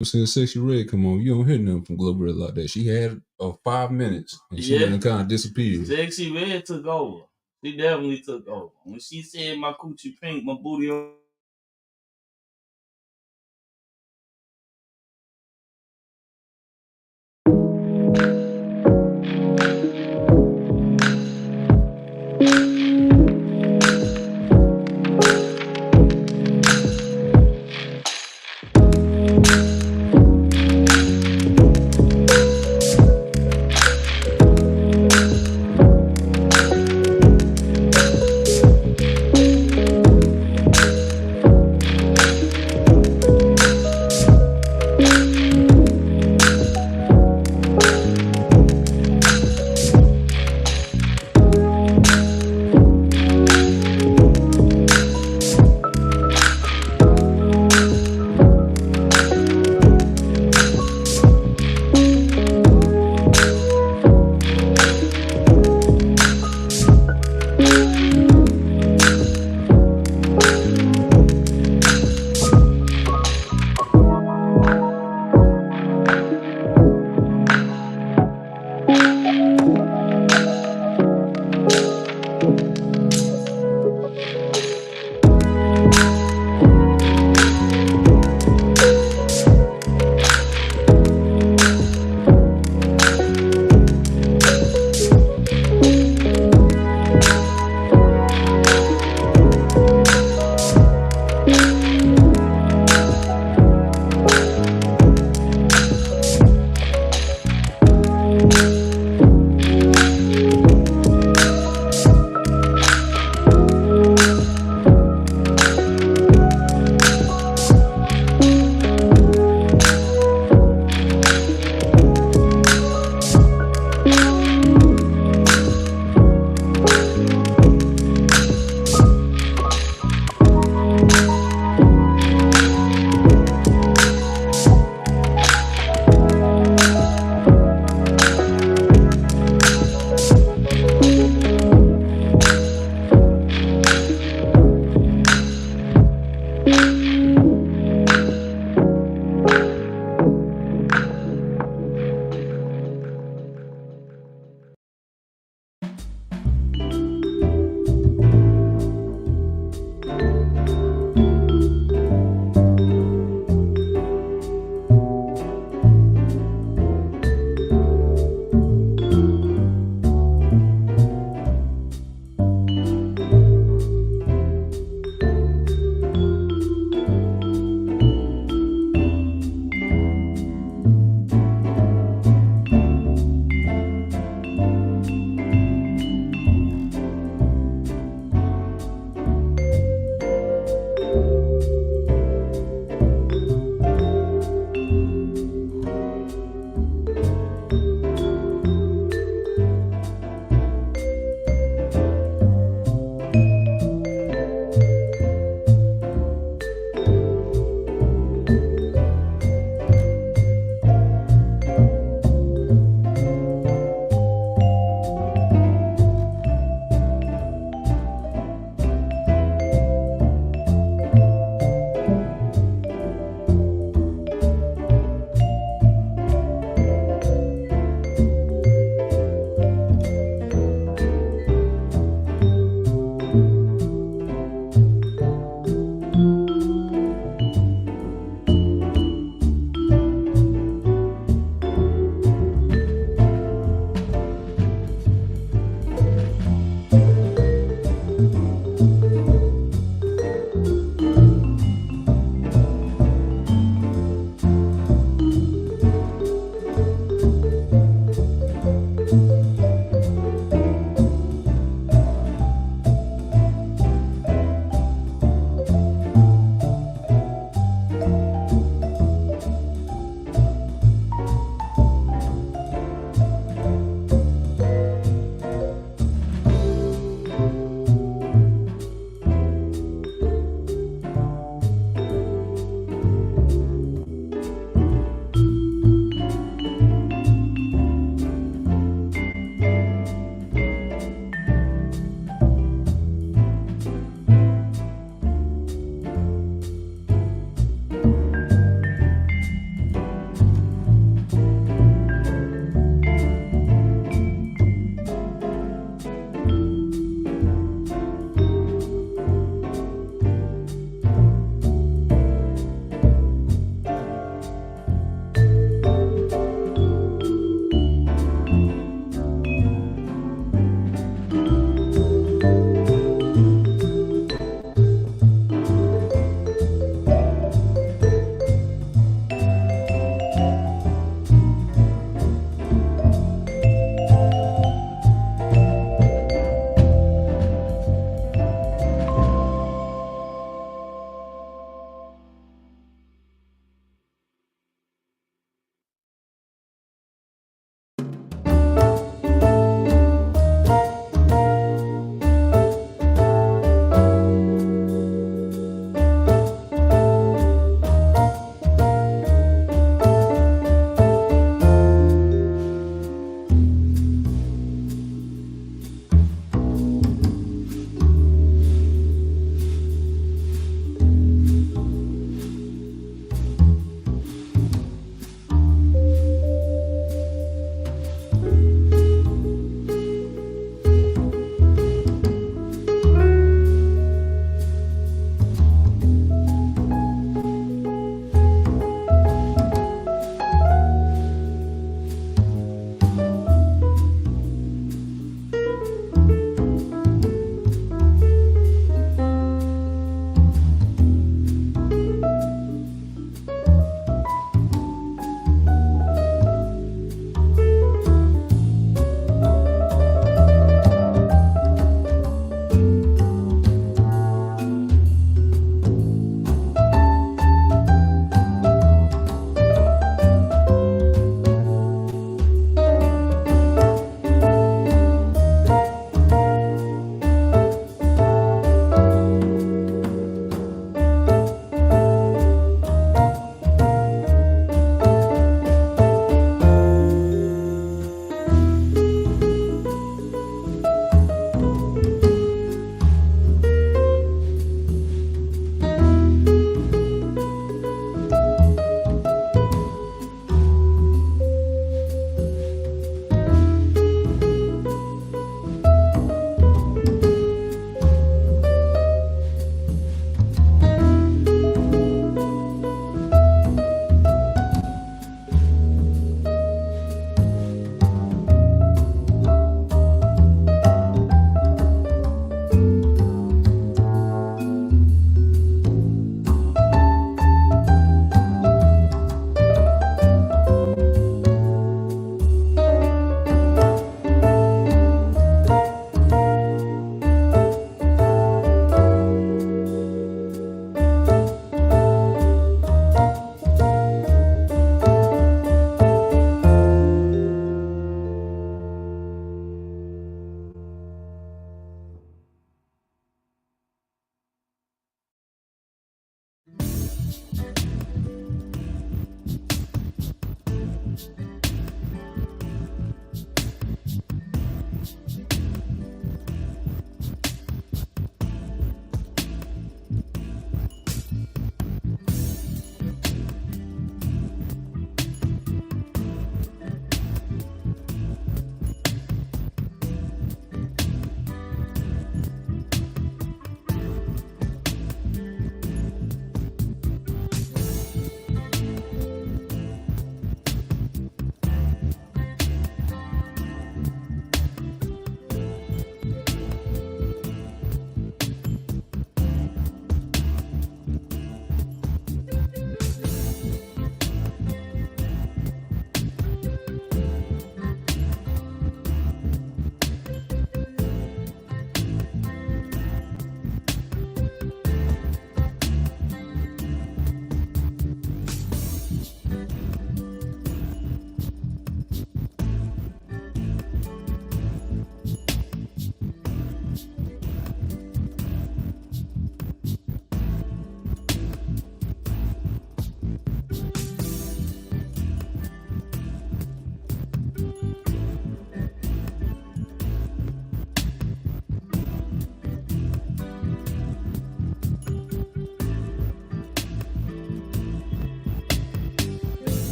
Since Sexy Red come on, you don't hear nothing from Glorilla like that. She had 5 minutes and she Yeah. kind of disappeared. Sexy Red took over. She definitely took over. When she said my coochie pink, my booty on.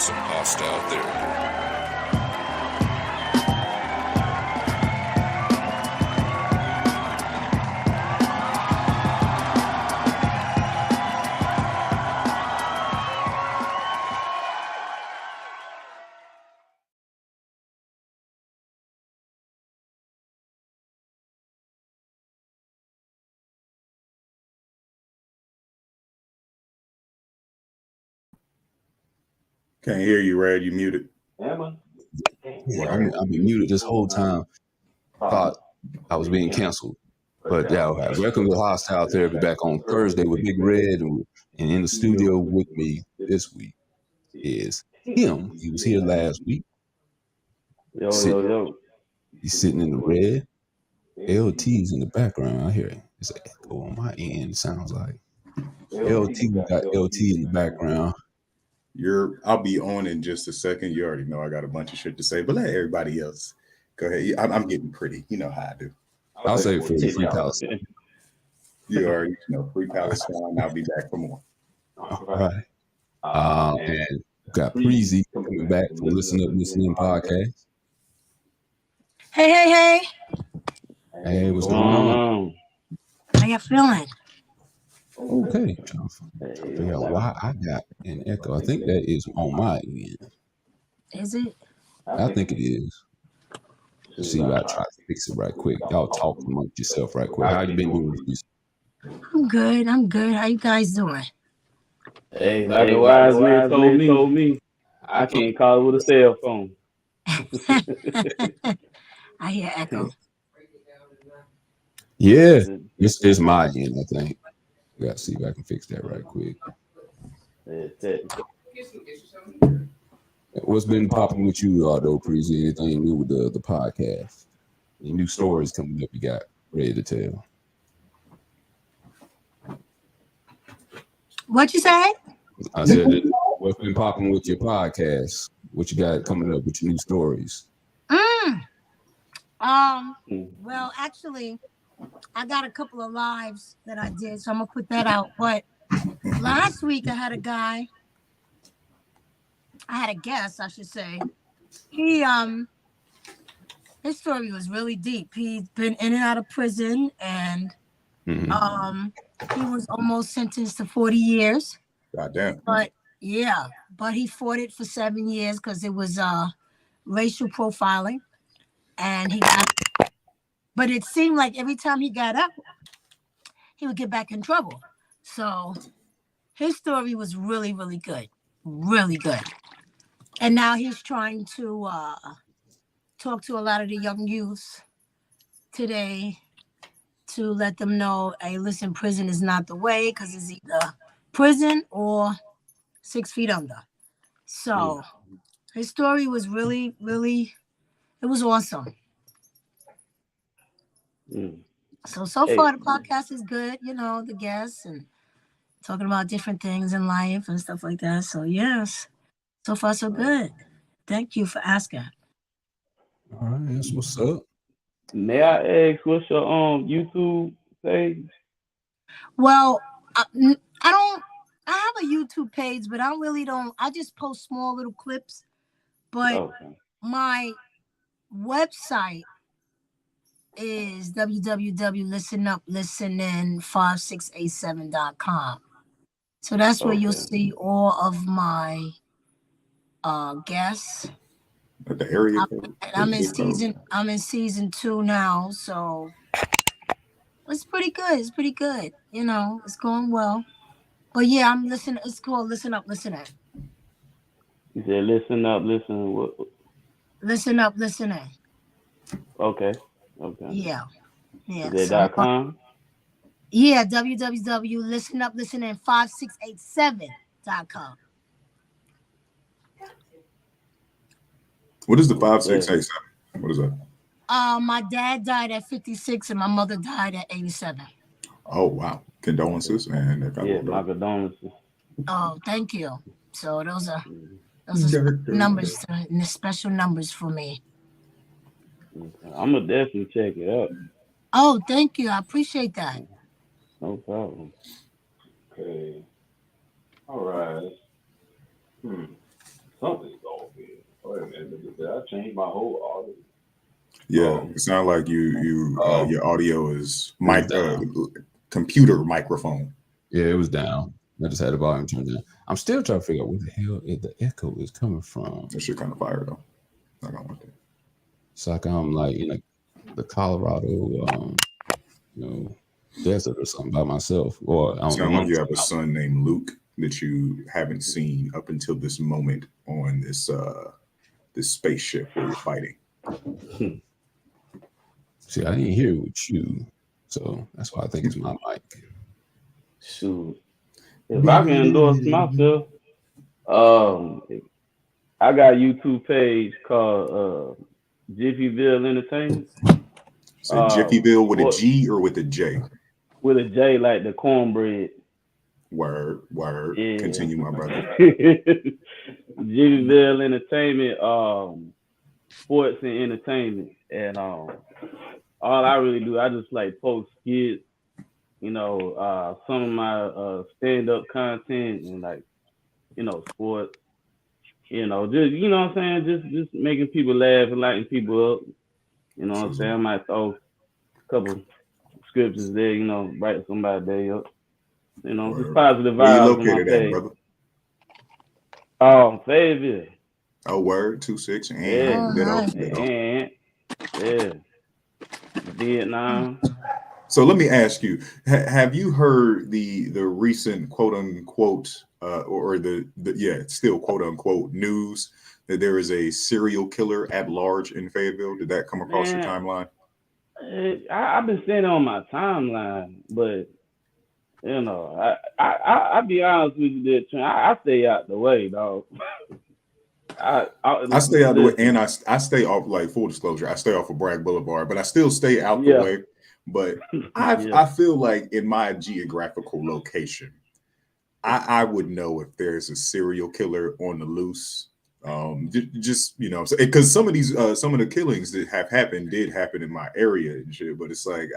some hostile therapy. Can't hear you, Red. You muted. Am I? Yeah, I've been muted this whole time. Thought I was being canceled. But yeah, welcome to Hostile Therapy back on Thursday with Big Red. And in the studio with me this week is him. He was here last week. Yo. He's sitting in the red. LT's in the background. I hear it. It's an echo on my end, it sounds like. LT got LT in the background. I'll be on in just a second. You already know I got a bunch of shit to say, but let everybody else go ahead. I'm getting pretty. You know how I do. I'll say for Free Palestine. You already know Free Palestine. I'll be back for more. All right. And got Preezy coming back from Listen Up, Listening podcast. Hey. Hey, what's going on? How you feeling? Okay. Trying to figure out why I got an echo. I think that is on my end. Is it? I think it is. Let's see if I try to fix it right quick. Y'all talk amongst yourself right quick. How you been doing with this? I'm good. How you guys doing? Hey, like a wise man told me, I can't call it with a cell phone. I hear echo. Yeah, it's my end, I think. We got to see if I can fix that right quick. What's been popping with you, though, Preezy? Anything new with the podcast? Any new stories coming up you got ready to tell? What you say? I said, what's been popping with your podcast? What you got coming up with your new stories? Well, actually, I got a couple of lives that I did, so I'm gonna put that out. But last week I had a guest, I should say. He his story was really deep. He's been in and out of prison, and he was almost sentenced to 40 years. Goddamn. But he fought it for 7 years because it was racial profiling, and but it seemed like every time he got up, he would get back in trouble. So his story was really, really good. Really good. And now he's trying to talk to a lot of the young youths today to let them know, hey, listen, prison is not the way, because it's either prison or 6 feet under. So his story was really, really, it was awesome. So far the podcast is good, the guests and talking about different things in life and stuff like that. So yes, so far so good. Thank you for asking. All right, that's what's up. May I ask what's your YouTube page? Well, I have a YouTube page, but I just post small little clips. But my website is www.listenuplistening5687.com. So that's where you'll see all of my guests. At the area code. I'm in season 2 now, so it's pretty good. It's going well. But yeah, I'm listening. It's called Listen Up, Listening. You said listen up, listen what? Listen Up, Listening. Okay. Yeah. Is that .com? Yeah, www.listenuplistening5687.com. What is the 5687? What is that? My dad died at 56 and my mother died at 87. Oh wow. Condolences, man. My condolences. Oh, thank you. So those are numbers, special numbers for me. I'm gonna definitely check it out. Oh, thank you. I appreciate that. No problem. Okay. All right. Something's off here. Wait a minute, I changed my whole audio. Yeah, it sounds like your audio is down. computer microphone. Yeah, it was down. I just had the volume turned down. I'm still trying to figure out where the hell the echo is coming from. That shit kind of fire though. I don't want that. It's like I'm like in the Colorado, desert or something by myself. Or I don't Sound know. like you have a son named Luke that you haven't seen up until this moment on this spaceship where you're fighting. See, I didn't hear it with you, so that's why I think it's my mic. Shoot, if I can endorse myself, I got a YouTube page called Jiffyville Entertainment. So Jiffyville with a G or with a J? With a J, like the cornbread. Word. Yeah. Continue, my brother. Jiffyville Entertainment, sports and entertainment, and all I really do, I just like post skits, some of my stand-up content and like, sports, just you know what I'm saying, just making people laugh and lighting people up. You know what I'm saying? I might throw a couple scriptures there, brighten somebody's day up. Just positive vibes. Where you located at, brother? Fayetteville. Oh, word, 26. And Vietnam. So let me ask you: have you heard the recent quote unquote or the still quote unquote news that there is a serial killer at large in Fayetteville? Did that come across your timeline? I've been seeing it on my timeline, but I be honest with you, I stay out the way, dog. I stay out the way, and I stay off, like, full disclosure, I stay off of Bragg Boulevard, but I still stay out the way. But I feel like in my geographical location, I would know if there's a serial killer on the loose. Just because some of the killings that have happened did happen in my area and shit. But it's like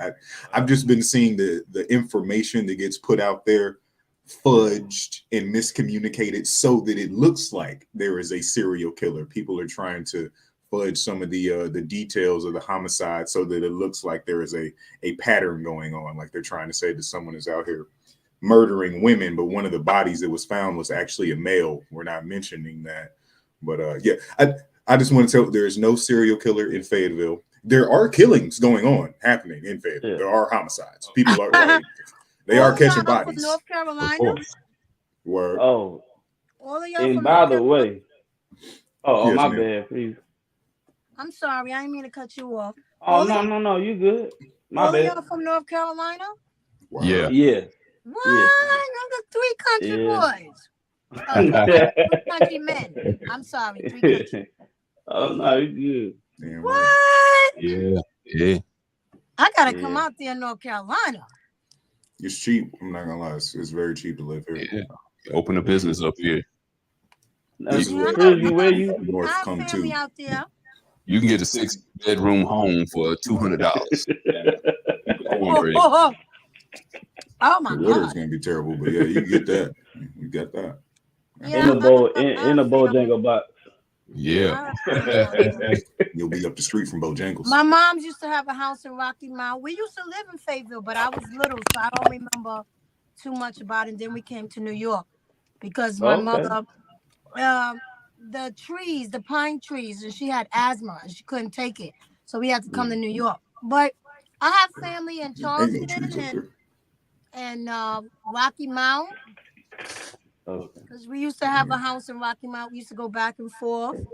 I've just been seeing the information that gets put out there fudged and miscommunicated so that it looks like there is a serial killer. People are trying to fudge some of the details of the homicide so that it looks like there is a pattern going on. Like they're trying to say that someone is out here murdering women, but one of the bodies that was found was actually a male. We're not mentioning that. But I just want to tell you, there is no serial killer in Fayetteville. There are killings happening in Fayetteville. Yeah. There are homicides. People are they are catching bodies. From North Carolina. Word. Oh, all of y'all. And by the way, yes, my bad, please. I'm sorry, I didn't mean to cut you off. Oh, no, you good. My bad. All y'all from North Carolina? Wow. Yeah. What? I'm the 3 country boys. Country men. I'm sorry, 3 country. Oh no, you good. Damn what? Right. Yeah. I gotta come out there in North Carolina. It's cheap. I'm not gonna lie. It's very cheap to live here. Yeah. Open a business up here. Where you North come to out there. You can get a 6-bedroom home for $200. Oh my God. The water's God. gonna be terrible, but yeah, you get that. You got that. In a Bojangles box. Yeah. You'll be up the street from Bojangles. My mom's used to have a house in Rocky Mount. We used to live in Fayetteville, but I was little, so I don't remember too much about it. And then we came to New York because my mother, the pine trees, and she had asthma and she couldn't take it. So we had to come to New York. But I have family in Charleston and Rocky Mount. Because we used to have a house in Rocky Mount. We used to go back and forth.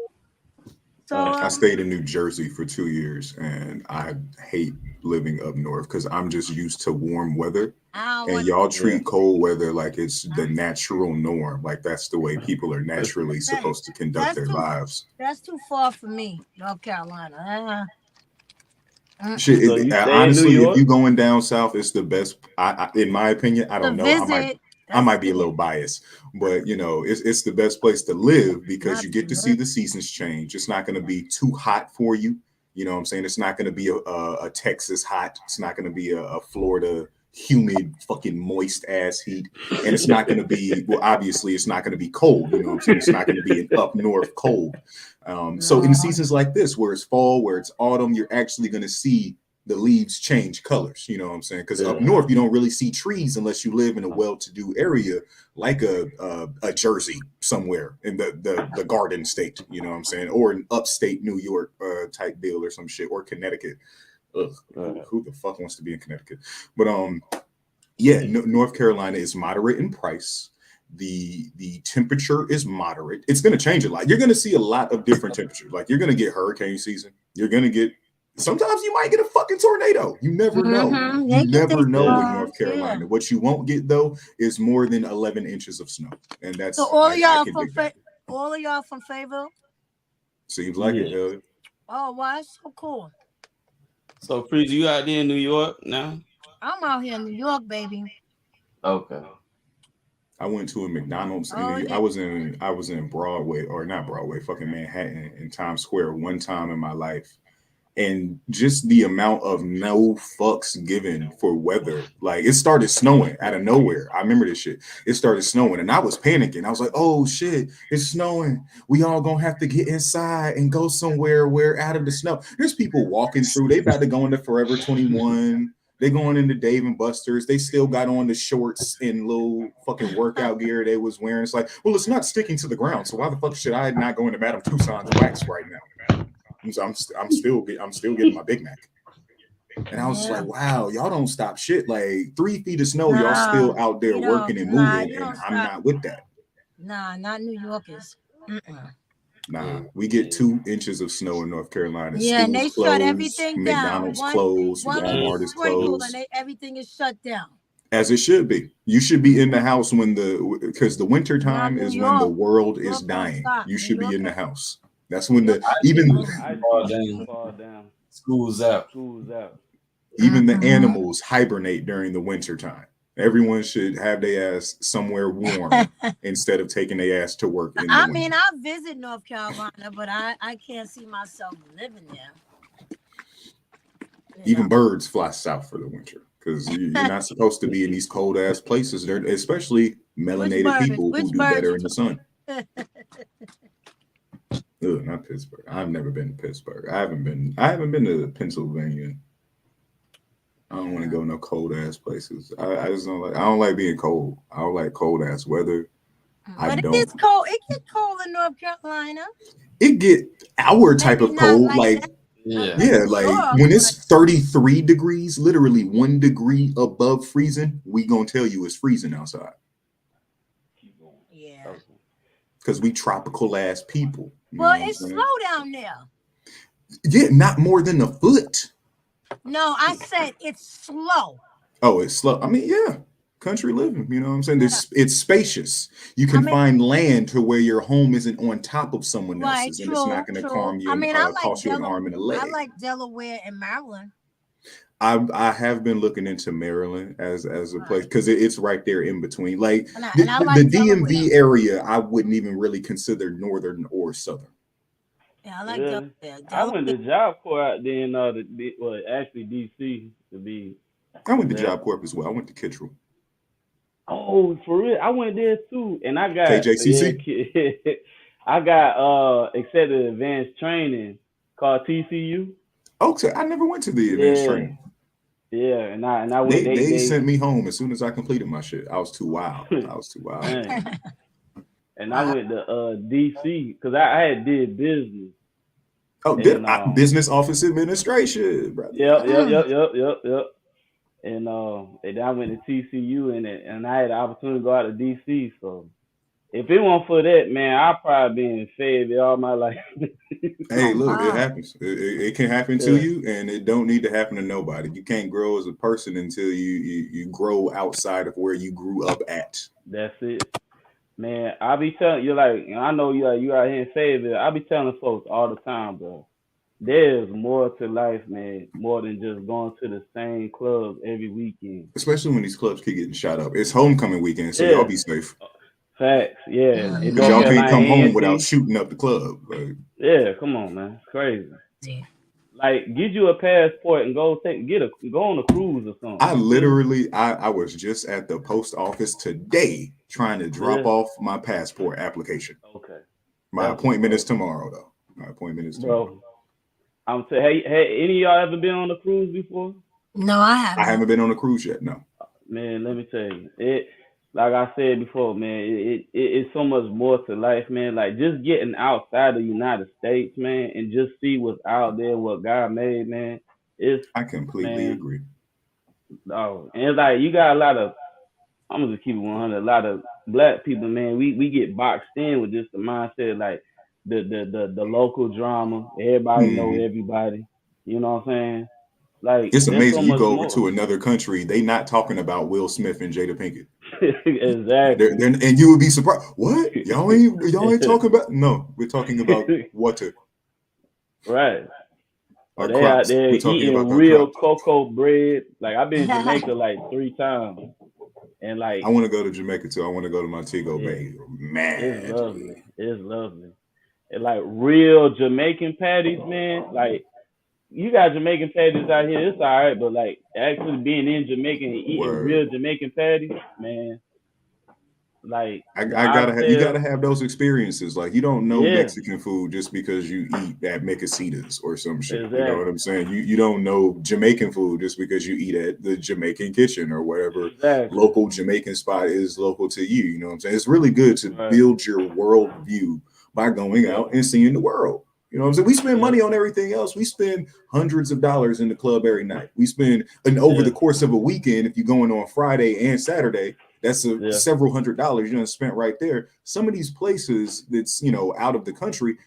So I stayed in New Jersey for 2 years, and I hate living up north because I'm just used to warm weather. And y'all treat cold weather like it's the natural norm. Like that's the way people are naturally supposed to conduct their lives. That's too far for me, North Carolina. Shit, honestly, if you're going down south, it's the best. In my opinion, I don't know. I might be a little biased, but it's the best place to live because you get to see the seasons change. It's not going to be too hot for you. You know what I'm saying? It's not going to be a Texas hot. It's not going to be a Florida humid, fucking moist ass heat. And it's not going to be, well, obviously it's not going to be cold. You know what I'm saying? It's not going to be an up north cold. So in seasons like this, where it's fall, where it's autumn, you're actually going to see the leaves change colors. You know what I'm saying? Because up north, you don't really see trees unless you live in a well-to-do area like a Jersey somewhere in the Garden State. You know what I'm saying? Or an upstate New York type deal or some shit, or Connecticut. Ugh, who the fuck wants to be in Connecticut? But yeah, North Carolina is moderate in price. The temperature is moderate. It's going to change a lot. You're going to see a lot of different temperatures. Like you're going to get hurricane season. You're going to get, sometimes you might get a fucking tornado. You never know. You never know in North Carolina. What you won't get though is more than 11 inches of snow, and that's so all of y'all from Fayetteville. Seems like it. Oh, wow, that's so cool. So, Freezy, you out there in New York now? I'm out here in New York, baby. Okay. I went to a McDonald's. I was in Broadway, or not Broadway, fucking Manhattan in Times Square one time in my life. And just the amount of no fucks given for weather. Like it started snowing out of nowhere. I remember this shit. It started snowing and I was panicking. I was like, oh shit, it's snowing. We all gonna have to get inside and go somewhere where out of the snow. There's people walking through. They about to go into Forever 21. They going into Dave and Buster's. They still got on the shorts and little fucking workout gear they was wearing. It's like, well, it's not sticking to the ground. So why the fuck should I not go into Madame Tussauds wax right now? So I'm still getting my Big Mac. And I was just like, wow, y'all don't stop shit. Like 3 feet of snow, y'all still out there working and moving. And I'm not with that. Nah, not New Yorkers. Nah, we get 2 inches of snow in North Carolina. Yeah, and they closed, shut everything McDonald's down. closed, Walmart is closed. And everything is shut down. As it should be. You should be in the house because the winter time is when the world is dying. You should be in the house. That's when fall down. School's out. Even the animals hibernate during the winter time. Everyone should have their ass somewhere warm instead of taking their ass to work. I mean, I visit North Carolina, but I can't see myself living there. Even birds fly south for the winter because you're not supposed to be in these cold ass places. There, especially melanated people who do better in the sun. Ugh, not Pittsburgh. I've never been to Pittsburgh. I haven't been to Pennsylvania. I don't want to go no cold ass places. I just don't like. I don't like being cold. I don't like cold ass weather. But it gets cold. It gets cold in North Carolina. It get our type of cold, like when it's 33 degrees, literally 1 degree above freezing, we gonna tell you it's freezing outside. Yeah. Because we tropical ass people. Well, it's slow down there. Yeah, not more than a foot. No, I said it's slow. Oh, it's slow. I mean, yeah, country living. You know what I'm saying? It's spacious. You can find land to where your home isn't on top of someone else's, and it's not going to harm you. Cost you an arm and a leg. I like Delaware and Maryland. I have been looking into Maryland as a place because it's right there in between. Like the DMV area, I wouldn't even really consider northern or southern. Yeah, I like Delaware. I went to Job Corps out there in actually DC to be. I went to Job Corps as well. I went to Kittrell. Oh, for real? I went there too, and I got KJCC. I got accepted advanced training called TCU. Okay, I never went to the advanced training. Yeah, and I went. They sent me home as soon as I completed my shit. I was too wild. And I went to DC because I had did business. Oh, business office administration, brother. Yep. And then I went to TCU and I had the opportunity to go out to DC. So if it weren't for that, man, I'd probably be in Fayetteville all my life. Hey, look, it happens. It can happen to you, and it don't need to happen to nobody. You can't grow as a person until you grow outside of where you grew up at. That's it. Man, I be telling you, like, I know you out here in Fayetteville. I be telling folks all the time, bro. There's more to life, man. More than just going to the same club every weekend. Especially when these clubs keep getting shot up. It's homecoming weekend, so y'all be safe. Facts, yeah. Because y'all can't come home without shooting up the club. Right? Yeah, come on, man. It's crazy. Like, get you a passport and go on a cruise or something. I was just at the post office today trying to drop off my passport application. Okay. My appointment is tomorrow, though. My appointment is tomorrow. Bro, I'm saying, hey, any of y'all ever been on a cruise before? No, I haven't. I haven't been on a cruise yet. No. Man, let me tell you, like I said before, man, it's so much more to life, man. Like, just getting outside the United States, man, and just see what's out there, what God made, man. I completely agree. Oh, and it's like you got a lot of, I'm gonna just keep it 100. A lot of black people, man, we get boxed in with just the mindset, like the local drama. Everybody know everybody. You know what I'm saying? Like, it's amazing. So you go over more. to another country, they not talking about Will Smith and Jada Pinkett. Exactly. And you would be surprised. What? Y'all ain't talking about? No, we're talking about water. Right. Our they crops. out there we're talking eating about real crops. cocoa bread. Like, I've been in Jamaica like 3 times. And like, I want to go to Jamaica too. I want to go to Montego Bay. Man, it's lovely. It's lovely. And like real Jamaican patties, man. Like, you got Jamaican patties out here, it's all right, but like actually being in Jamaica and eating real Jamaican patties, man. Like, you gotta have those experiences. Like, you don't know Mexican food just because you eat at Mecasitas or some shit. Exactly. You know what I'm saying? You don't know Jamaican food just because you eat at the Jamaican kitchen or whatever local Jamaican spot is local to you. You know what I'm saying? It's really good to build your world view by going out and seeing the world. You know what I'm saying? We spend money on everything else. We spend hundreds of dollars in the club every night. We spend, and over the course of a weekend, if you're going on Friday and Saturday, that's several $100s you spent right there. Some of these places that's, out of the country,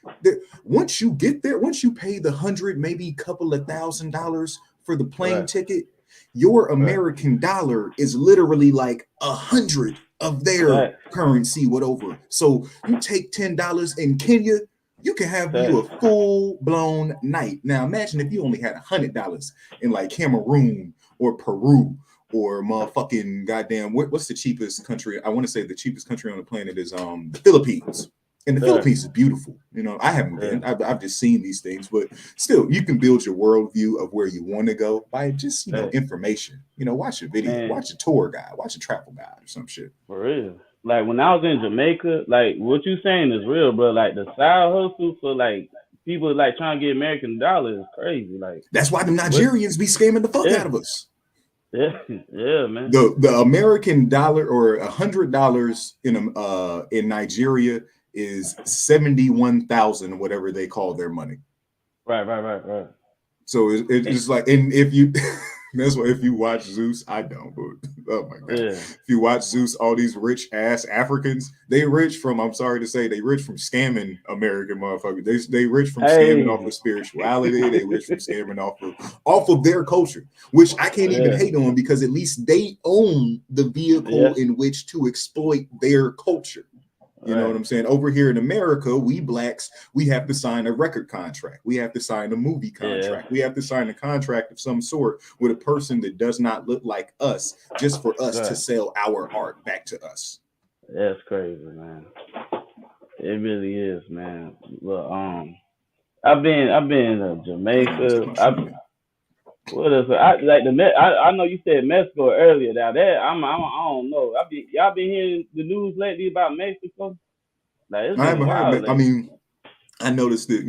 once you get there, once you pay the $100, maybe couple of $1,000 for the plane ticket, your American dollar is literally like 100 of their currency, whatever. So you take $10 in Kenya, you can have you a full-blown night. Now imagine if you only had $100 in like Cameroon or Peru or motherfucking goddamn, what's the cheapest country? I want to say the cheapest country on the planet is the Philippines. And the Philippines is beautiful. I haven't been. I've just seen these things, but still, you can build your worldview of where you want to go by just information. Watch a video, watch a tour guide, watch a travel guide or some shit. For real. Like, when I was in Jamaica, like, what you saying is real, bro. Like, the side hustle for like people like trying to get American dollars is crazy. Like, that's why the Nigerians be scamming the fuck out of us. Yeah, man. The American dollar or $100 in Nigeria is 71,000, whatever they call their money. Right. So it's like, and if you that's why if you watch Zeus, I don't, but oh my god, if you watch Zeus, all these rich ass Africans, they rich from, I'm sorry to say, they rich from scamming American motherfuckers. They rich from scamming off of spirituality. They rich from scamming off of their culture, which I can't even hate on, because at least they own the vehicle in which to exploit their culture. You know what I'm saying? Over here in America, we blacks, we have to sign a record contract. We have to sign a movie contract. We have to sign a contract of some sort with a person that does not look like us, just for us to sell our art back to us. That's crazy, man. It really is, man. Well, I've been to Jamaica. What is it? I know you said Mexico earlier. Now that I don't know. Y'all been hearing the news lately about Mexico? Like, it's been wild. I mean, I noticed that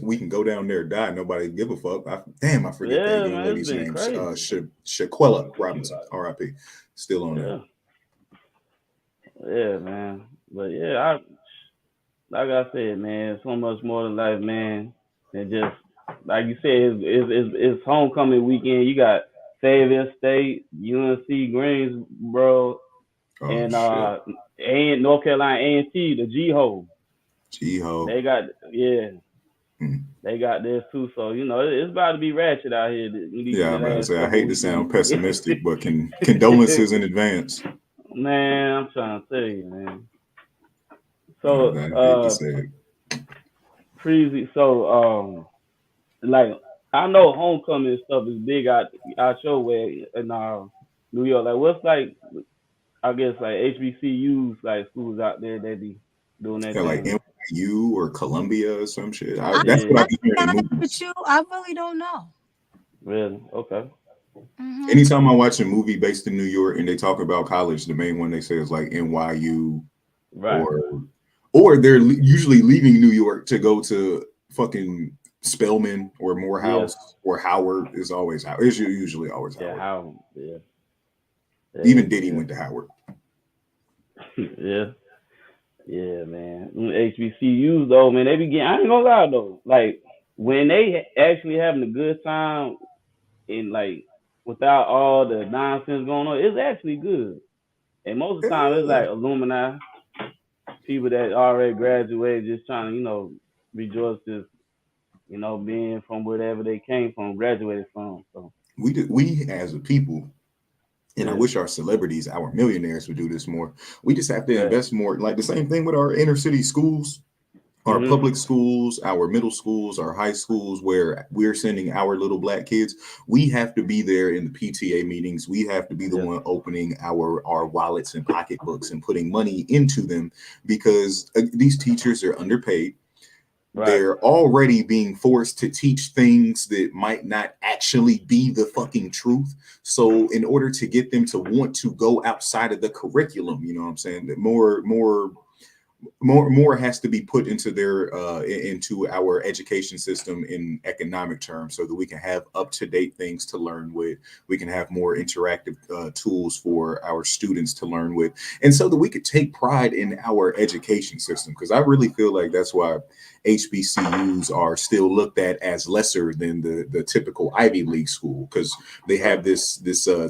we can go down there and die. Nobody give a fuck. I forget that young lady's name. Shaquella Robinson, R.I.P. Still on there. Yeah, man. But like I said, man, so much more to life, man, than just, like you said, it's homecoming weekend. You got Fayetteville State, UNC Greensboro, and North Carolina A&T, the G-Ho. They got they got this too. So it's about to be ratchet out here. I'm about to say, I hate to sound pessimistic, but condolences in advance. Man, I'm trying to tell you, man. So I hate to say it. Crazy. So like, I know homecoming stuff is big out your way in New York. Like, what's like, I guess like HBCUs, like schools out there, they be doing that. Like NYU or Columbia or some shit. That's what I be hearing in honest movies. with you, I really don't know. Really? Okay. Mm-hmm. Anytime I watch a movie based in New York and they talk about college, the main one they say is like NYU, Right. or they're usually leaving New York to go to fucking Spelman or Morehouse or Howard. Is always Howard. It's usually always Howard. Yeah, Howard. Yeah. Even Diddy went to Howard. Yeah. Yeah, man. HBCUs though, man, they be getting. I ain't gonna lie though. Like when they actually having a good time and like without all the nonsense going on, it's actually good. And most of the time, it's like alumni, people that already graduated, just trying to, rejoice just, being from whatever they came from, graduated from. So we as a people, and I wish our celebrities, our millionaires would do this more. We just have to invest more. Like the same thing with our inner city schools, our public schools, our middle schools, our high schools, where we're sending our little black kids. We have to be there in the PTA meetings. We have to be the one opening our wallets and pocketbooks and putting money into them, because these teachers are underpaid. They're already being forced to teach things that might not actually be the fucking truth. So in order to get them to want to go outside of the curriculum, you know what I'm saying, that more has to be put into into our education system in economic terms, so that we can have up-to-date things to learn with. We can have more interactive tools for our students to learn with, and so that we could take pride in our education system. Because I really feel like that's why HBCUs are still looked at as lesser than the typical Ivy League school, because they have this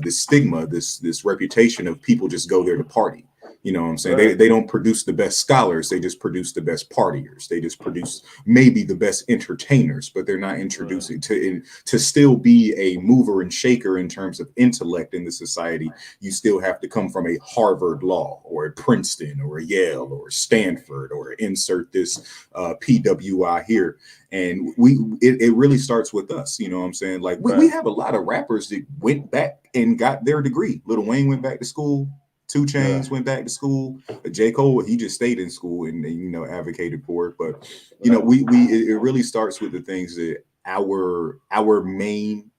stigma, this reputation of people just go there to party. You know what I'm saying? They don't produce the best scholars. They just produce the best partiers. They just produce maybe the best entertainers, but they're not introducing to still be a mover and shaker in terms of intellect in the society. You still have to come from a Harvard Law or a Princeton or a Yale or Stanford or insert this PWI here. And it really starts with us. You know what I'm saying? Like we have a lot of rappers that went back and got their degree. Lil Wayne went back to school. 2 Chainz went back to school. J. Cole, he just stayed in school and advocated for it. But it really starts with the things that our main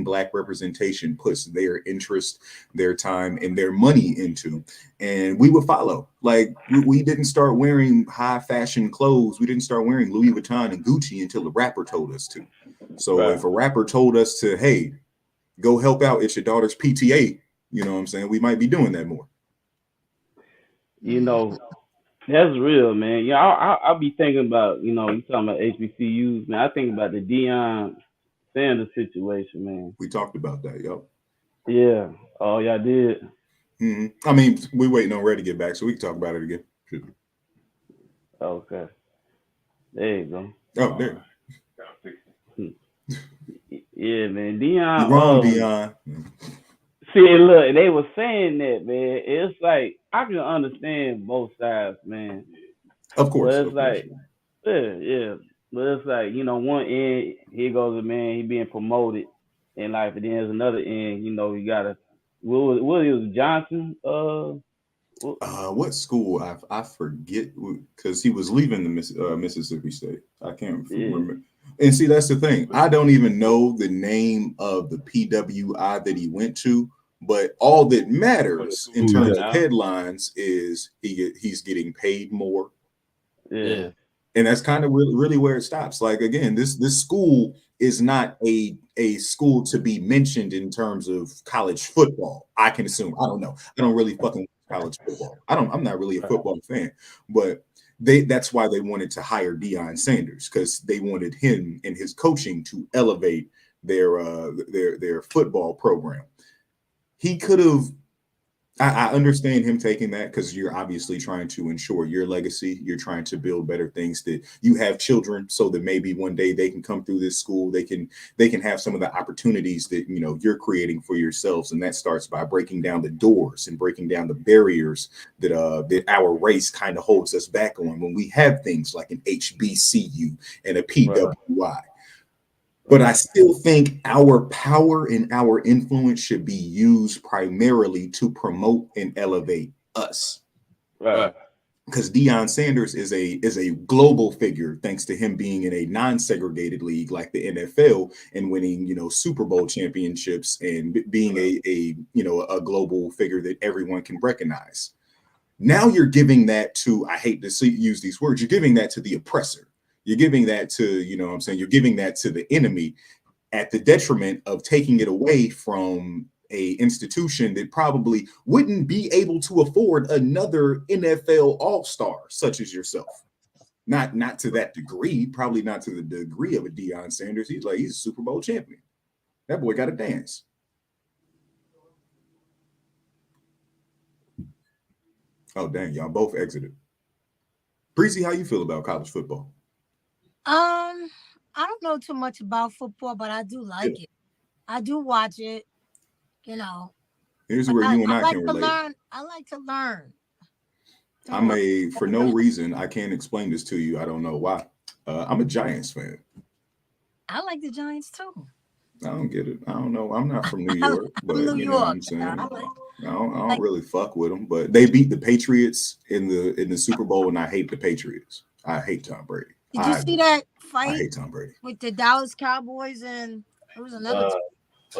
black representation puts their interest, their time, and their money into, and we would follow. Like we didn't start wearing high fashion clothes. We didn't start wearing Louis Vuitton and Gucci until the rapper told us to. So if a rapper told us to, hey, go help out at your daughter's PTA, you know what I'm saying, we might be doing that more. That's real, man. Yeah, I'll be thinking about, you talking about HBCUs, man. I think about the Deion Sanders situation, man. We talked about that, yo. Yeah. Oh, y'all did. Mm-hmm. I mean, we're waiting on Ray to get back, so we can talk about it again. Okay. There you go. Oh, there. Yeah, man. Deion. You're wrong, Deion. See, look, they were saying that, man. It's like I can understand both sides, man. Of course. But it's like, yeah. But it's like, one end, here goes a man, he being promoted in life, and then there's another end, you gotta. What was Johnson? What school? I forget, because he was leaving the Mississippi State. I can't remember. And see, that's the thing. I don't even know the name of the PWI that he went to. But all that matters in terms of headlines is he's getting paid more. Yeah. And that's kind of really where it stops. Like, again, this school is not a school to be mentioned in terms of college football. I can assume. I don't know. I don't really fucking college football. I'm not really a football fan. But that's why they wanted to hire Deion Sanders, because they wanted him and his coaching to elevate their football program. He could have, I understand him taking that, because you're obviously trying to ensure your legacy. You're trying to build better things, that you have children, so that maybe one day they can come through this school. They can have some of the opportunities that, you're creating for yourselves. And that starts by breaking down the doors and breaking down the barriers that our race kind of holds us back on when we have things like an HBCU and a PWI. But I still think our power and our influence should be used primarily to promote and elevate us. Right. because Deion Sanders is a global figure thanks to him being in a non-segregated league like the NFL and winning, Super Bowl championships and being a global figure that everyone can recognize. Now you're giving that to, I hate to use these words, you're giving that to the oppressor. You're giving that to, you're giving that to the enemy at the detriment of taking it away from a institution that probably wouldn't be able to afford another NFL all-star such as yourself. Not to that degree, probably not to the degree of a Deion Sanders. He's a Super Bowl champion. That boy got to dance. Oh, dang, y'all both exited. Breezy, how you feel about college football? I don't know too much about football, but I do like it. I do watch it. Here's where you and I can relate. I like to learn. For no reason, I can't explain this to you. I don't know why. I'm a Giants fan. I like the Giants too. I don't get it. I don't know. I'm not from New York, but you know what I'm saying. I don't really fuck with them. But they beat the Patriots in the Super Bowl, and I hate the Patriots. I hate Tom Brady. Did you see that fight? I hate Tom Brady with the Dallas Cowboys and there was another.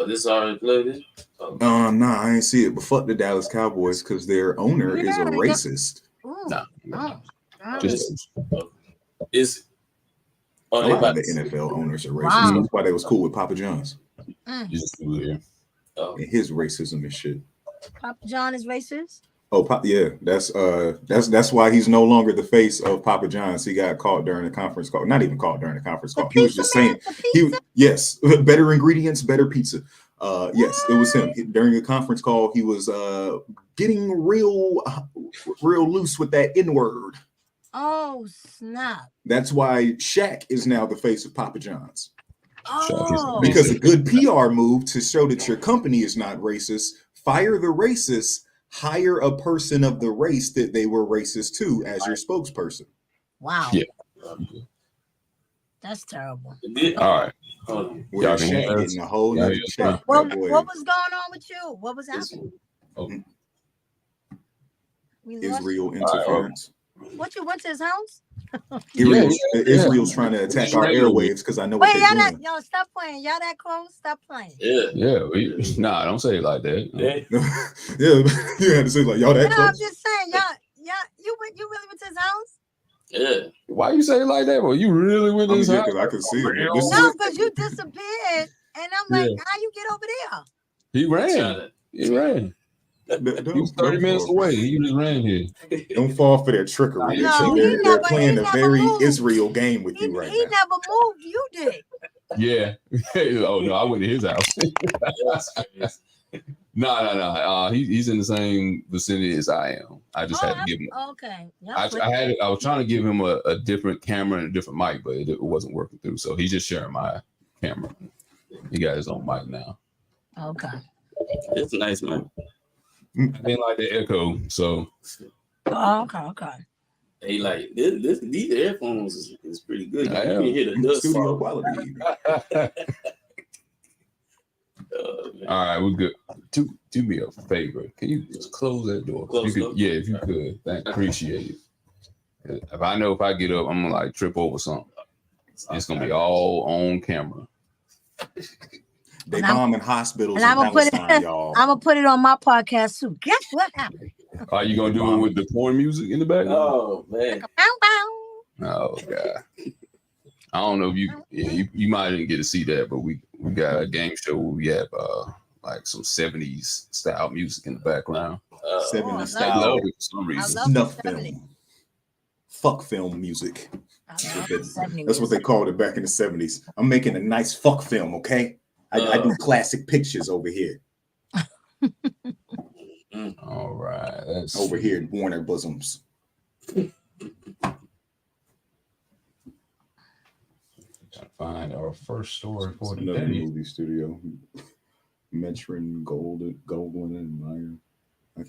This already played. Nah, I ain't see it. But fuck the Dallas Cowboys because their owner is a racist. No. It's a lot of the NFL owners are racist. Wow. That's why they was cool with Papa John's. And his racism and shit. Papa John is racist? Oh, yeah. That's why he's no longer the face of Papa John's. He got caught during the conference call. Not even caught during the conference call. He was just saying yes, better ingredients, better pizza. Yes, it was him. During the conference call, he was getting real loose with that N-word. Oh, snap. That's why Shaq is now the face of Papa John's. Oh. Because a good PR move to show that your company is not racist, fire the racist, hire a person of the race that they were racist to as your spokesperson. Wow. Yeah. That's terrible. All right. We're getting a whole nother check. What was going on with you? What was happening? Israel interference. What, you went to his house? Israel's trying to attack our airwaves because I know what they're doing. Y'all stop playing. Y'all that close? Stop playing. Nah, don't say it like that. You had to say like y'all that close. I'm just saying, you really went to his house? Yeah. Why you say it like that? Well, you really went to his house? Because I can see it. No, because you disappeared, and I'm like, how you get over there? He ran. He was 30 minutes away. He just ran here. Don't fall for their trickery. They're playing a very Israel game with you right now. He never moved. You did. Yeah. Oh, no, I went to his house. No. He's in the same vicinity as I am. I just had to give him. Okay. I was trying to give him a different camera and a different mic, but it wasn't working through. So he's just sharing my camera. He got his own mic now. Okay. It's nice, man. I didn't like the echo, so. Okay. Hey, like these earphones is pretty good. You can hear the dust studio quality. All right, we're good. Do me a favor. Can you just close that door? If you could. Appreciate it. If I get up, I'm gonna trip over something. It's gonna be all on camera. They bombing hospitals in Palestine, y'all. I'm gonna put it on my podcast too. Guess what happened? Are you gonna do it with the porn music in the background? Oh man! Oh god! I don't know if you might didn't get to see that, but we got a game show where we have some 70s style music in the background. 70s style for some reason. Snuff film, fuck film music. That's what they called it back in the 70s. I'm making a nice fuck film, okay? I do classic pictures over here. All right. That's over here in Warner Bosoms. Trying to find our first story for today. Another movie studio. Metron Goldwyn and Meyer. I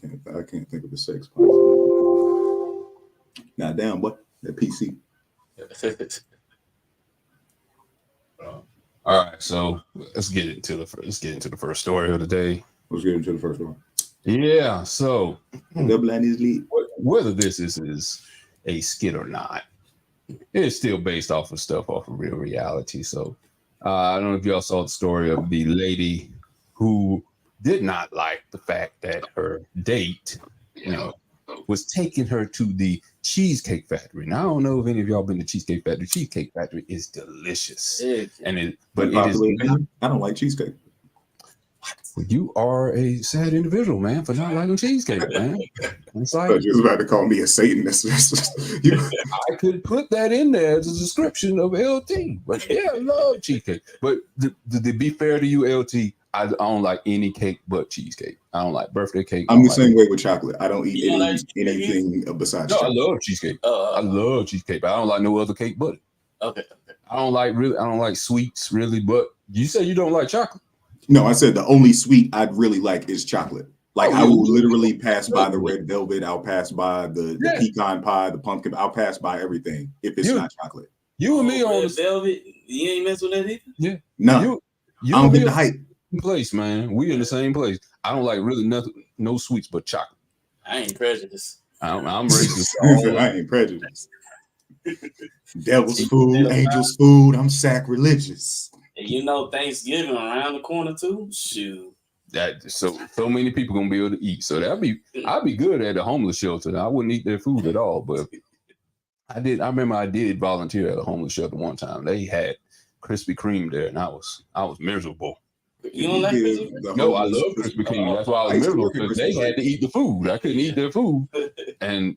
can't think of the sex. Now damn, what? That PC. All right, so let's get into the first story of the day. Let's get into the first one. Yeah, so Double line is lit. whether this is a skit or not, it's still based off of stuff off of real reality. So I don't know if y'all saw the story of the lady who did not like the fact that her date, was taking her to the Cheesecake Factory. Now I don't know if any of y'all been to Cheesecake Factory. Cheesecake Factory is delicious, but it is not. I don't like cheesecake. You are a sad individual, man, for not liking cheesecake, man. It's like you was about to call me a Satanist. I could put that in there as a description of LT, but yeah, I love cheesecake. But to be fair to you, LT, I don't like any cake but cheesecake. I don't like birthday cake. I'm the same way with chocolate. I don't eat anything besides chocolate. I love cheesecake. I love cheesecake, but I don't like no other cake but it. Okay. I don't like sweets really, but you say you don't like chocolate. No, I said the only sweet I'd really like is chocolate. Like I will literally pass by the red velvet. I'll pass by the pecan pie, the pumpkin. I'll pass by everything if it's not chocolate. You and me on the velvet. You ain't mess with that either. Yeah, no. I don't get the hype. Place, man. We in the same place. I don't like really nothing, no sweets but chocolate. I ain't prejudiced. I'm racist. I ain't prejudiced. Devil's food, angel's food. I'm sacrilegious. And Thanksgiving around the corner too. Shoot. That so many people gonna be able to eat. So I'd be good at a homeless shelter. I wouldn't eat their food at all, but I remember I did volunteer at a homeless shelter one time. They had Krispy Kreme there, and I was miserable. You don't like Krispy Kreme? No, I love Krispy Kreme. That's why I was miserable, because they had to eat the food. I couldn't eat their food, and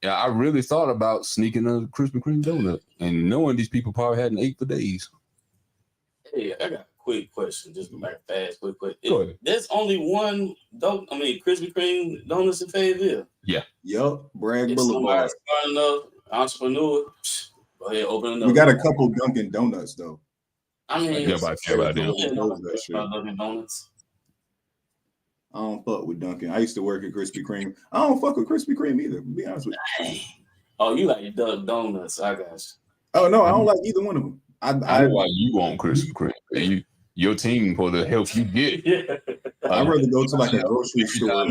I really thought about sneaking a Krispy Kreme donut, and knowing these people probably hadn't ate for days. Hey, I got a quick question, just like fast, quick. Go ahead. There's only one Krispy Kreme donuts in Fayetteville. Yeah. Yup. Bragg Boulevard. Smart enough, entrepreneur. Go ahead, open it up. We got a couple Dunkin' Donuts though. I mean, Dunkin' Donuts. I don't fuck with Dunkin'. I used to work at Krispy Kreme. I don't fuck with Krispy Kreme either, to be honest with you. Oh, you like donuts? I got you. Oh no, I don't like either one of them. I know why you want Krispy Kreme. Your team for the help you get. I'd rather go to like a grocery store,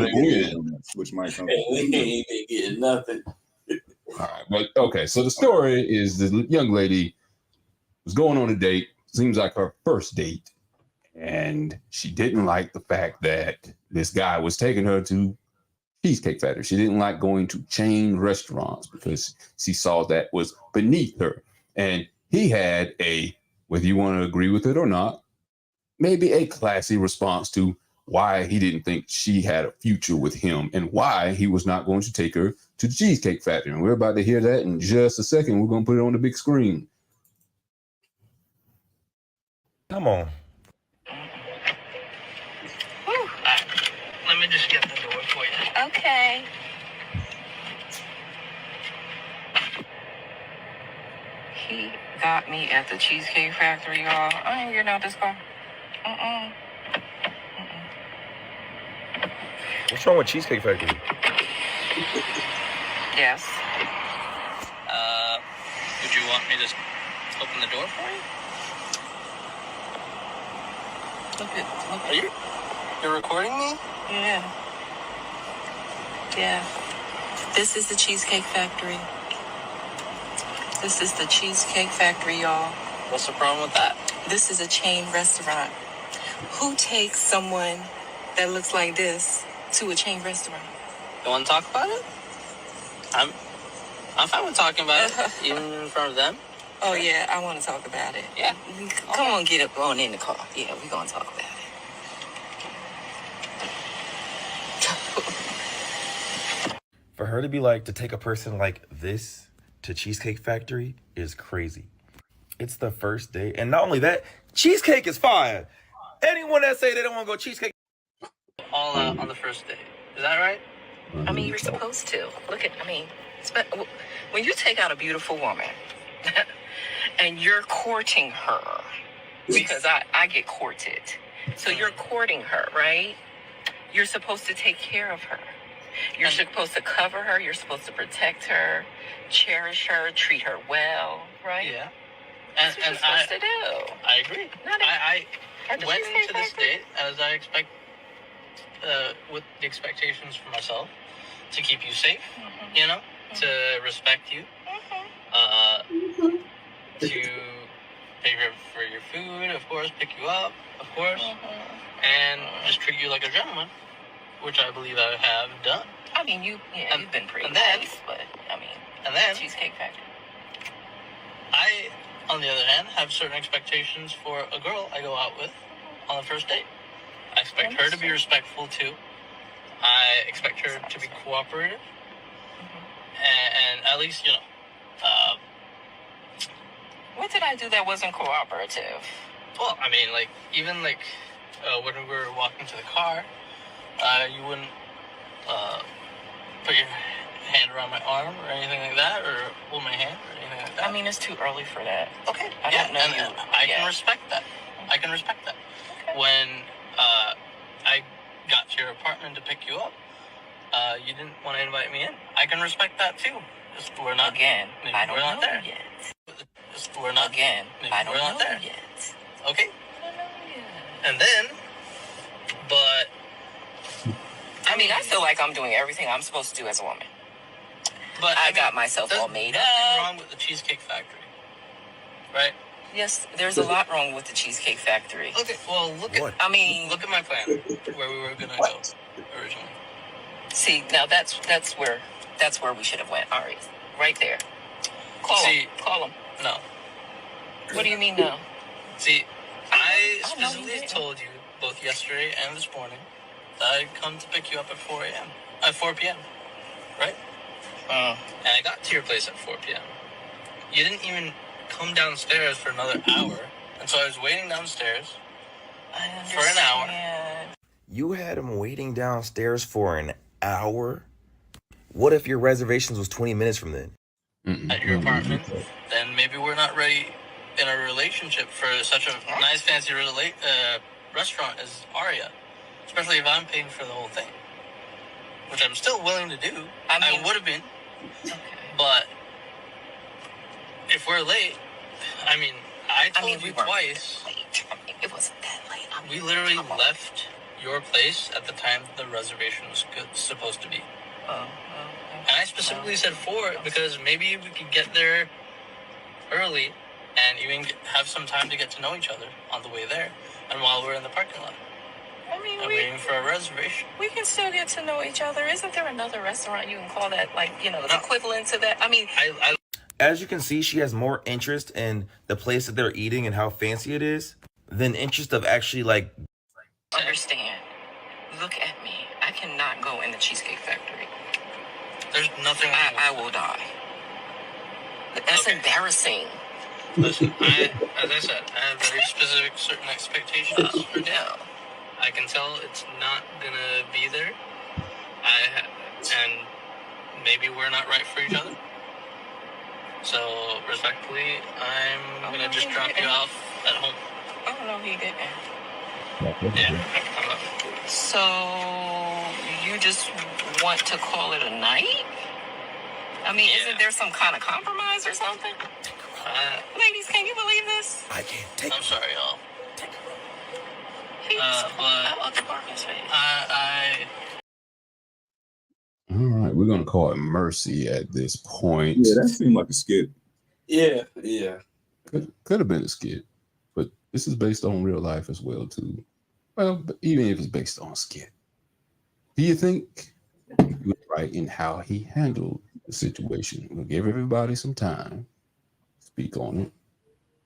which might come. We ain't been getting nothing. All right, but okay. So the story is the young lady was going on a date. Seems like her first date, and she didn't like the fact that this guy was taking her to Cheesecake Factory. She didn't like going to chain restaurants because she saw that was beneath her, and he had whether you want to agree with it or not, maybe a classy response to why he didn't think she had a future with him and why he was not going to take her to the Cheesecake Factory. And we're about to hear that in just a second. We're going to put it on the big screen. Come on. Let me just get the door for you. Okay. He got me at the Cheesecake Factory, y'all. I ain't getting out this car. What's wrong with Cheesecake Factory? Yes. Would you want me to open the door for you? Look. You're recording me? Yeah. Yeah. This is the Cheesecake Factory. This is the Cheesecake Factory, y'all. What's the problem with that? This is a chain restaurant. Who takes someone that looks like this to a chain restaurant? You want to talk about it? I'm fine with talking about it, even in front of them. Oh, yeah, I want to talk about it. Yeah. Come on, get up on in the car. Yeah, we're going to talk about it. For her to be like, to take a person like this to Cheesecake Factory is crazy. It's the first day. And not only that, cheesecake is fire. Anyone that say they don't want to go cheesecake. All on the first day. Is that right? I mean, you're supposed to. When you take out a beautiful woman and you're courting her, because I get courted. So you're courting her, right? You're supposed to take care of her. You're supposed to cover her. You're supposed to protect her, cherish her, treat her well, right? Yeah. That's what you're supposed to do. I agree. I went into this date as I expect with the expectations for myself to keep you safe, you know, to respect you, to pay for your food, of course, pick you up, of course, and just treat you like a gentleman, which I believe I have done. I mean, you've been pretty nice, but I mean, and then Cheesecake Factory. I, on the other hand, have certain expectations for a girl I go out with on the first date. I expect her to be respectful too. I expect her to be cooperative, and at least, you know. What did I do that wasn't cooperative? Well, I mean, like, even like when we were walking to the car, you wouldn't put your hand around my arm or anything like that, or hold my hand or anything like that. I mean, it's too early for that. Okay. I don't know you. I can respect that. I can respect that. Okay. When I got to your apartment to pick you up, you didn't want to invite me in. I can respect that too. Just we're not again. Maybe I don't we're not know there yet. Just we're not again. Maybe I don't we're not know there yet. Okay. I don't know yet. And then, but I mean, I feel like I'm doing everything I'm supposed to do as a woman. But I got myself all made up. Nothing wrong with the Cheesecake Factory, right? Yes, there's a lot wrong with the Cheesecake Factory. Okay, well, look at my plan where we were gonna go originally. See, now that's where we should have went. All right there. Call him. No. What do you mean no? See, I specifically told you both yesterday and this morning that I'd come to pick you up at 4 p.m. Right? And I got to your place at 4 p.m. You didn't even come downstairs for another hour, and so I was waiting downstairs for an hour. You had him waiting downstairs for an hour? What if your reservations was 20 minutes from then? At your apartment, then maybe we're not ready in a relationship for such a nice, fancy restaurant as Aria. Especially if I'm paying for the whole thing. Which I'm still willing to do. I would have been. Okay. But if we're late, I mean, I told you twice. Late. I mean, it wasn't that late. We literally left your place at the time the reservation was supposed to be. And I specifically said 4 because maybe we could get there early and even have some time to get to know each other on the way there and while we're in the parking lot. I mean, I'm waiting for a reservation. We can still get to know each other. Isn't there another restaurant you can call that, like, you know, the equivalent to that? I mean, as you can see, she has more interest in the place that they're eating and how fancy it is than interest of actually, like... Understand. Look at me. I cannot go in the Cheesecake Factory. There's nothing... I will die. That's embarrassing. Listen, as I said, I have very specific certain expectations for dinner. I can tell it's not gonna be there. And maybe we're not right for each other. So, respectfully, I'm gonna just drop you off at home. Oh, no, he didn't. Yeah. So, you just want to call it a night? I mean, isn't there some kind of compromise or something? Ladies, can you believe this? I can't take I'm sorry, y'all. All right, we're gonna call it mercy at this point. Yeah, that seemed like a skit. Yeah. Could have been a skit, but this is based on real life as well too. Well, but even if it's based on a skit, do you think he was right in how he handled the situation? We'll give everybody some time to speak on it.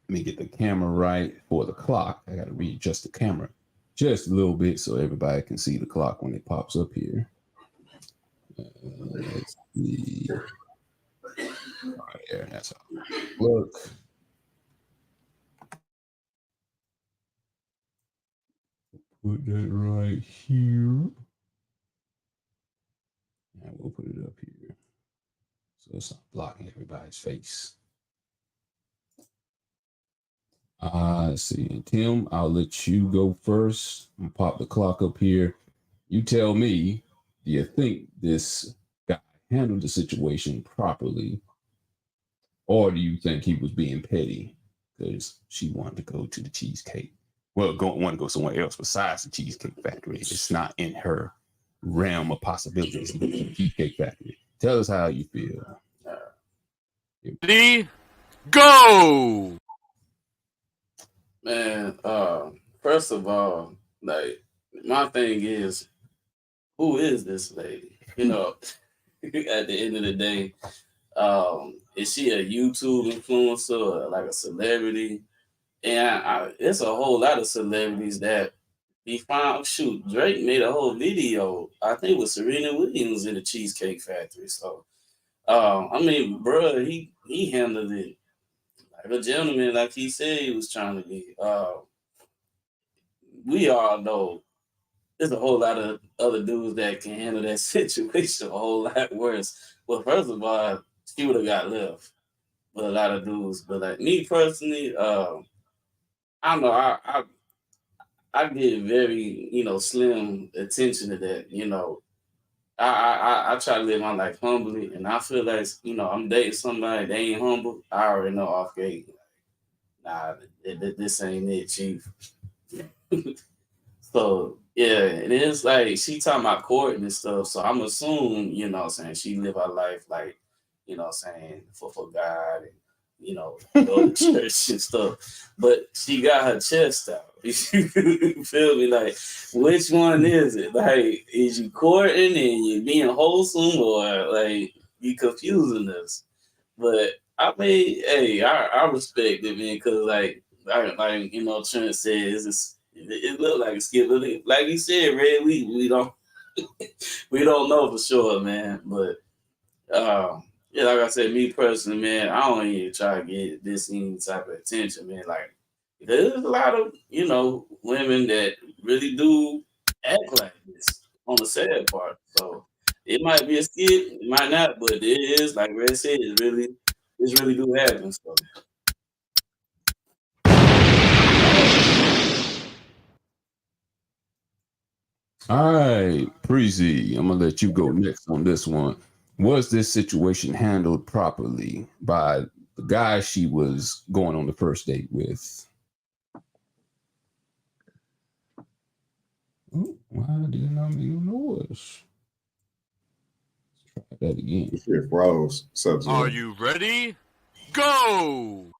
Let me get the camera right for the clock. I got to readjust the camera just a little bit so everybody can see the clock when it pops up here. Let's see. All right, there, that's all. Look. Put that right here. And we'll put it up here. So it's not blocking everybody's face. Let's see. And Tim, I'll let you go first and pop the clock up here. You tell me, do you think this guy handled the situation properly? Or do you think he was being petty because she wanted to go to the cheesecake want to go somewhere else besides the Cheesecake Factory. It's not in her realm of possibilities. The Cheesecake Factory. Tell us how you feel. Ready, go! Man, first of all, like my thing is, who is this lady? You know, at the end of the day, is she a YouTube influencer or like a celebrity? And it's a whole lot of celebrities that he found. Shoot, Drake made a whole video, I think with Serena Williams in the Cheesecake Factory. So, I mean, bro, he handled it like a gentleman, like he said he was trying to be. We all know there's a whole lot of other dudes that can handle that situation a whole lot worse. Well, first of all, she would have got left with a lot of dudes. But like me personally, I don't know. I give very, slim attention to that. I try to live my life humbly, and I feel like, I'm dating somebody that ain't humble. I already know off gate. Nah, this ain't it, chief. So yeah, and it's like she talking about courting and stuff. So I'm assuming, she live her life like, for God and go to church and stuff. But she got her chest out. You feel me? Like, which one is it? Like, is you courting and you being wholesome, or like you confusing us? But I mean, hey, I respect it, man, because like Trent says, it looked like a skit. Like you said, Red, we don't we don't know for sure, man. But yeah, like I said, me personally, man, I don't even try to get this any type of attention, man. Like, there's a lot of women that really do act like this on the sad part. So it might be a skit, it might not, but it is, like Red said, it's really do happen. So All right, Preezy, I'm gonna let you go next on this one. Was this situation handled properly by the guy she was going on the first date with? Oh, why didn't I make a noise? Let's try that again. It froze. Are you ready? Go!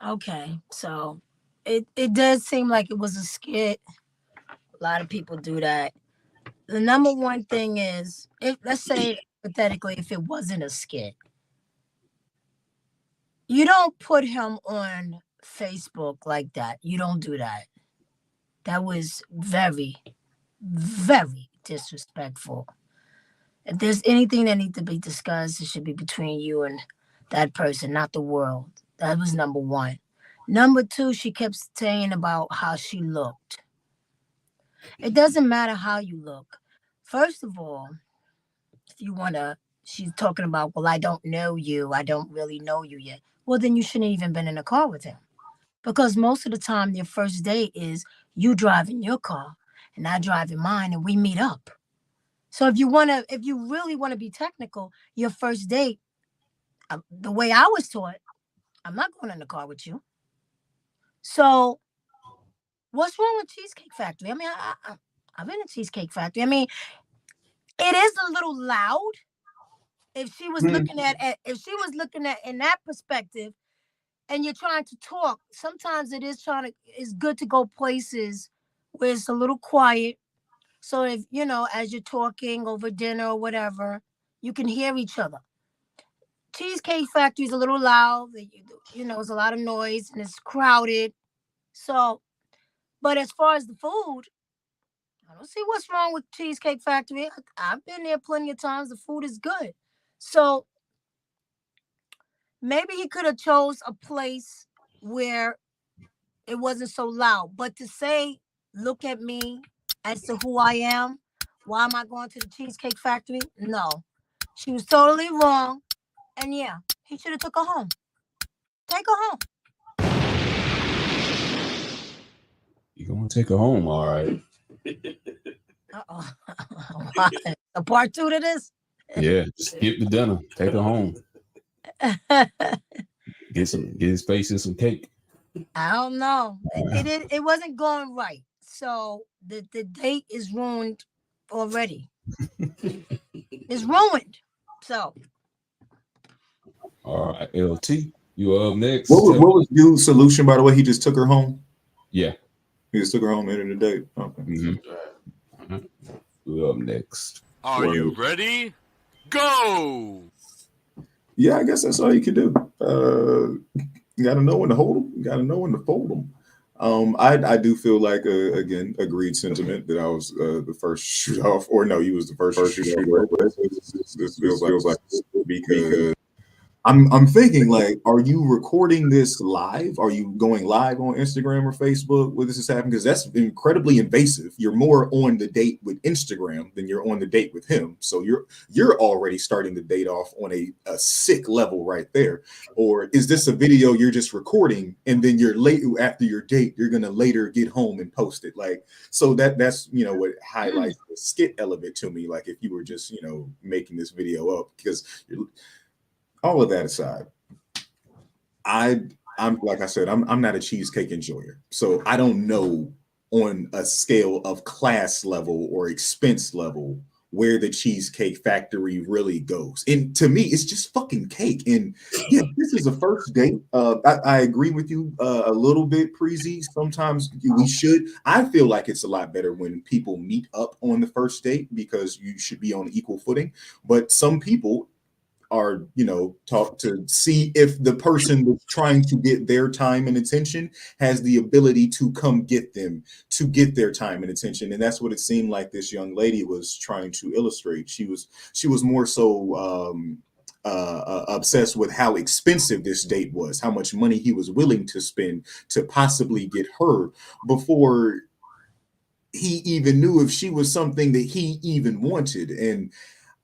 Okay, so it does seem like it was a skit. A lot of people do that. The number one thing is, let's say hypothetically, if it wasn't a skit, you don't put him on Facebook like that. You don't do that. That was very, very disrespectful. If there's anything that needs to be discussed, it should be between you and that person, not the world. That was number one. Number two, she kept saying about how she looked. It doesn't matter how you look. First of all, if you want to, she's talking about, well, I don't know you. I don't really know you yet. Well, then you shouldn't have even been in a car with him. Because most of the time, your first date is you driving your car and I driving mine and we meet up. So if you really want to be technical, your first date, the way I was taught, I'm not going in the car with you. So what's wrong with Cheesecake Factory? I mean, I've been in Cheesecake Factory. I mean, it is a little loud. If she was looking at in that perspective, and you're trying to talk, sometimes it's good to go places where it's a little quiet. So if, as you're talking over dinner or whatever, you can hear each other. Cheesecake Factory is a little loud. There's a lot of noise and it's crowded. So, but as far as the food, I don't see what's wrong with Cheesecake Factory. I've been there plenty of times. The food is good. So maybe he could have chose a place where it wasn't so loud. But to say, look at me as to who I am, why am I going to the Cheesecake Factory? No. She was totally wrong. And yeah, he should have took her home. Take her home. You're going to take her home, all right. Uh-oh. A part two to this? Yeah, skip the dinner. Take her home. Get his face in some cake. I don't know. It wasn't going right. So the date is ruined already. It's ruined. So. All right, LT, you up next. What was dude's solution, by the way? He just took her home? Yeah. He just took her home, ended the date. Okay. Mm-hmm. You up next. Are you ready? Go! Yeah, I guess that's all you can do. You got to know when to hold them. You got to know when to fold them. I do feel like, again, agreed sentiment that I was the first shoot off, or no, you was the first shoot off. This feels like because I'm thinking, like, are you recording this live? Are you going live on Instagram or Facebook where this is happening? Because that's incredibly invasive. You're more on the date with Instagram than you're on the date with him. So you're already starting the date off on a sick level right there. Or is this a video you're just recording and then you're late after your date, you're gonna later get home and post it? Like, so that's what highlights the skit element to me. Like if you were just making this video up, because all of that aside, I'm like I said, I'm not a cheesecake enjoyer, so I don't know on a scale of class level or expense level where the Cheesecake Factory really goes. And to me, it's just fucking cake. And yeah, this is a first date. I agree with you a little bit, Preezy. Sometimes we should. I feel like it's a lot better when people meet up on the first date because you should be on equal footing. But some people are taught to see if the person that's trying to get their time and attention has the ability to come get them, to get their time and attention. And that's what it seemed like this young lady was trying to illustrate. She was more so obsessed with how expensive this date was, how much money he was willing to spend to possibly get her before he even knew if she was something that he even wanted. And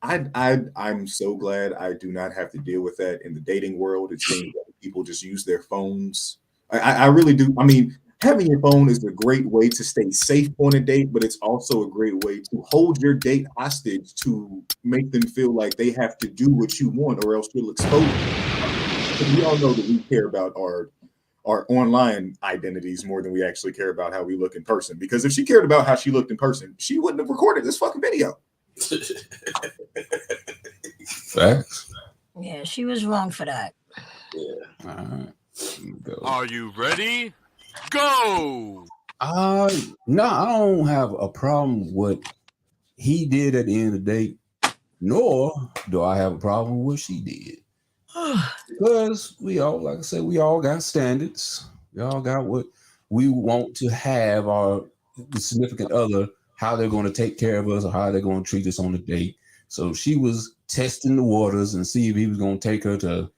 I'm so glad I do not have to deal with that in the dating world. It seems like people just use their phones. I really do. I mean, having your phone is a great way to stay safe on a date, but it's also a great way to hold your date hostage to make them feel like they have to do what you want or else you'll expose them. We all know that we care about our online identities more than we actually care about how we look in person. Because if she cared about how she looked in person, she wouldn't have recorded this fucking video. Facts. Yeah, she was wrong for that. Yeah. All right. Are you ready? Go! No, I don't have a problem with what he did at the end of the day, nor do I have a problem with what she did. Because we all, like I said, we all got standards. We all got what we want to have the significant other, how they're going to take care of us or how they're going to treat us on the date. So she was testing the waters and see if he was going to take her to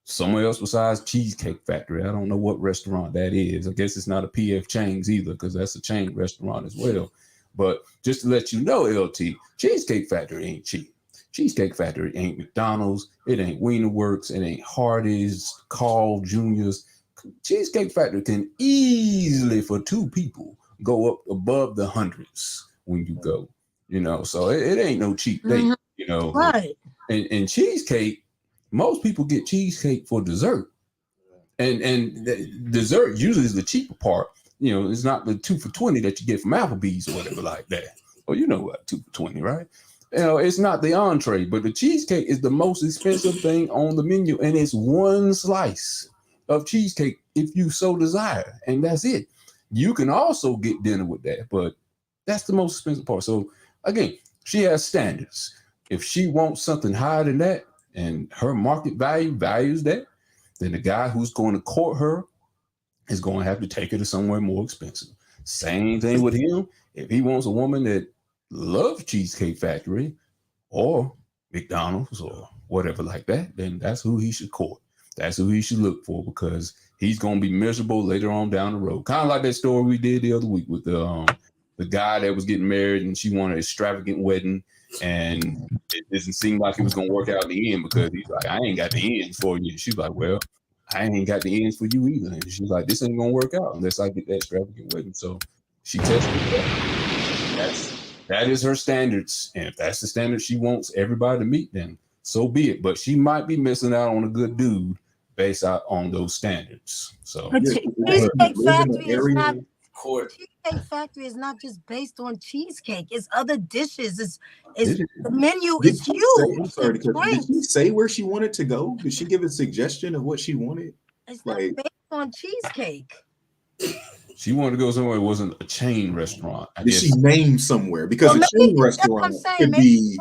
somewhere else besides Cheesecake Factory. I don't know what restaurant that is. I guess it's not a PF Chang's either, because that's a chain restaurant as well. But just to let you know, LT, Cheesecake Factory ain't cheap. Cheesecake Factory ain't McDonald's. It ain't Wiener Works. It ain't Hardee's, Carl Jr.'s. Cheesecake Factory can easily, for two people, go up above the hundreds when you go. So it ain't no cheap date. Right. And cheesecake, most people get cheesecake for dessert. And the dessert usually is the cheaper part. It's not the 2 for $20 that you get from Applebee's or whatever like that. Well, what, 2 for $20, right? It's not the entree, but the cheesecake is the most expensive thing on the menu, and it's one slice of cheesecake if you so desire, and that's it. You can also get dinner with that, but that's the most expensive part. So again, she has standards. If she wants something higher than that, and her market value values that, then the guy who's going to court her is going to have to take her to somewhere more expensive. Same thing with him. If he wants a woman that loves Cheesecake Factory or McDonald's or whatever like that, then that's who he should court. That's who he should look for, because he's going to be miserable later on down the road. Kind of like that story we did the other week with the guy that was getting married and she wanted an extravagant wedding, and it doesn't seem like it was going to work out in the end because he's like, I ain't got the ends for you. She's like, well, I ain't got the ends for you either. And she's like, this ain't going to work out unless I get that extravagant wedding. So she tested that. That is her standards. And if that's the standard she wants everybody to meet, then so be it. But she might be missing out on a good dude based out on those standards. So But Cheesecake Factory is not just based on cheesecake. It's other dishes. The menu is huge. I'm sorry, did she say where she wanted to go? Did she give a suggestion of what she wanted? It's not based on cheesecake. She wanted to go somewhere it wasn't a chain restaurant. Did she name somewhere? Because a chain restaurant could be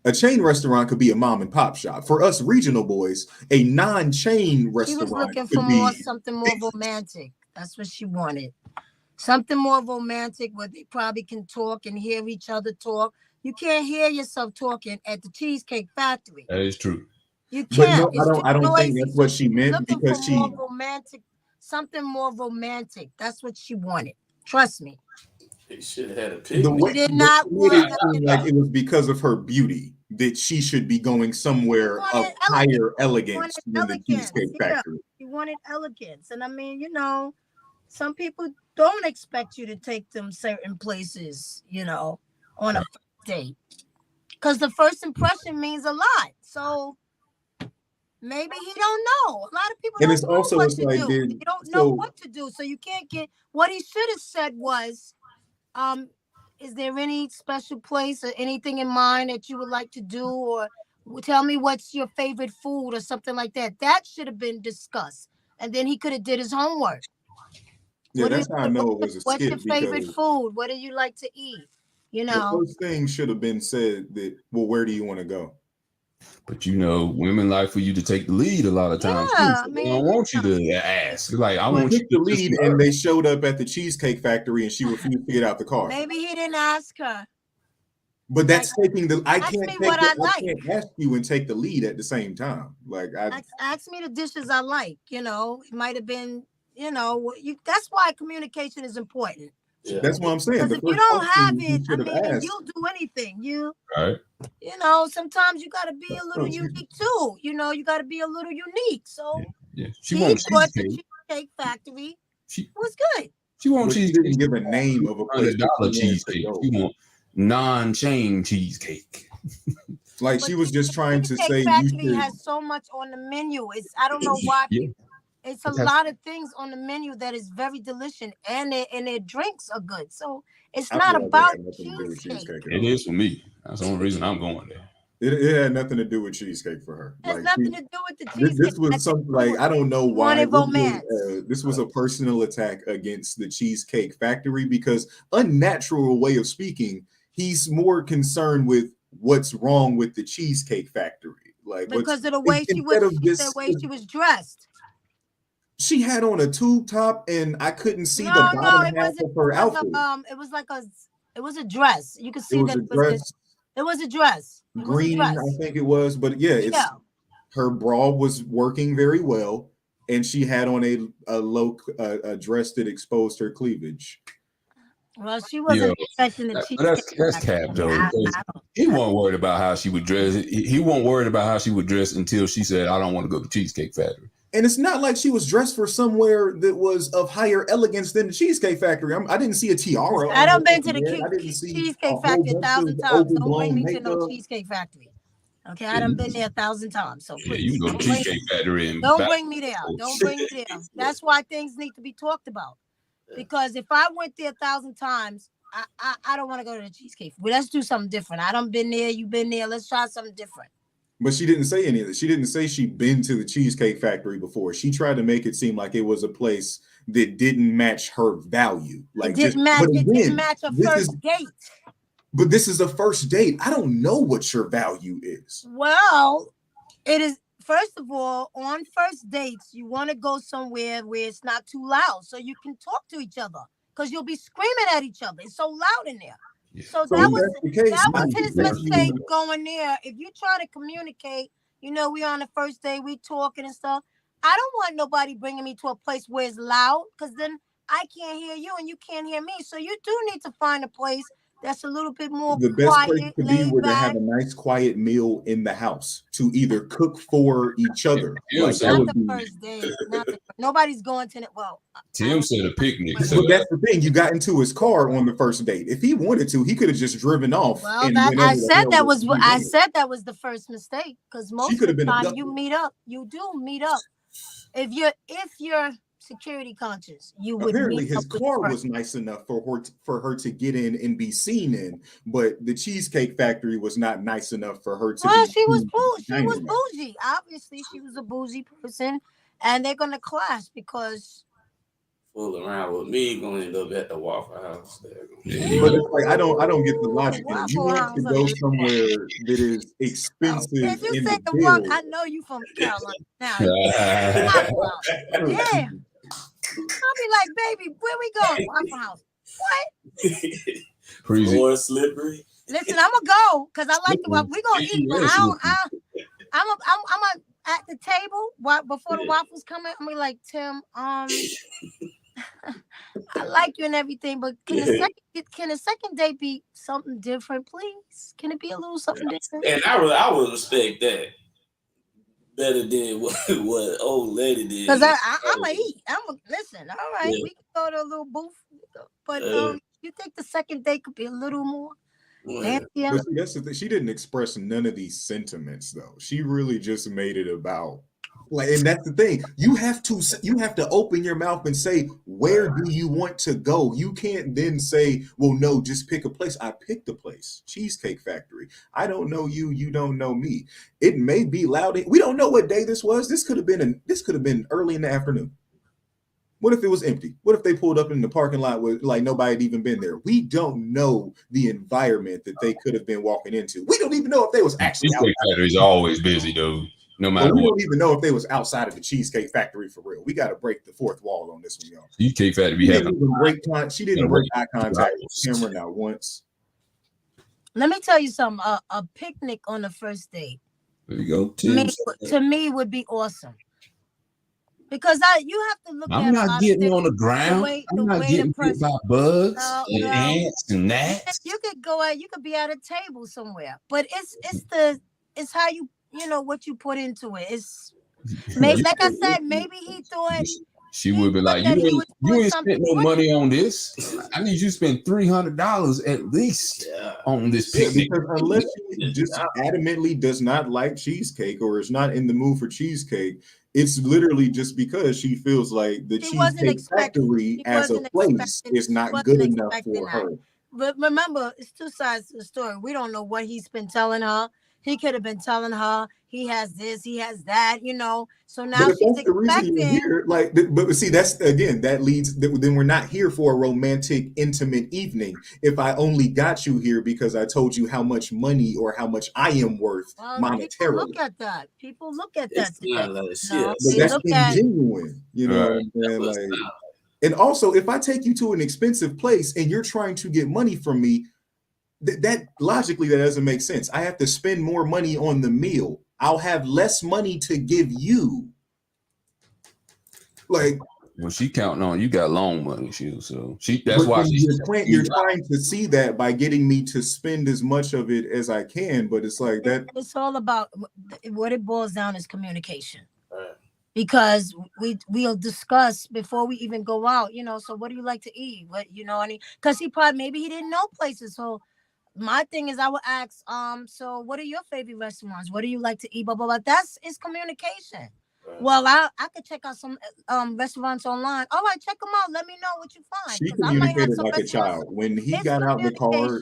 a chain restaurant could be a mom and pop shop. For us regional boys, a non-chain restaurant. She was looking for something more romantic. That's what she wanted. Something more romantic where they probably can talk and hear each other talk. You can't hear yourself talking at the Cheesecake Factory. That is true. You can't. No, I don't think that's what she meant, because she more romantic, something more romantic. That's what she wanted. Trust me. They should have had a picnic. She did not want it like it was because of her beauty that she should be going somewhere of higher elegance than the Cheesecake Factory. She wanted elegance, and I mean, some people don't expect you to take them certain places, on a first date, because the first impression means a lot. So maybe he don't know. A lot of people don't know what to do. They don't know what to do. So you can't get what he should have said was, is there any special place or anything in mind that you would like to do, or tell me what's your favorite food or something like that. That should have been discussed, and then he could have did his homework. Yeah, that's how I know it was a skit. What's your favorite food? What do you like to eat? The first thing should have been said that, well, where do you want to go? But women like for you to take the lead a lot of times. Yeah, they don't want you to ask. Like, I want you to lead, and they showed up at the Cheesecake Factory, and she refused to get out the car. Maybe he didn't ask her. But that's taking the. I can't ask you and take the lead at the same time. Like, ask me the dishes I like. It might have been. That's why communication is important. Yeah. That's what I'm saying. If you don't have it, you'll do anything. Right. Sometimes you got to be a little unique too. You got to be a little unique. So yeah. She wants the Cheesecake Factory. She was good. She wants cheesecake. Didn't give a name of a $100 cheesecake. She want non-chain cheesecake. Like, she was just trying to say Factory has so much on the menu. I don't know why. Yeah. It's a lot of things on the menu that is very delicious, and their drinks are good. So it's not about cheesecake. It is for me. That's the only reason I'm going there. It had nothing to do with cheesecake for her. It has nothing to do with the cheesecake. This was something like, I don't know why. This was a personal attack against the Cheesecake Factory, because unnatural way of speaking, he's more concerned with what's wrong with the Cheesecake Factory. Like, because of the way she was dressed. She had on a tube top, and I couldn't see the bottom half of her outfit. It was a dress. You could see that it was a dress. Green, I think it was, but her bra was working very well, and she had on a dress that exposed her cleavage. Well, she wasn't expecting the cheesecake. That's cap though. He wasn't worried about how she would dress. He wasn't worried about how she would dress until she said, "I don't want to go to Cheesecake Factory." And it's not like she was dressed for somewhere that was of higher elegance than the Cheesecake Factory. I didn't see a tiara. I done been to the Cheesecake Factory 1,000 times. Don't bring me to no Cheesecake Factory. Okay, I done been there 1,000 times. So please, you can go to Cheesecake Factory and don't bring me there. Don't bring me there. That's why things need to be talked about. Because if I went there 1,000 times, I don't want to go to the Cheesecake. Well, let's do something different. I done been there. You've been there. Let's try something different. But she didn't say any of this. She didn't say she'd been to the Cheesecake Factory before. She tried to make it seem like it was a place that didn't match her value. Like, it didn't match a first date. But this is a first date. I don't know what your value is. Well, it is. First of all, on first dates, you want to go somewhere where it's not too loud, so you can talk to each other, because you'll be screaming at each other. It's so loud in there. So that was his mistake going there. If you try to communicate, we on the first day, we talking and stuff. I don't want nobody bringing me to a place where it's loud, because then I can't hear you and you can't hear me. So you do need to find a place that's a little bit more the best quiet, place to be where they have a nice quiet meal in the house to either cook for each other. Not the first day. Nobody's going to it. Well, Tim said a picnic. So that's the thing. You got into his car on the first date. If he wanted to, he could have just driven off. Well, I said that was the first mistake, because most of the time you do meet up if you're security conscious, you would Apparently meet his up with car her. was nice enough for her to get in and be seen in, but the Cheesecake Factory was not nice enough for her to Well, be she was dining at. bougie. Obviously, she was a bougie person, and they're gonna clash because Fool around with me, gonna end up at the Waffle House. But it's like I don't get the logic in it. You Waffle want to House. go somewhere that is expensive If you in say the the walk, bill. I know you from Carolina. Now, Waffle House. Yeah. I'll be like, baby, where we going? Waffle House. What? Floor slippery. Listen, I'm gonna go because I like the waffle. We gonna eat, but I'm at the table before the waffles come in. I'm gonna be like, Tim, I like you and everything, but can the second date be something different, please? Can it be a little something different? And I would respect that better than what old lady did. Because I'm gonna eat. Listen. All right, we can go to a little booth, but you think the second date could be a little more? But see, that's the thing. She didn't express none of these sentiments, though. She really just made it about. Like, and that's the thing. You have to open your mouth and say, where do you want to go? You can't then say, well, no, just pick a place. I picked a place, Cheesecake Factory. I don't know you. You don't know me. It may be loud. We don't know what day this was. This could have been early in the afternoon. What if it was empty? What if they pulled up in the parking lot with like nobody had even been there? We don't know the environment that they could have been walking into. We don't even know if they was actually Cheesecake Factory's always busy, though. No matter we what. don't even know if they was outside of the Cheesecake Factory for real. We got to break the fourth wall on this one, y'all. Cheesecake Factory be having. She didn't break eye contact with the camera not once. Let me tell you something. A picnic on the first date. There you go. To me would be awesome. Because you have to look at. I'm not getting on the ground. I'm not getting bit by bugs and ants and gnats. You could go out. You could be at a table somewhere, but it's how you what you put into it. It's maybe, like I said, maybe he thought she would be like, you ain't spent no money on this. I need you to spend $300 at least on this picnic. Because unless she just adamantly does not like cheesecake or is not in the mood for cheesecake, it's literally just because she feels like the Cheesecake Factory as a place is not good enough for her. But remember, it's two sides to the story. We don't know what he's been telling her. He could have been telling her he has this, he has that, So now she's expecting. Here, but see, that's again that leads. Then we're not here for a romantic, intimate evening. If I only got you here because I told you how much money or how much I am worth monetarily. People look at that. People look at that. But that's ingenuine, Right. And also, if I take you to an expensive place and you're trying to get money from me. That logically that doesn't make sense. I have to spend more money on the meal. I'll have less money to give you. Like when she counting on you got loan money, that's why you're trying to see that by getting me to spend as much of it as I can, but it's like that. It's all about what it boils down is communication. Because we'll discuss before we even go out, so what do you like to eat? What because maybe he didn't know places. So my thing is I would ask, so what are your favorite restaurants? What do you like to eat? Blah, blah, blah. That's communication. Right. Well, I could check out some restaurants online. All right, check them out. Let me know what you find. She communicated like a child. When he got out the car,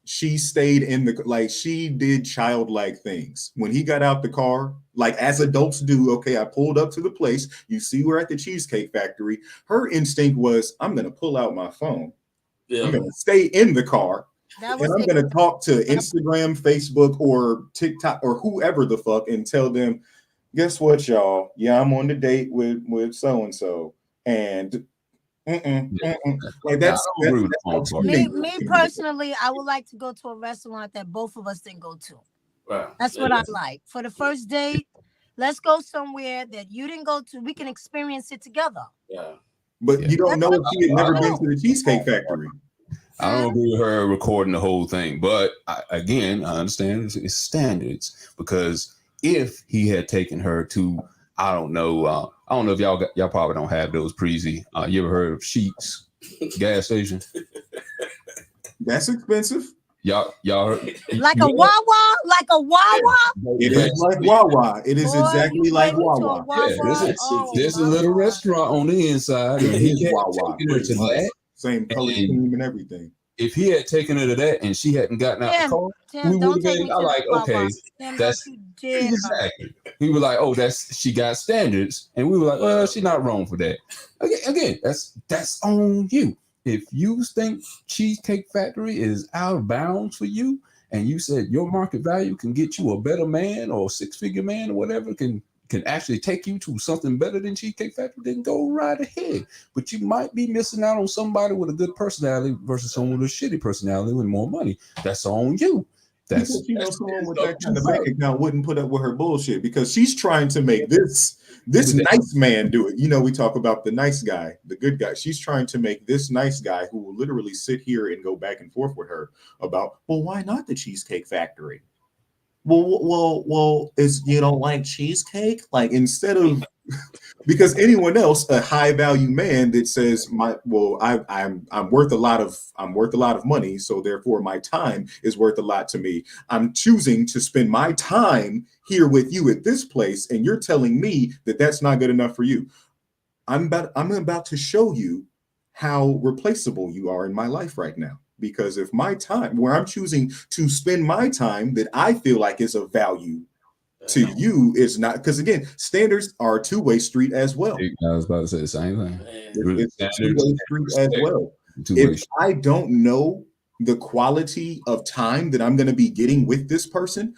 she stayed in she did childlike things. When he got out the car, like as adults do, okay, I pulled up to the place. You see, we're at the Cheesecake Factory. Her instinct was, I'm going to pull out my phone. Yeah. I'm going to stay in the car. And I'm going to talk to Instagram, Facebook, or TikTok, or whoever the fuck, and tell them, guess what, y'all? Yeah, I'm on the date with so-and-so. And like that's me personally, I would like to go to a restaurant that both of us didn't go to. Right. That's what I like. For the first date, let's go somewhere that you didn't go to. We can experience it together. Yeah. But you don't know if she had never been to the Cheesecake Factory. I don't agree with her recording the whole thing, but I understand it's standards, because if he had taken her to, I don't know if y'all probably don't have those Preezy. You ever heard of Sheetz gas station? That's expensive. Y'all like a Wawa, like a Wawa. It is like Wawa. It is Boy, exactly you like bring me to a Wawa. Yeah, there's a little restaurant on the inside, and It he is had Wawa. taken her to that. Same color scheme and everything. If he had taken her to that and she hadn't gotten out the car, Tim, we would don't have take been me to like, Wawa. okay, Tim, that's don't you dare. exactly. We were like, oh, she got standards, and we were like, well, she's not wrong for that. Again, that's on you. If you think Cheesecake Factory is out of bounds for you, and you said your market value can get you a better man or a six-figure man or whatever, can actually take you to something better than Cheesecake Factory, then go right ahead. But you might be missing out on somebody with a good personality versus someone with a shitty personality with more money. That's on you. Because someone with that kind of bank account wouldn't put up with her bullshit because she's trying to make this nice man do it. We talk about the nice guy, the good guy. She's trying to make this nice guy who will literally sit here and go back and forth with her about, well, why not the Cheesecake Factory? Well, is you don't like cheesecake? Like instead of because anyone else, a high value man that says I'm worth a lot of money, so therefore my time is worth a lot to me. I'm choosing to spend my time here with you at this place, and you're telling me that that's not good enough for you. I'm about to show you how replaceable you are in my life right now. Because if my time, where I'm choosing to spend my time that I feel like is of value to you is not, because again, standards are a two-way street as well. I was about to say the same thing. It's a two-way street as well. If I don't know the quality of time that I'm going to be getting with this person,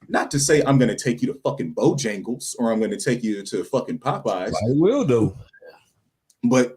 not to say I'm going to take you to fucking Bojangles or I'm going to take you to fucking Popeyes. I will though. But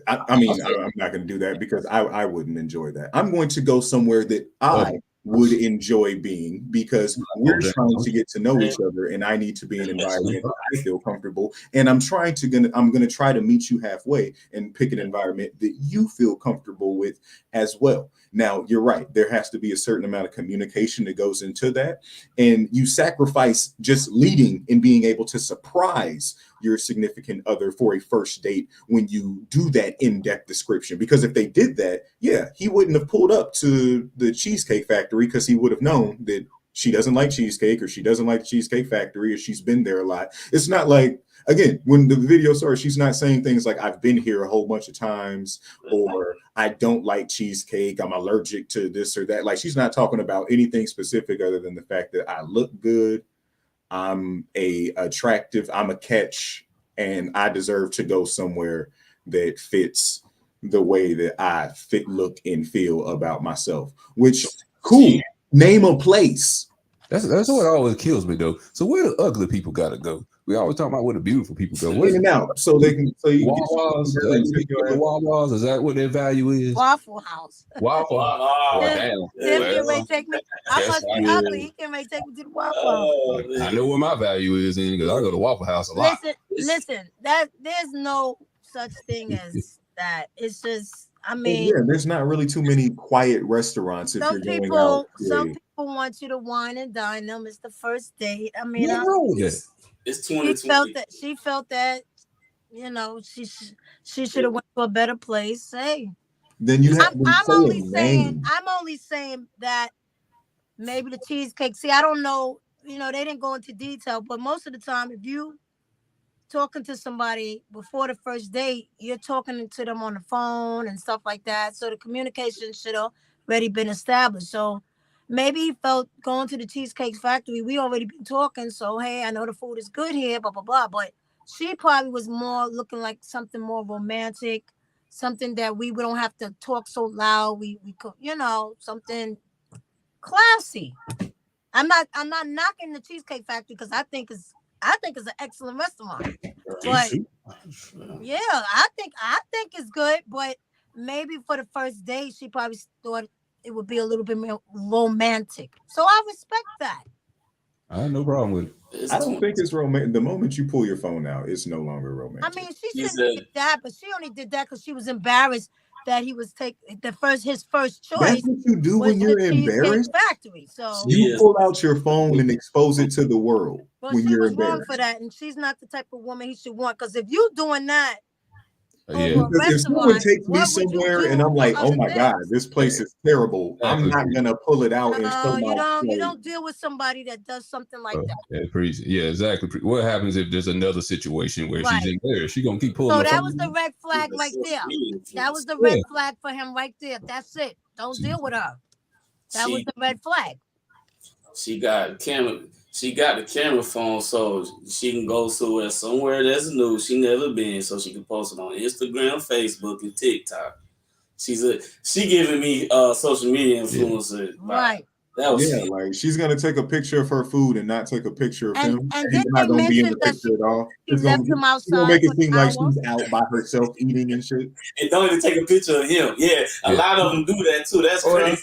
I mean, I'm not going to do that because I wouldn't enjoy that. I'm going to go somewhere that I would enjoy being because we're trying to get to know each other, and I need to be in an environment that I feel comfortable. And I'm going to try to meet you halfway and pick an environment that you feel comfortable with as well. Now, you're right. There has to be a certain amount of communication that goes into that, and you sacrifice just leading and being able to surprise your significant other for a first date when you do that in-depth description. Because if they did that, yeah, he wouldn't have pulled up to the Cheesecake Factory because he would have known that she doesn't like cheesecake or she doesn't like the Cheesecake Factory or she's been there a lot. It's not like, again, when the video starts, she's not saying things like, I've been here a whole bunch of times, or I don't like cheesecake, I'm allergic to this or that. Like, she's not talking about anything specific other than the fact that I look good, I'm I'm a catch, and I deserve to go somewhere that fits the way that I look, and feel about myself. Which, cool. Name a place. That's what always kills me though. So where the ugly people gotta go? We always talk about where the beautiful people go. In and out, so they can. So you Wawa's, Wawa's, is that what their value is? Waffle House. Waffle House. Oh, damn. Tim can take me. I must be ugly. He can take me to the Waffle House. I know where my value is in because I go to Waffle House a lot. Listen. That there's no such thing as that. It's just, I mean, yeah, there's not really too many quiet restaurants. If you're going out, some people want you to wine and dine them. It's the first date. I mean, it's 2020. She felt that, she should have went to a better place. Hey, then you have. I'm only saying that maybe the cheesecake. See, I don't know. They didn't go into detail, but most of the time, if you talking to somebody before the first date, you're talking to them on the phone and stuff like that. So the communication should have already been established. So maybe he felt going to the Cheesecake Factory, we already been talking. So, hey, I know the food is good here, blah, blah, blah. But she probably was more looking like something more romantic, something that we don't have to talk so loud. We could, something classy. I'm not knocking the Cheesecake Factory because I think it's an excellent restaurant. But yeah, I think it's good. But maybe for the first date, she probably thought it would be a little bit more romantic. So I respect that. I have no problem with it. I don't think it's romantic. The moment you pull your phone out, it's no longer romantic. I mean, she shouldn't did that, but she only did that because she was embarrassed that he was his first choice. That's what you do when you're embarrassed. Factory. So you pull out your phone and expose it to the world. Well, she was wrong for that, and she's not the type of woman he should want. Because if you doing that, over a Because if someone restaurant, takes me what would you somewhere do and I'm like, for oh other my God, things? this place is terrible, I'm not gonna pull it out and show You my don't deal with somebody that does something like that. Yeah, exactly. What happens if there's another situation where she's in there? She gonna keep pulling. So the that phone? was the red flag right there. That was the Yeah. red flag for him right there. That's it. Don't deal with her. That was the red flag. She got camera. She got the camera phone, so she can go somewhere that's new she never been, so she can post it on Instagram, Facebook, and TikTok. She giving me social media influencer. Right. That was like she's gonna take a picture of her food and not take a picture of him. And He's then not they gonna be in the mentioned that picture at all. she left him outside make it for seem an like hour. she's out by herself eating and shit. And don't even take a picture of him. Yeah, a lot of them do that too. That's crazy.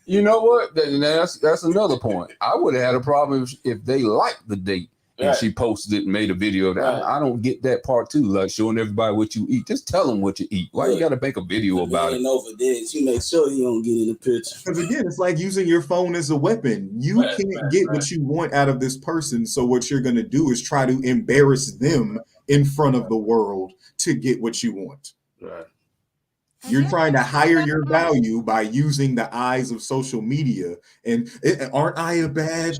You know what? That's another point. I would have had a problem if they liked the date and she posted it and made a video of that. Right. I don't get that part too, like showing everybody what you eat. Just tell them what you eat. Why you got to make a video about it? Over there, you make sure you don't get in the picture. Because again, it's like using your phone as a weapon. You can't get what you want out of this person. So what you're gonna do is try to embarrass them in front of the world to get what you want. Right. You're trying to hire your value by using the eyes of social media. And aren't I a bad?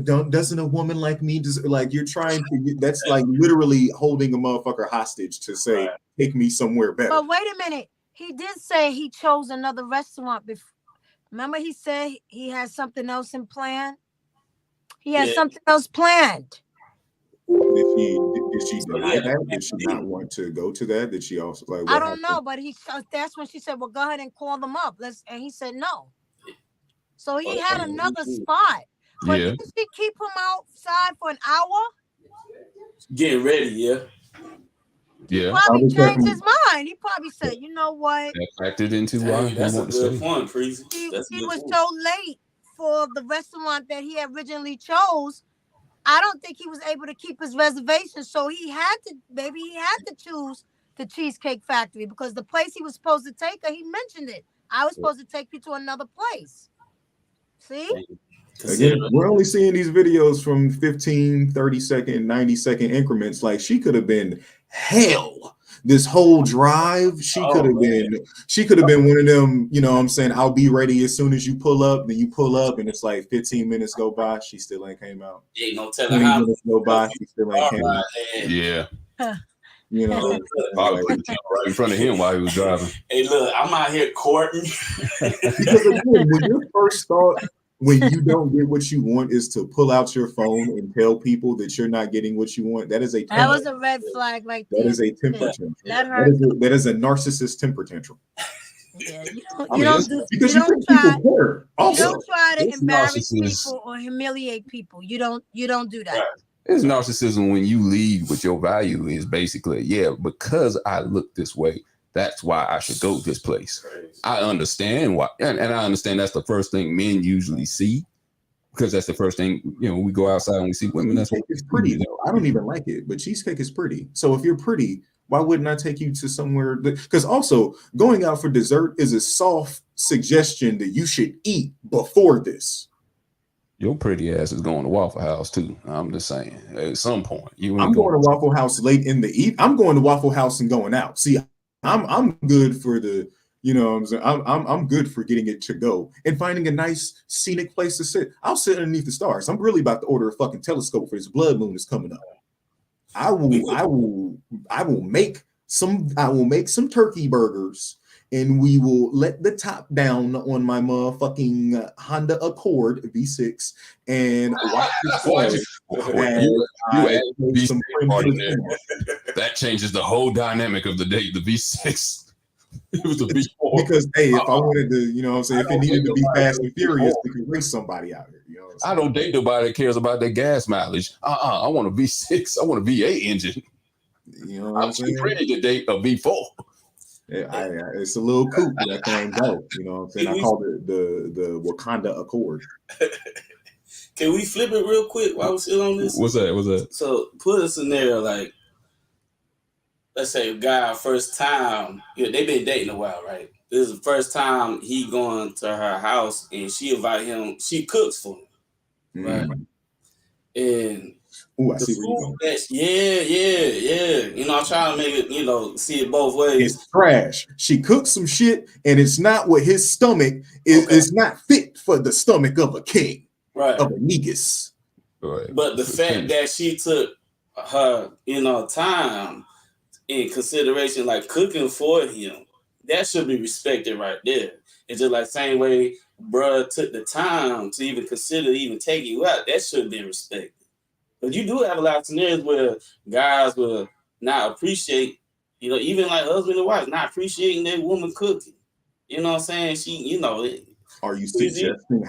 Doesn't a woman like me like you're trying to? That's like literally holding a motherfucker hostage to say, take me somewhere better. But wait a minute. He did say he chose another restaurant before. Remember, he said he had something else in plan. He had something else planned. Did she deny that? Did she not want to go to that? Did she also like? I don't know, but that's when she said, "Well, go ahead and call them up." And he said no. So he had another spot. But did she keep him outside for an hour? Getting ready, Yeah. He probably changed his mind. He probably said, "You know what?" That factored into why he wanted to stay. Point, Freezy. He was so late for the restaurant that he originally chose. I don't think he was able to keep his reservation, so he had to choose the Cheesecake Factory because the place he was supposed to take her, he mentioned it. I was supposed to take you to another place. See? Again, we're only seeing these videos from 15, 30 second, 90-second increments. Like she could have been hell this whole drive. She could have been one of them, you know what I'm saying? I'll be ready as soon as you pull up. Then you pull up and it's like 15 minutes go by. She still ain't came out. Ain't no telling 20 how minutes go by. She still ain't came out. Yeah. You know, right in front of him while he was driving. Hey, look, I'm out here courting. Because again, when your first thought, when you don't get what you want, is to pull out your phone and tell people that you're not getting what you want. That is a that was a red flag right there. That is a temper tantrum. That is a narcissist temper tantrum. Yeah, you don't try to embarrass people or humiliate people. You don't do that. It's narcissism when you lead with your value is basically, because I look this way, that's why I should go this place. I understand why, and I understand that's the first thing men usually see, because that's the first thing, we go outside and we see women. That's what it's pretty though. I don't even like it, but cheesecake is pretty. So if you're pretty, why wouldn't I take you to somewhere? Because also going out for dessert is a soft suggestion that you should eat before this. Your pretty ass is going to Waffle House too. I'm just saying, at some point, I'm going to Waffle House late in the evening. I'm going to Waffle House and going out. See, I'm good for the, I'm good for getting it to go and finding a nice scenic place to sit. I'll sit underneath the stars. I'm really about to order a fucking telescope for this blood moon that's coming up. I will make some turkey burgers. And we will let the top down on my motherfucking Honda Accord V6 and watch that changes the whole dynamic of the date. The V6, it was the V4. Because if I wanted to, if it needed to be fast and furious, we could race somebody out here. I don't date nobody that cares about their gas mileage. I want a V6. I want a V8 engine. I'm too ready to date a V4. It's a little coupe that can go. You know what I'm saying? I call it the Wakanda Accord. Can we flip it real quick while we're still on this? What's that? So put a scenario like, let's say a guy first time, they've been dating a while, right? This is the first time he going to her house and she invite him, she cooks for him, right? And Ooh, I The see where you're food going. yeah. You know, I'm trying to make it, you know, see it both ways. It's trash. She cooks some shit, and it's not what his stomach is. Okay. It's not fit for the stomach of a king, Right. of a negus. Right. But the fact that she took her, you know, time in consideration, like cooking for him, that should be respected right there. It's just like same way bruh took the time to even consider even taking you out, that should have been respected. But you do have a lot of scenarios where guys will not appreciate, you know, even like husband and wife, not appreciating their woman cooking. You know what I'm saying? She, you know, Are you suggesting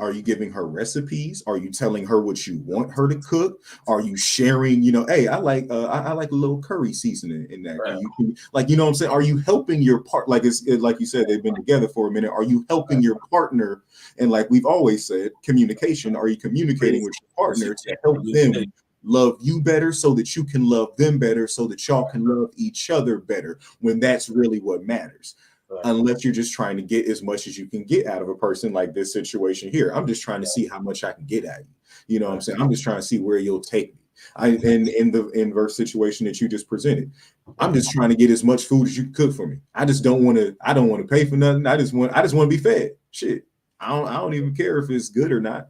are you giving her recipes? Are you telling her what you want her to cook? Are you sharing, you know, hey, I like a little curry seasoning in that. Right. You can, like, you know what I'm saying? Are you helping your part? Like like you said, they've been together for a minute. Are you helping your partner? And like we've always said, communication. Are you communicating with your partner to help them love you better so that you can love them better so that y'all can love each other better when that's really what matters? Right. Unless you're just trying to get as much as you can get out of a person like this situation here. I'm just trying to see how much I can get at you. You know what I'm saying? I'm just trying to see where you'll take me. And in the inverse situation that you just presented, I'm just trying to get as much food as you can cook for me. I don't want to pay for nothing. I just want to be fed. Shit. I don't even care if it's good or not.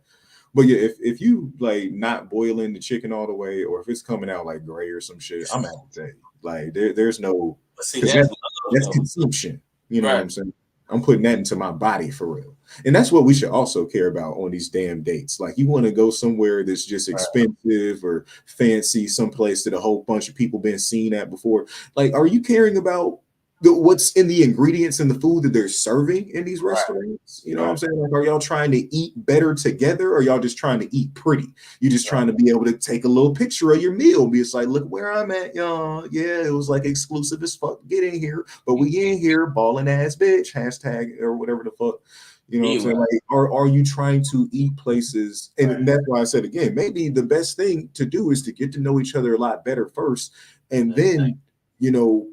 But yeah, if you like not boiling the chicken all the way, or if it's coming out like gray or some shit, I'm out to tell you. Like there's no, that's consumption. You know what I'm saying? I'm putting that into my body for real. And that's what we should also care about on these damn dates. Like you want to go somewhere that's just expensive or fancy, someplace that a whole bunch of people been seen at before. Like, are you caring about what's in the ingredients in the food that they're serving in these restaurants? You know what I'm saying? Like, are y'all trying to eat better together, or y'all just trying to eat pretty? You're just trying to be able to take a little picture of your meal. Be it's like, look where I'm at, y'all. Yeah, it was like exclusive as fuck. Get in here, but we in here, balling ass bitch, hashtag or whatever the fuck. You know what I'm saying? Like, are you trying to eat places? And that's why I said again, maybe the best thing to do is to get to know each other a lot better first, and then, you know,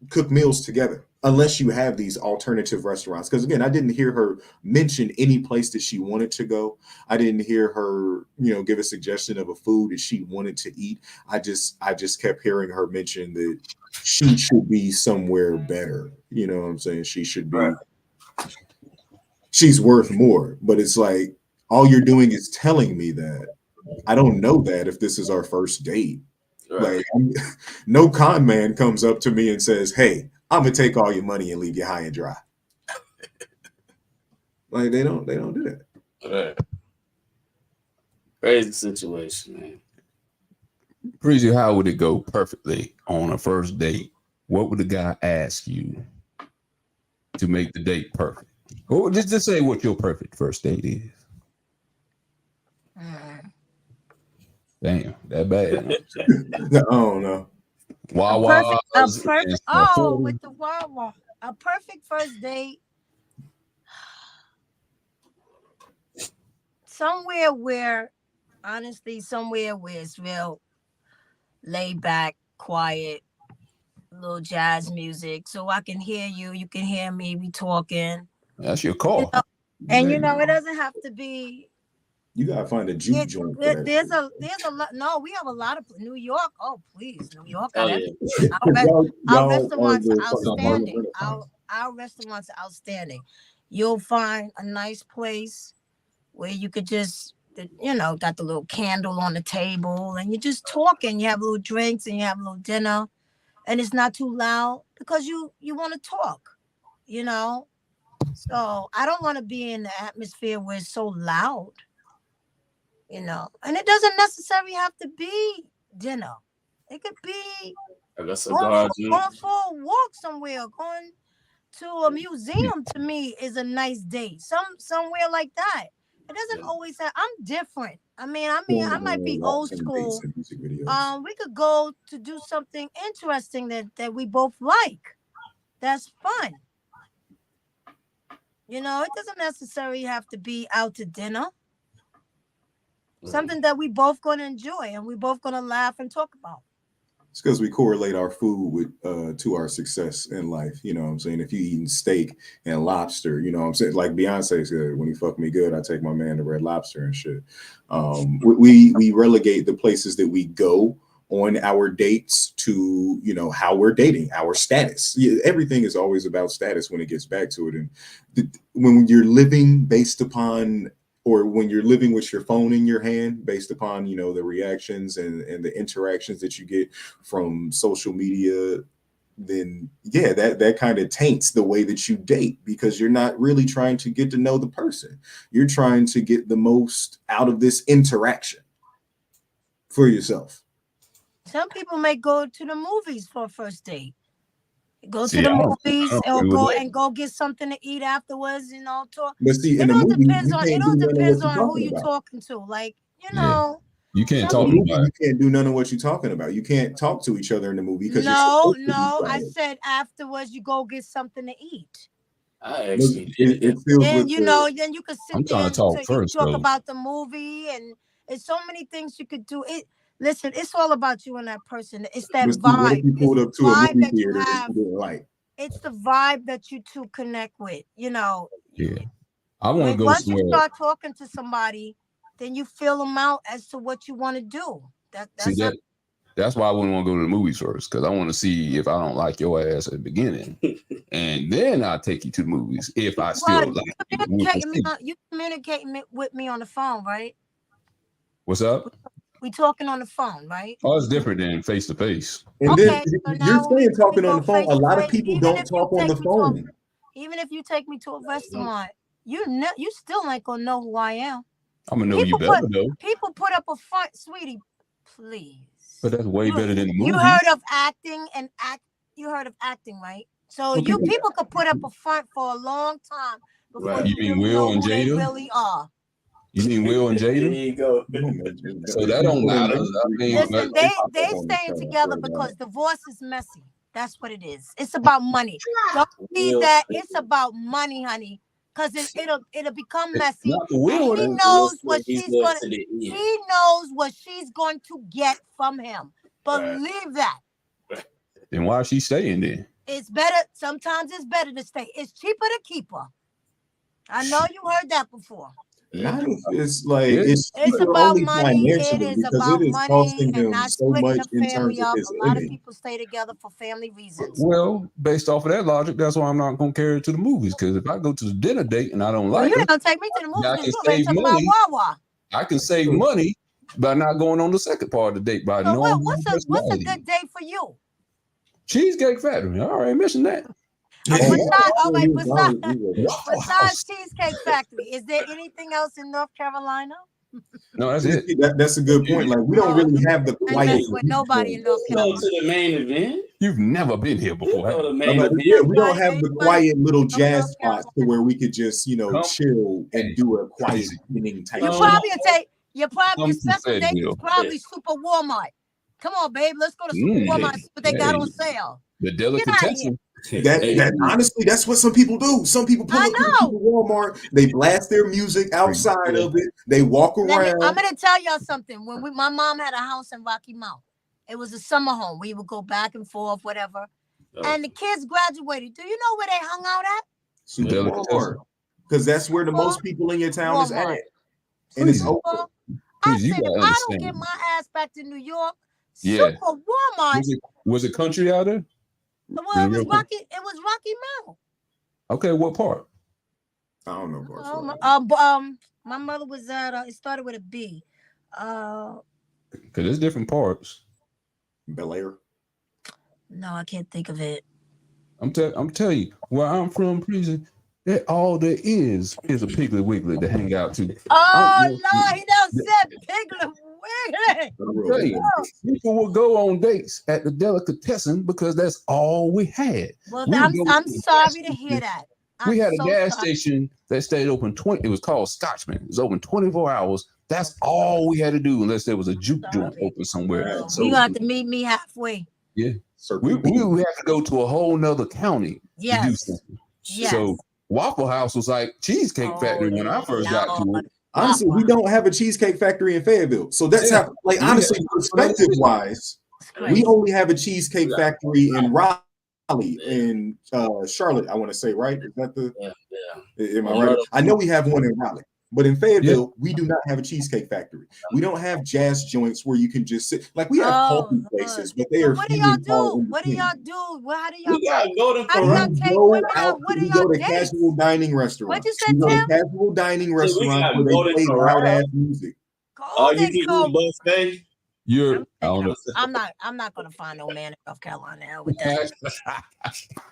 cook meals together, unless you have these alternative restaurants. Because again, I didn't hear her mention any place that she wanted to go. I didn't hear her, you know, give a suggestion of a food that she wanted to eat. I just kept hearing her mention that she should be somewhere better. You know what I'm saying? She should be, she's worth more. But it's like, all you're doing is telling me that. I don't know that if this is our first date. Like, no con man comes up to me and says, "Hey, I'm gonna take all your money and leave you high and dry." Like they don't do that. Right. Crazy situation, man. Breezy, how would it go perfectly on a first date? What would the guy ask you to make the date perfect? Or just say what your perfect first date is. Damn, that bad. Oh no. Wawa. With the Wawa. A perfect first date. Somewhere where it's real laid back, quiet, little jazz music, so I can hear you, you can hear me, we talking. That's your call. You know? And you know, it doesn't have to be. You gotta find a juke joint. There's a lot. No, we have a lot of New York. Oh, please, New York. Our restaurants are outstanding. Our restaurants are outstanding. You'll find a nice place where you could just, you know, got the little candle on the table, and you're just talking. You have little drinks and you have a little dinner, and it's not too loud because you want to talk, you know. So I don't want to be in the atmosphere where it's so loud. You know, and it doesn't necessarily have to be dinner. It could be going for a walk somewhere, going to a museum. To me, is a nice date. Somewhere like that. It doesn't always have. I'm different. I mean, I might be old school. We could go to do something interesting that we both like. That's fun. You know, it doesn't necessarily have to be out to dinner. Something that we both gonna enjoy and we both gonna laugh and talk about. It's because we correlate our food with to our success in life. You know what I'm saying? If you eating steak and lobster, you know what I'm saying? Like Beyonce said, when he fuck me good, I take my man to Red Lobster and shit. We relegate the places that we go on our dates to, you know, how we're dating, our status. Everything is always about status when it gets back to it. And when you're living based upon, or when you're living with your phone in your hand based upon, you know, the reactions and the interactions that you get from social media, then yeah, that kind of taints the way that you date, because you're not really trying to get to know the person. You're trying to get the most out of this interaction for yourself. Some people may go to the movies for a first date. Go to the movies or go get something to eat afterwards, you know. Talk. But see, in the movie, It all depends on who you're talking to. Like, you know. You can't talk about it. You can't do none of what you're talking about. You can't talk to each other in the movie because no. I said afterwards you go get something to eat. I actually it feels then you know, then you can sit I'm trying to talk first, talk about the movie, and it's so many things you could do. Listen, it's all about you and that person. It's that vibe. You pulled up to a movie theater that you didn't like. It's the vibe that you two connect with, you know. Yeah. I want to go once somewhere. You start talking to somebody, then you feel them out as to what you want to do. That's why I wouldn't want to go to the movies first, because I want to see if I don't like your ass at the beginning, and then I'll take you to the movies if I still like you. You communicating with me on the phone, right? What's up? We talking on the phone, right? Oh, it's different than face to face. And then you're saying talking on the phone. A lot of people don't talk on the phone. Even if you take me to a restaurant, you still ain't gonna know who I am. I'm gonna know you better though. People put up a front, sweetie, please. But that's way better than the movie. You heard of acting and You heard of acting, right? So people could put up a front for a long time before you mean Will and Jada? They really are. You mean Will and Jada? There you go. So that don't matter. Listen, they staying together because divorce is messy. That's what it is. It's about money. Don't see that. It's about money, honey. Because it'll become messy. He knows what she's going to get from him. Believe that. Then why is she staying there? It's better. Sometimes it's better to stay. It's cheaper to keep her. I know you heard that before. It's like it's about money. It is about money costing him not so much in terms of up. his A lot image. of people stay together for family reasons. Well, based off of that logic, that's why I'm not going to carry her to the movies. Because if I go to the dinner date and I don't like her, you don't take me to the movies. I can You save talk money. about Wawa. I can save money by not going on the second part of the date. By knowing what's a good date for you? Cheesecake Factory. All right, mention that. Besides Cheesecake Factory, is there anything else in North Carolina? No, that's it. That's a good point. Like, we don't really have the quiet. Nobody in North Carolina. Go to the main event. You've never been here before. We don't have the quiet little jazz spots to where we could just, chill and do a quiet evening type. Your second date is probably Super Walmart. Come on, babe, let's go to Super Walmart. See what they got on sale. The delicatessen. That honestly, that's what some people do. Some people pull up to Walmart, they blast their music outside of it, they walk around. I'm gonna tell y'all something. When my mom had a house in Rocky Mount, it was a summer home. We would go back and forth, whatever. And the kids graduated. Do you know where they hung out at? Walmart, because that's where the most people in your town is at, and it's open. I said, if I don't get my ass back to New York, Super Walmart. Was it country out there? Well, it was Rocky Mount. Okay, what part? I don't know parts. My mother was at. It started with a B. Because there's different parts. Bel Air. No, I can't think of it. I'm telling you, where I'm from, prison. That all there is a Piggly Wiggly to hang out to. Oh no, he done said Piggly Wiggly. People will go on dates at the delicatessen because that's all we had. Well, I'm sorry to hear that. We had a gas station that stayed open 20. It was called Scotchman. It was open 24 hours. That's all we had to do, unless there was a juke joint open somewhere. So you have to meet me halfway. Yeah, we have to go to a whole nother county to do something. Yes. So Waffle House was like Cheesecake Factory when I first got to it. Honestly, we don't have a Cheesecake Factory in Fayetteville. So that's how, honestly, perspective-wise, We only have a Cheesecake Factory in Raleigh, in Charlotte, I want to say, right? Is that the? Yeah. Am I right? I know we have one in Raleigh. But in Fayetteville, we do not have a Cheesecake Factory. We don't have jazz joints where you can just sit. Like we have coffee places, but they are. What do y'all do? What do y'all do? How do y'all? How do y'all take women out? What do y'all go to casual dining restaurants. What you said, we go Tim? to casual dining restaurants where they play loud ass music. Oh, you can do buffet. I'm not gonna find no man in North Carolina. Hell with that.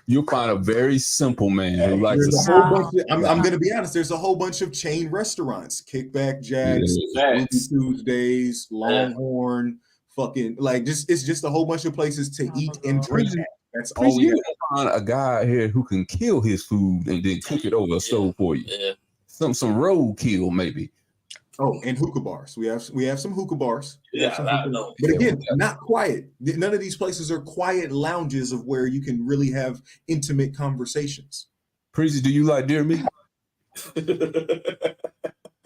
You'll find a very simple man who likes There's a whole bunch of, I'm gonna be honest, there's a whole bunch of chain restaurants, Kickback Jacks, Ruby Tuesdays, Longhorn, fucking like it's just a whole bunch of places to eat and drink at. That's all we have. Find a guy here who can kill his food and then cook it over a stove for you. Yeah. Some roadkill maybe. Oh, and hookah bars. We have some hookah bars. I know. But again, not quiet. None of these places are quiet lounges of where you can really have intimate conversations. Preezy, do you like deer meat?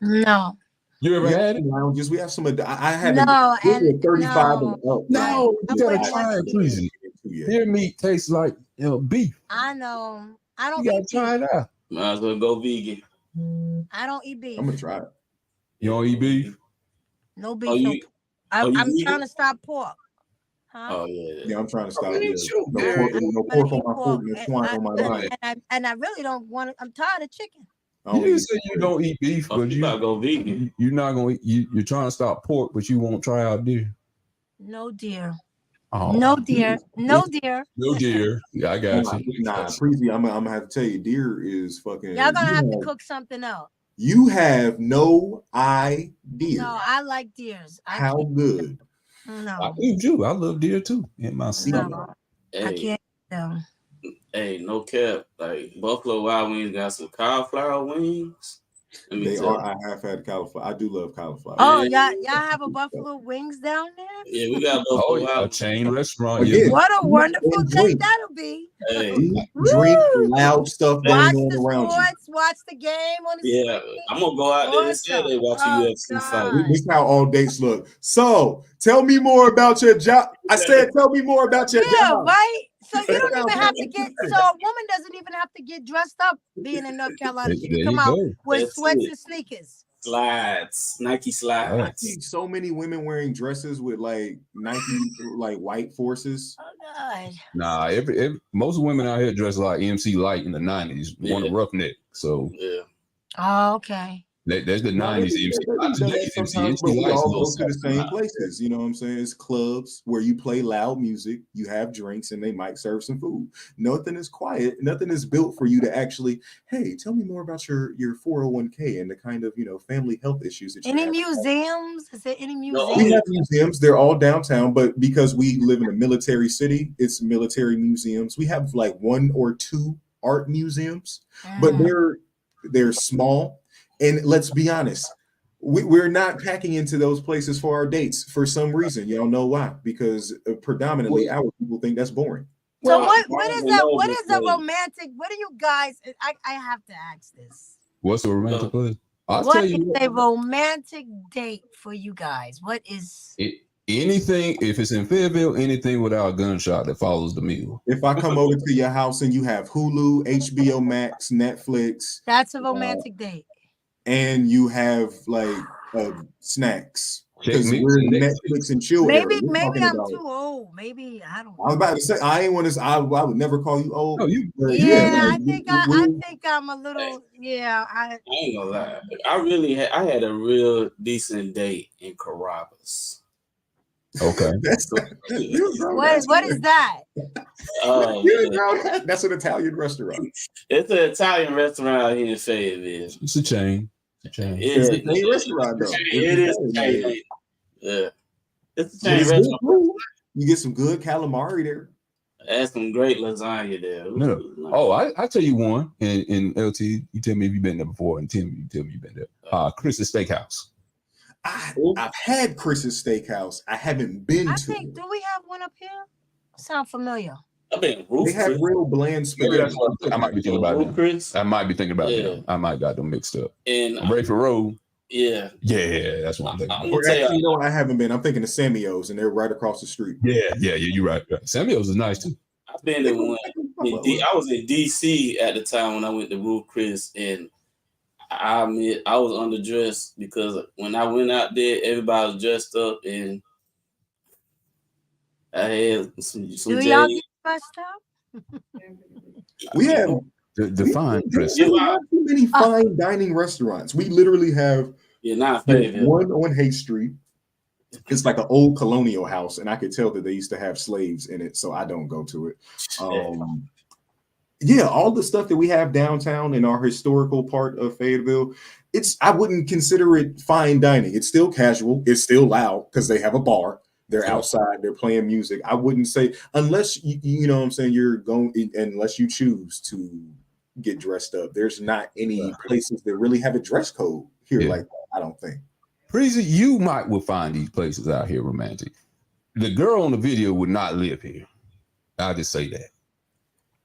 No. You ever had it? Lounges. We have some. I had no, and 35 and up. No, you gotta try it, Preezy. Deer meat tastes like beef. I know. I don't. You gotta try it out. Might as well go vegan. I don't eat beef. I'm gonna try it. You don't eat beef? No beef. I'm trying to stop pork. Huh? Oh yeah. Yeah, I'm trying to stop. No pork on my fork, no swine on my line. And I really don't want it. I'm tired of chicken. You didn't say you don't eat beef, but you gotta go vegan. You're not gonna eat. You're trying to stop pork, but you won't try out deer. No deer. Oh. No deer. No deer. No deer. Yeah, I got you. Nah, Preezy, I'm gonna have to tell you, deer is fucking. Y'all gonna have to cook something else. You have no idea. No, I like deers. How good? No. I do too. I love deer too. In my seat. No, I can't. No. Hey, no cap. Like Buffalo Wild Wings got some cauliflower wings. They are. I have had cauliflower. I do love cauliflower. Oh, y'all have a Buffalo Wings down there? Yeah, we got Buffalo Wild. A chain restaurant. Again, what a wonderful day that'll be. Hey, drink loud stuff going on around you. Watch the game on the Yeah, I'm gonna go out there and Saturday watch a UFC fight. This is how all dates look. So tell me more about your job. I said, tell me more about your job. Yeah, right. So you don't even have to get. So a woman doesn't even have to get dressed up being in North Carolina. She can come out with sweats and sneakers. Slides, Nike slides. I see so many women wearing dresses with like Nike, like white forces. Oh God. Nah, most women out here dress like MC Light in the 90s. Yeah. Want a roughneck. So yeah. Oh, okay. There's the 90s MC. But we all go to the same places. You know what I'm saying? It's clubs where you play loud music, you have drinks, and they might serve some food. Nothing is quiet. Nothing is built for you to actually, hey, tell me more about your 401k and the kind of, family health issues that you have. Any museums? Is there any museums? We have museums. They're all downtown, but because we live in a military city, it's military museums. We have like 1 or 2 art museums, but they're small. And let's be honest, we're not packing into those places for our dates for some reason. Y'all know why? Because predominantly our people think that's boring. So what is that? What is a romantic? What do you guys? I have to ask this. What's a romantic place? What is a romantic date for you guys? What is anything? If it's in Fayetteville, anything without a gunshot that follows the meal. If I come over to your house and you have Hulu, HBO Max, Netflix, that's a romantic date. And you have like snacks because we're Netflix and chill. Maybe I'm too old. Maybe I don't know. I was about to say I ain't want to. I would never call you old. No, I think I'm a little. Yeah, I ain't gonna lie. I had a real decent date in Carrabba's. Okay. What is that? That's an Italian restaurant. It's an Italian restaurant out here in Fayetteville. It's a chain. It's a chain restaurant, though. It is a chain. Yeah. It's a chain restaurant. You get some good calamari there. That's some great lasagna there. No. Oh, I tell you one. In LT, you tell me if you've been there before, and Tim, you tell me you've been there. Chris's Steakhouse. I've had Chris's Steakhouse. I haven't been to it. Do we have one up here? Sound familiar? They have real bland spaghetti. I might be thinking about them. I might be thinking about them. I might got them mixed up. And Rayford Road. Yeah. Yeah, that's what I'm thinking. Or actually, you know what? I haven't been. I'm thinking of Samuel's, and they're right across the street. Yeah, you're right. Samuel's is nice too. I've been in one. I was in DC at the time when I went to Ruth Chris, and I admit I was underdressed because when I went out there, everybody was dressed up, and I had some Do y'all get dressed up? We have define dress. We have too many fine dining restaurants. We literally have one on Hay Street. It's like an old colonial house, and I could tell that they used to have slaves in it, so I don't go to it. Yeah, all the stuff that we have downtown in our historical part of Fayetteville, I wouldn't consider it fine dining. It's still casual. It's still loud because they have a bar. They're outside. They're playing music. I wouldn't say, unless you know what I'm saying, you're going, unless you choose to get dressed up. There's not any places that really have a dress code here like that, I don't think. Breezy, you would find these places out here romantic. The girl on the video would not live here. I'll just say that.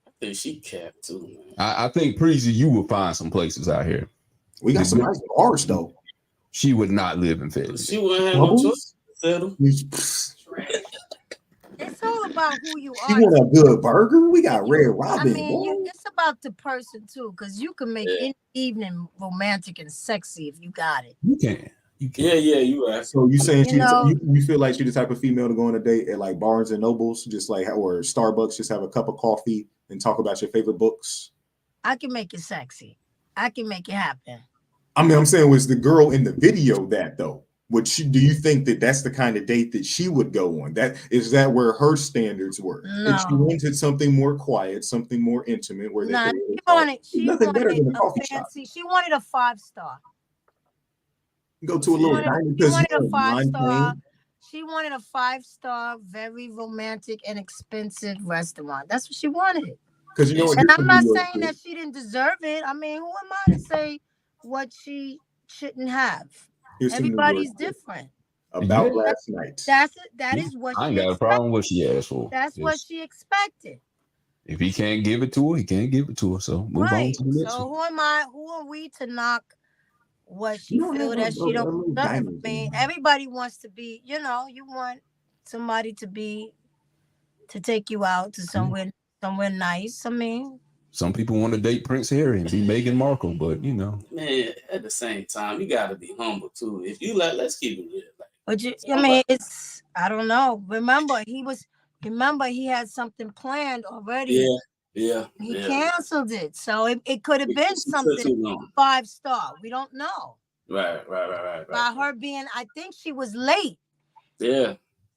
I think she capped too, man. I think Breezy, you will find some places out here. We got some nice bars though. She would not live in Fayetteville. She wouldn't have no choice. It's all about who you are. You want a good burger? We got Red Robin. I mean, it's about the person too, because you can make any evening romantic and sexy if you got it. You can. Yeah, you are. So you saying you feel like she's the type of female to go on a date at like Barnes and Nobles, just like, or Starbucks, just have a cup of coffee and talk about your favorite books? I can make it sexy. I can make it happen. I mean, I'm saying, was the girl in the video that though? Do you think that that's the kind of date that she would go on? Is that where her standards were? No. If she wanted something more quiet, something more intimate, where she wanted nothing better than a coffee shop. She wanted a 5-star. Go to a little diner. She wanted a 5-star. She wanted a 5-star, very romantic and expensive restaurant. That's what she wanted. Because you know, and I'm not saying that she didn't deserve it. I mean, who am I to say what she shouldn't have? Everybody's different. About last night. That is what I ain't got a problem with what she asked for. That's what she expected. If he can't give it to her, he can't give it to her. So move on to the next one. So who are we to knock what she feel that she don't deserve? I mean, everybody wants to be, you want somebody to take you out to somewhere nice. I mean, some people want to date Prince Harry and be Meghan Markle, but man, at the same time, you got to be humble too. If you let's keep it real. But it's I don't know. Remember, he had something planned already. Yeah. He canceled it, so it could have been something 5-star. We don't know. Right. By her being, I think she was late. Yeah.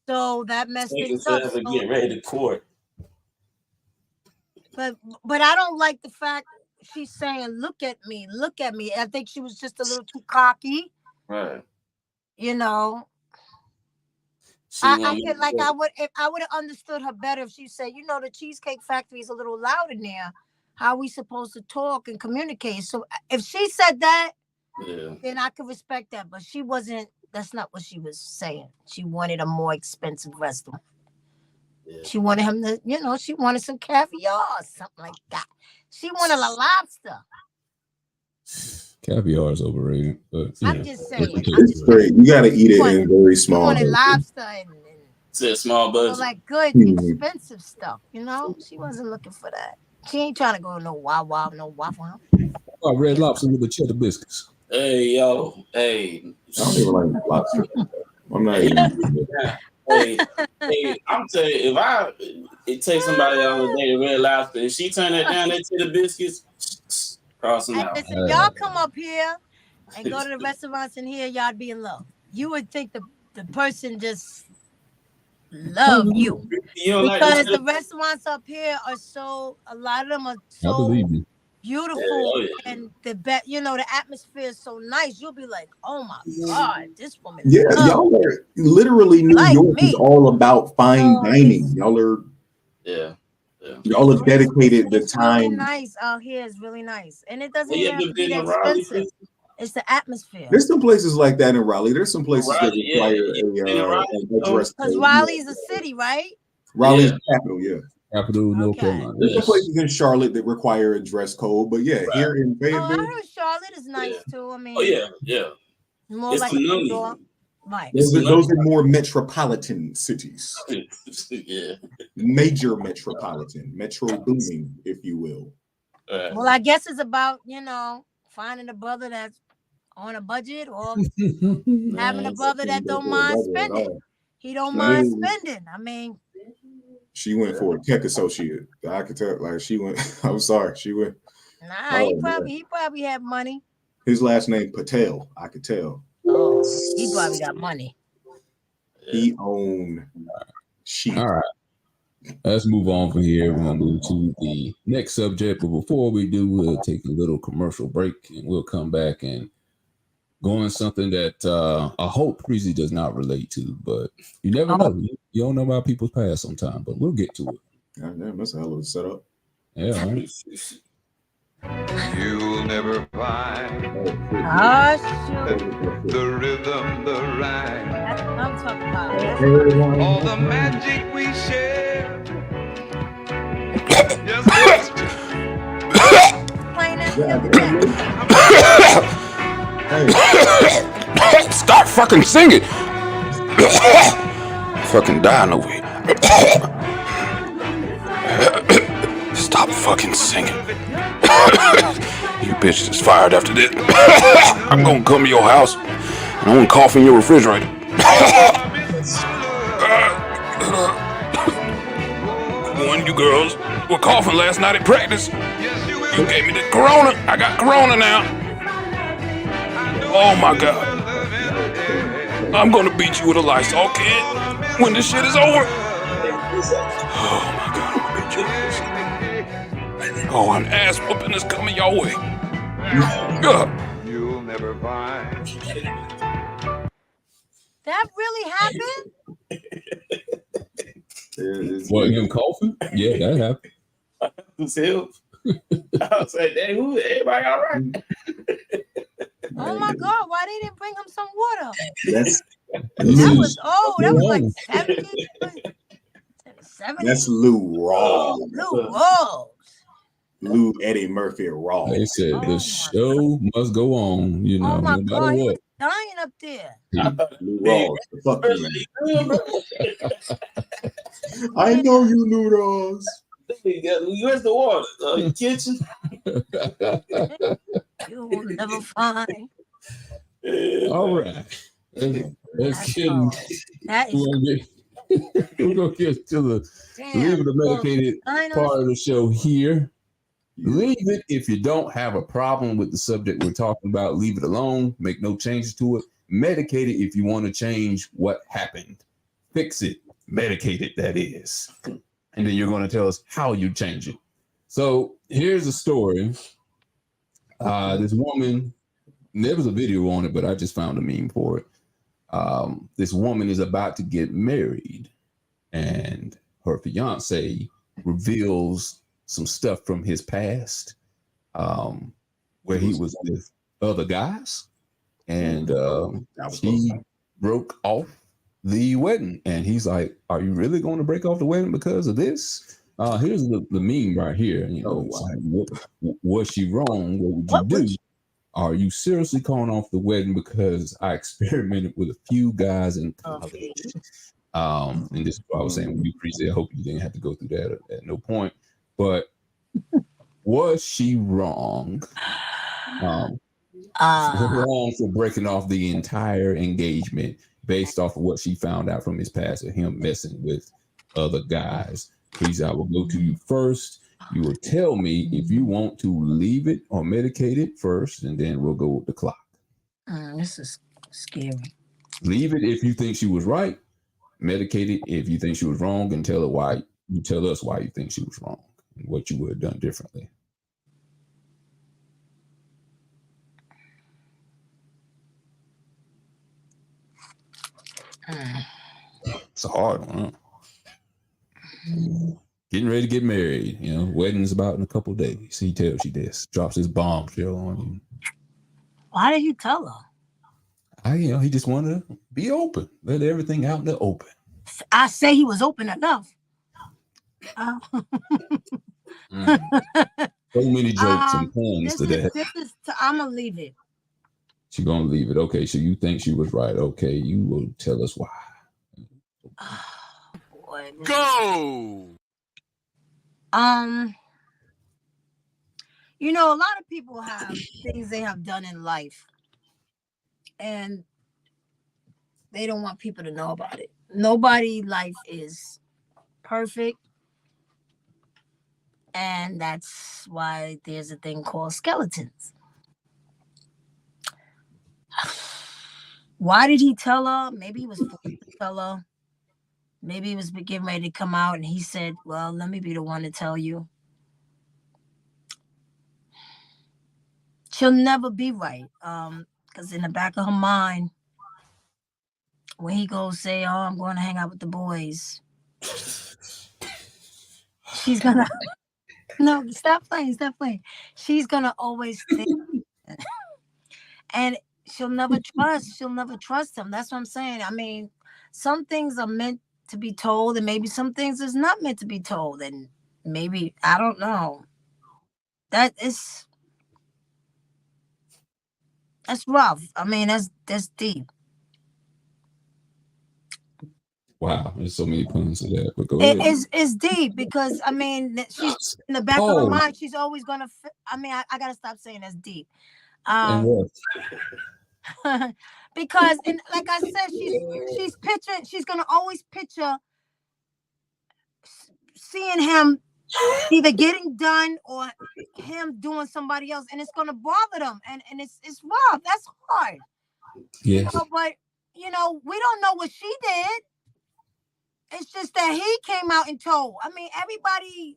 So that messed it up. So, get ready to court. But I don't like the fact she's saying, look at me. I think she was just a little too cocky. Right. I feel like I would have understood her better if she said, the Cheesecake Factory is a little loud in there. How are we supposed to talk and communicate? So if she said that, then I could respect that. But she wasn't. That's not what she was saying. She wanted a more expensive restaurant. Yeah. She wanted him to, she wanted some caviar or something like that. She wanted a lobster. Caviar is overrated, but I'm just saying. It's great. You got to eat it in very small. She wanted lobster and small budget. Like good, expensive stuff. She wasn't looking for that. She ain't trying to go no Wawa, no Waffle House. Oh, Red Lobster with the cheddar biscuits. Hey, yo, hey. I don't even like lobster. I'm not even. Hey, I'm telling you, if it somebody on a day to Red Lobster and she turn that down, that cheddar biscuits, crossing out. Listen, y'all come up here and go to the restaurants in here, y'all be in love. You would think the person just love you. Because the restaurants up here are a lot of them are so beautiful and the atmosphere is so nice. You'll be like, oh my God, this woman. Yeah, y'all are literally New York is all about fine dining. Y'all are y'all have dedicated the time. Really nice out here is really nice. And it doesn't have to be expensive. It's the atmosphere. There's some places like that in Raleigh. There's some places that require a dress code. Because Raleigh's a city, right? Raleigh's the capital, Capital, North Carolina. There's some places in Charlotte that require a dress code, but here in Fayetteville. I heard Charlotte is nice too. I mean, More It's like the a New money. York. Right. Those are more metropolitan cities. Yeah. Major metropolitan, metro booming, if you will. Well, I guess it's about, finding a brother that's on a budget or having a brother that don't mind spending. He don't mind spending. I mean, she went for a tech associate. I could tell, like she went. I'm sorry, she went. Nah, he probably had money. His last name Patel. I could tell. Oh, he probably got money. He owned sheep. All right. Let's move on from here. We're going to move to the next subject. But before we do, we'll take a little commercial break and we'll come back and go on something that I hope Breezy does not relate to. But you never know. You don't know about people's past sometimes, but we'll get to it. God damn, that's a hell of a setup. Yeah, right? You'll never find the rhythm, the rhyme. That's what I'm talking about. All the magic we share. Stop fucking singing. Fucking dying over here. Stop fucking singing. You bitch is fired after this. I'm gonna come to your house and I'm gonna cough in your refrigerator. When you girls were coughing last night at practice, you gave me the corona. I got corona now. Oh my god. I'm gonna beat you with a Lysol can when this shit is over. Oh my god, I'm gonna beat you with this. Oh, an ass whooping is coming your way. You'll never find. That really happened? What, him coughing? Yeah, that happened. Who's him? I was like, hey, everybody all right? Oh my god, why they didn't bring him some water? That was like 70. That's Lou Rawls. Lou Rawls. Lou Eddie Murphy Rawls. They said the show must go on, no matter god, what. Dying up there. Lou Rawls. Fuck you. I know you, Lou Rawls. Where's the water? Kitchen? You will never find. All right. Let's get. We're gonna get to the leave it the medicated part of the show here. Leave it if you don't have a problem with the subject we're talking about. Leave it alone. Make no changes to it. Medicate it if you want to change what happened. Fix it. Medicate it, that is. And then you're going to tell us how you change it. So here's a story. This woman, there was a video on it, but I just found a meme for it. This woman is about to get married, and her fiance reveals some stuff from his past, where he was with other guys, and she broke off the wedding. And he's like, "Are you really going to break off the wedding because of this?" Here's the meme right here. Was she wrong? What would you do? Are you seriously calling off the wedding because I experimented with a few guys in college? And this is what I was saying with you, Breezy. I hope you didn't have to go through that at no point. But was she wrong? Wrong for breaking off the entire engagement based off of what she found out from his past of him messing with other guys. Please, I will go to you first. You will tell me if you want to leave it or medicate it first, and then we'll go with the clock. This is scary. Leave it if you think she was right. Medicate it if you think she was wrong, and tell her why. You tell us why you think she was wrong and what you would have done differently. It's a hard one, huh? Getting ready to get married, wedding's about in a couple of days. He tells you this, drops his bombshell on you. Why did he tell her? He just wanted to be open, let everything out in the open. I say he was open enough. So many jokes and puns to that. I'm gonna leave it. She gonna leave it. Okay, so you think she was right. Okay, you will tell us why. Oh, boy, Go! You know, a lot of people have things they have done in life, and they don't want people to know about it. Nobody's life is perfect, and that's why there's a thing called skeletons. Why did he tell her? Maybe he was forced to tell her. Maybe he was getting ready to come out, and he said, "Well, let me be the one to tell you." She'll never be right. Because in the back of her mind, when he goes say, "Oh, I'm going to hang out with the boys," she's gonna no, stop playing. She's gonna always think, and she'll never trust him. That's what I'm saying. I mean, some things are meant to be told, and maybe some things is not meant to be told, and maybe I don't know. That's rough. I mean, that's deep. Wow, there's so many puns to that. But go ahead. It's deep because I mean, she's in the back of her mind. She's always gonna. I mean, I gotta stop saying that's deep. Because and like I said, she's picturing. She's gonna always picture seeing him either getting done or him doing somebody else, and it's gonna bother them, and it's rough. That's hard. Yes. You know, but we don't know what she did. It's just that he came out and told. I mean, everybody,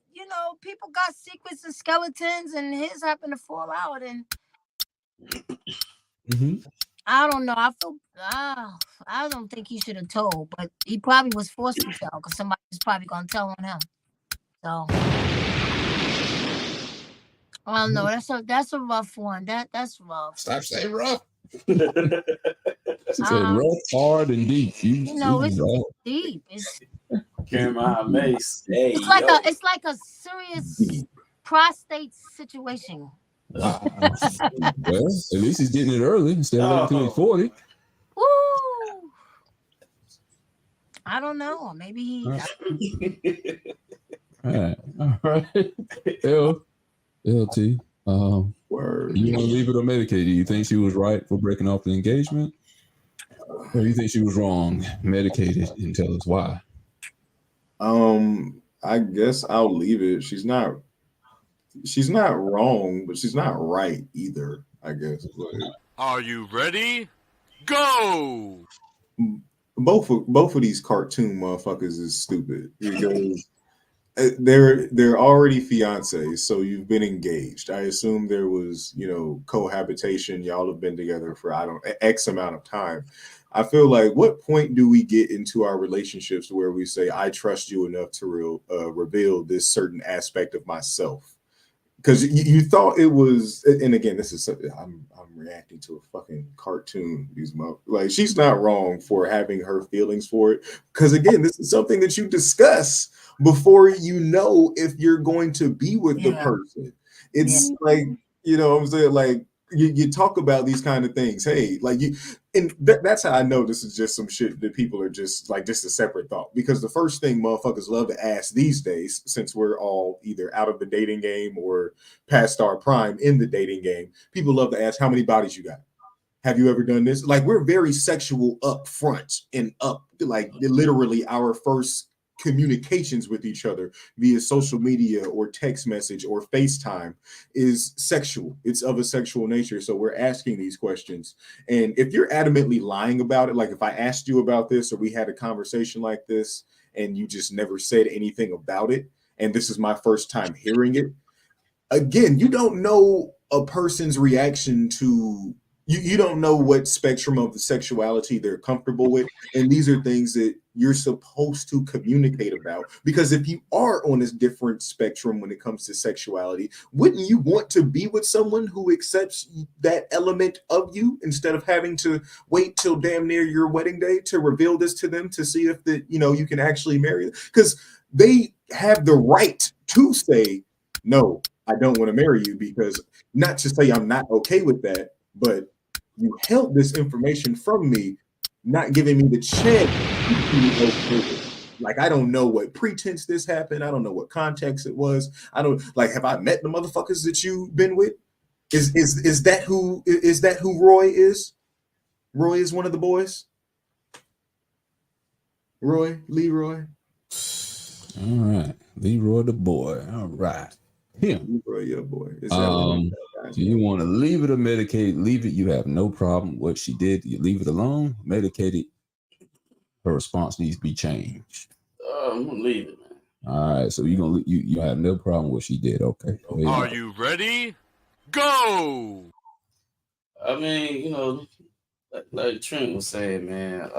people got secrets and skeletons, and his happened to fall out. And I don't know. I don't think he should have told, but he probably was forced to tell because somebody was probably going to tell on him. So I don't know. That's a rough one. That's rough. Stop saying rough. She said rough, hard, and deep. It's deep. It's Carrying my mace. Hey, it's like a serious prostate situation. Wow. Well, at least he's getting it early instead of waiting until he's 40. Woo! I don't know. Maybe he. All right. LT. Word. You want to leave it or medicate? Do you think she was right for breaking off the engagement? Or do you think she was wrong? Medicate it and tell us why. I guess I'll leave it. She's not wrong, but she's not right either, I guess. Are you ready? Go! Both of these cartoon motherfuckers is stupid because they're already fiancés, so you've been engaged. I assume there was, cohabitation. Y'all have been together for X amount of time. I feel like what point do we get into our relationships where we say, I trust you enough to reveal this certain aspect of myself? Because you thought it was, and again, this is I'm reacting to a fucking cartoon. Like, she's not wrong for having her feelings for it. Because again, this is something that you discuss before you know if you're going to be with the person. It's like, what I'm saying, like you talk about these kind of things. Hey, like that's how I know this is just some shit that people are just like just a separate thought. Because the first thing motherfuckers love to ask these days, since we're all either out of the dating game or past our prime in the dating game, people love to ask how many bodies you got. Have you ever done this? Like, we're very sexual up front and like literally our first communications with each other via social media or text message or FaceTime is sexual. It's of a sexual nature. So we're asking these questions. And if you're adamantly lying about it, like if I asked you about this or we had a conversation like this and you just never said anything about it, and this is my first time hearing it, again, you don't know a person's reaction to you don't know what spectrum of the sexuality they're comfortable with. And these are things that you're supposed to communicate about, because if you are on a different spectrum when it comes to sexuality, wouldn't you want to be with someone who accepts that element of you instead of having to wait till damn near your wedding day to reveal this to them to see if you can actually marry them? Because they have the right to say, no, I don't want to marry you, because not to say I'm not okay with that, but You held this information from me, not giving me the chance to like, I don't know what pretense this happened. I don't know what context it was. I don't like, have I met the motherfuckers that you've been with? Is that who Roy is? Roy is one of the boys. Leroy. All right, Leroy the boy. All right, him. Leroy, your boy. Do you want to leave it or medicate? Leave it. You have no problem. What she did, you leave it alone. Medicate it. Her response needs to be changed. I'm gonna leave it, man. All right, so you have no problem with what she did. Okay. Are you ready? Go. I mean, like Trent was saying, man.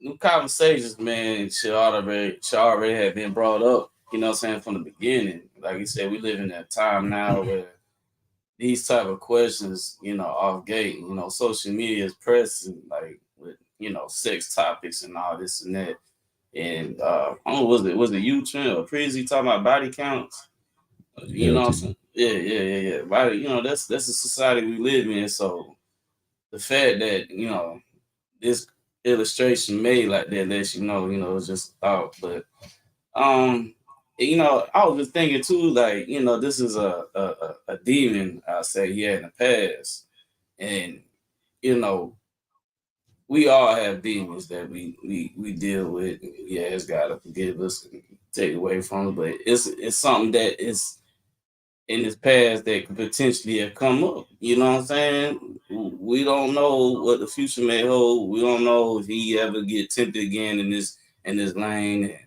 New conversations, man, should already have been brought up. You know what I'm saying, from the beginning. Like you said, we live in that time now where these type of questions, off gate, social media is pressing, like with, sex topics and all this and that. And I don't know, was it you, Trent, or Prezi talking about body counts? You know what I'm saying? Yeah. Body, that's the society we live in. So the fact that, this illustration made like that lets you know, it's just thought. But I was just thinking too, like, this is a demon, I say, he had in the past. And, we all have demons that we deal with. Yeah, it's gotta forgive us and take away from it. But it's something that is in his past that could potentially have come up. You know what I'm saying? We don't know what the future may hold. We don't know if he ever get tempted again in this lane. And,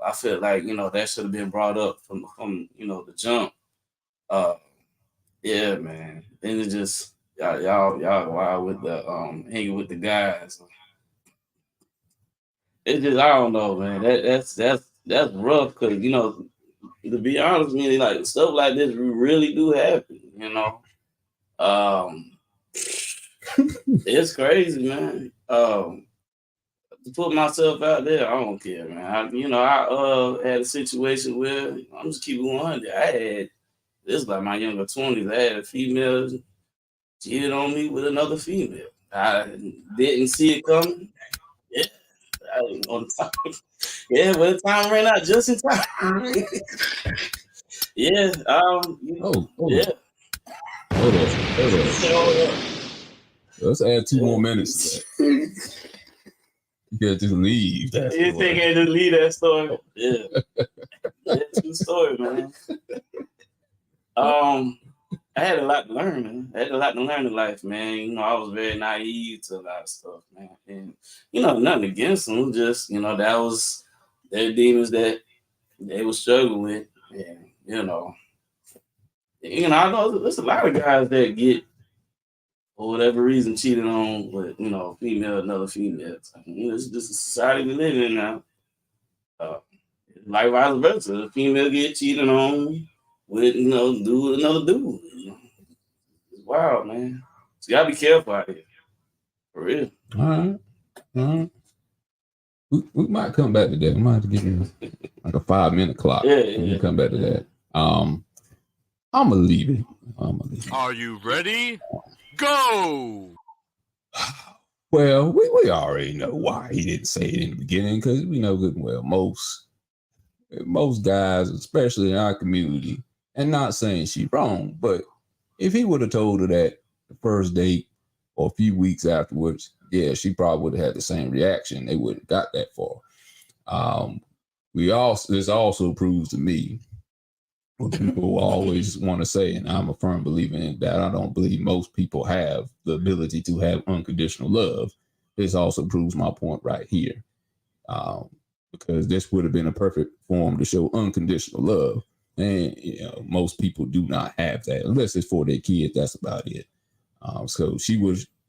I feel like, that should have been brought up from the jump. Yeah, man. And it just y'all wild with the hanging with the guys. It's just, I don't know, man. That's rough because, to be honest with me, like stuff like this really do happen, It's crazy, man. To put myself out there, I don't care, man. I had a situation where I'm just keeping 100. This is like my younger 20s. I had a female cheated on me with another female. I didn't see it coming. Yeah. On time. Yeah, but the time ran out just in time. Yeah. Yeah. Hold on. Let's add 2 more minutes to that. You gotta just leave that story. You think I just leave that story? Yeah. True story, man. I had a lot to learn, man. I had a lot to learn in life, man. I was very naive to a lot of stuff, man. And, nothing against them, just, that was their demons that they were struggling with. And, I know there's a lot of guys that get, for whatever reason, cheated on with, another female. It's just a society we live in now. Like vice versa. The female get cheated on with, do another dude. It's wild, man. So you gotta be careful out here. For real. All right. We might come back to that. We might have to give you like a 5-minute clock. Yeah. We'll come back to that. I'm gonna leave it. Are you ready? Go. Well, we already know why he didn't say it in the beginning, because we know good and well most guys, especially in our community, and not saying she's wrong, but if he would have told her that the first date or a few weeks afterwards, yeah, she probably would have had the same reaction. They wouldn't have got that far. This also proves to me what people always want to say, and I'm a firm believer in that. I don't believe most people have the ability to have unconditional love. This also proves my point right here. Because this would have been a perfect form to show unconditional love. And most people do not have that unless it's for their kid. That's about it. So she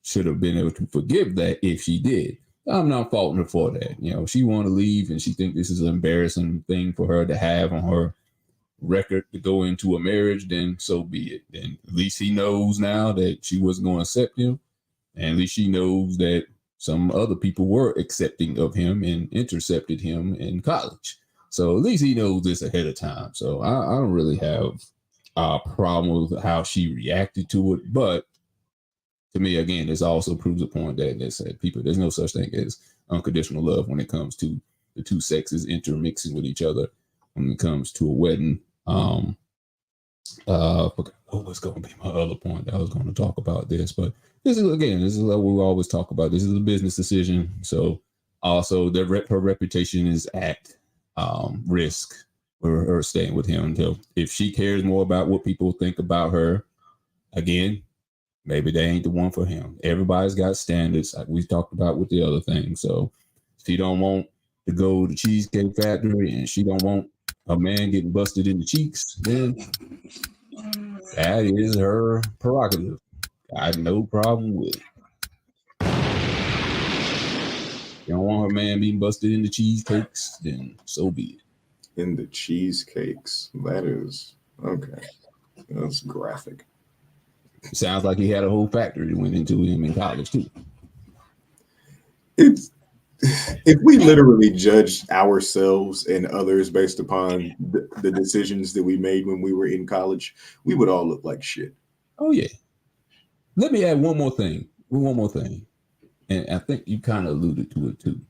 should have been able to forgive that if she did. I'm not faulting her for that. She want to leave and she think this is an embarrassing thing for her to have on her record to go into a marriage. Then so be it. Then at least he knows now that she wasn't going to accept him, and at least she knows that some other people were accepting of him and intercepted him in college. So at least he knows this ahead of time. So I don't really have problem with how she reacted to it. But to me, again, this also proves a point that said there's no such thing as unconditional love when it comes to the two sexes intermixing with each other when it comes to a wedding. What was going to be my other point? I was going to talk about this, but this is what we always talk about. This is a business decision, so also her reputation is at risk for her staying with him until if she cares more about what people think about her. Again, maybe they ain't the one for him. Everybody's got standards, like we talked about with the other thing. So she don't want to go to Cheesecake Factory, and she don't want a man getting busted in the cheeks, then that is her prerogative. I had no problem with it. You don't want her man being busted in the cheesecakes, then so be it. In the cheesecakes. That is okay. That's graphic. It sounds like he had a whole factory that went into him in college too. It's if we literally judged ourselves and others based upon the decisions that we made when we were in college, we would all look like shit. Oh yeah. Let me add one more thing. And I think you kind of alluded to it too.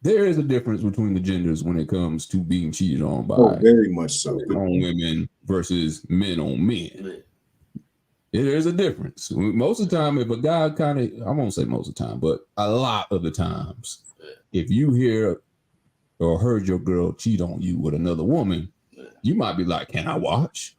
There is a difference between the genders when it comes to being cheated on by very much so on women versus men on men. There is a difference. Most of the time, if a guy I won't say most of the time, but a lot of the times, if you hear or heard your girl cheat on you with another woman, you might be like, "Can I watch?"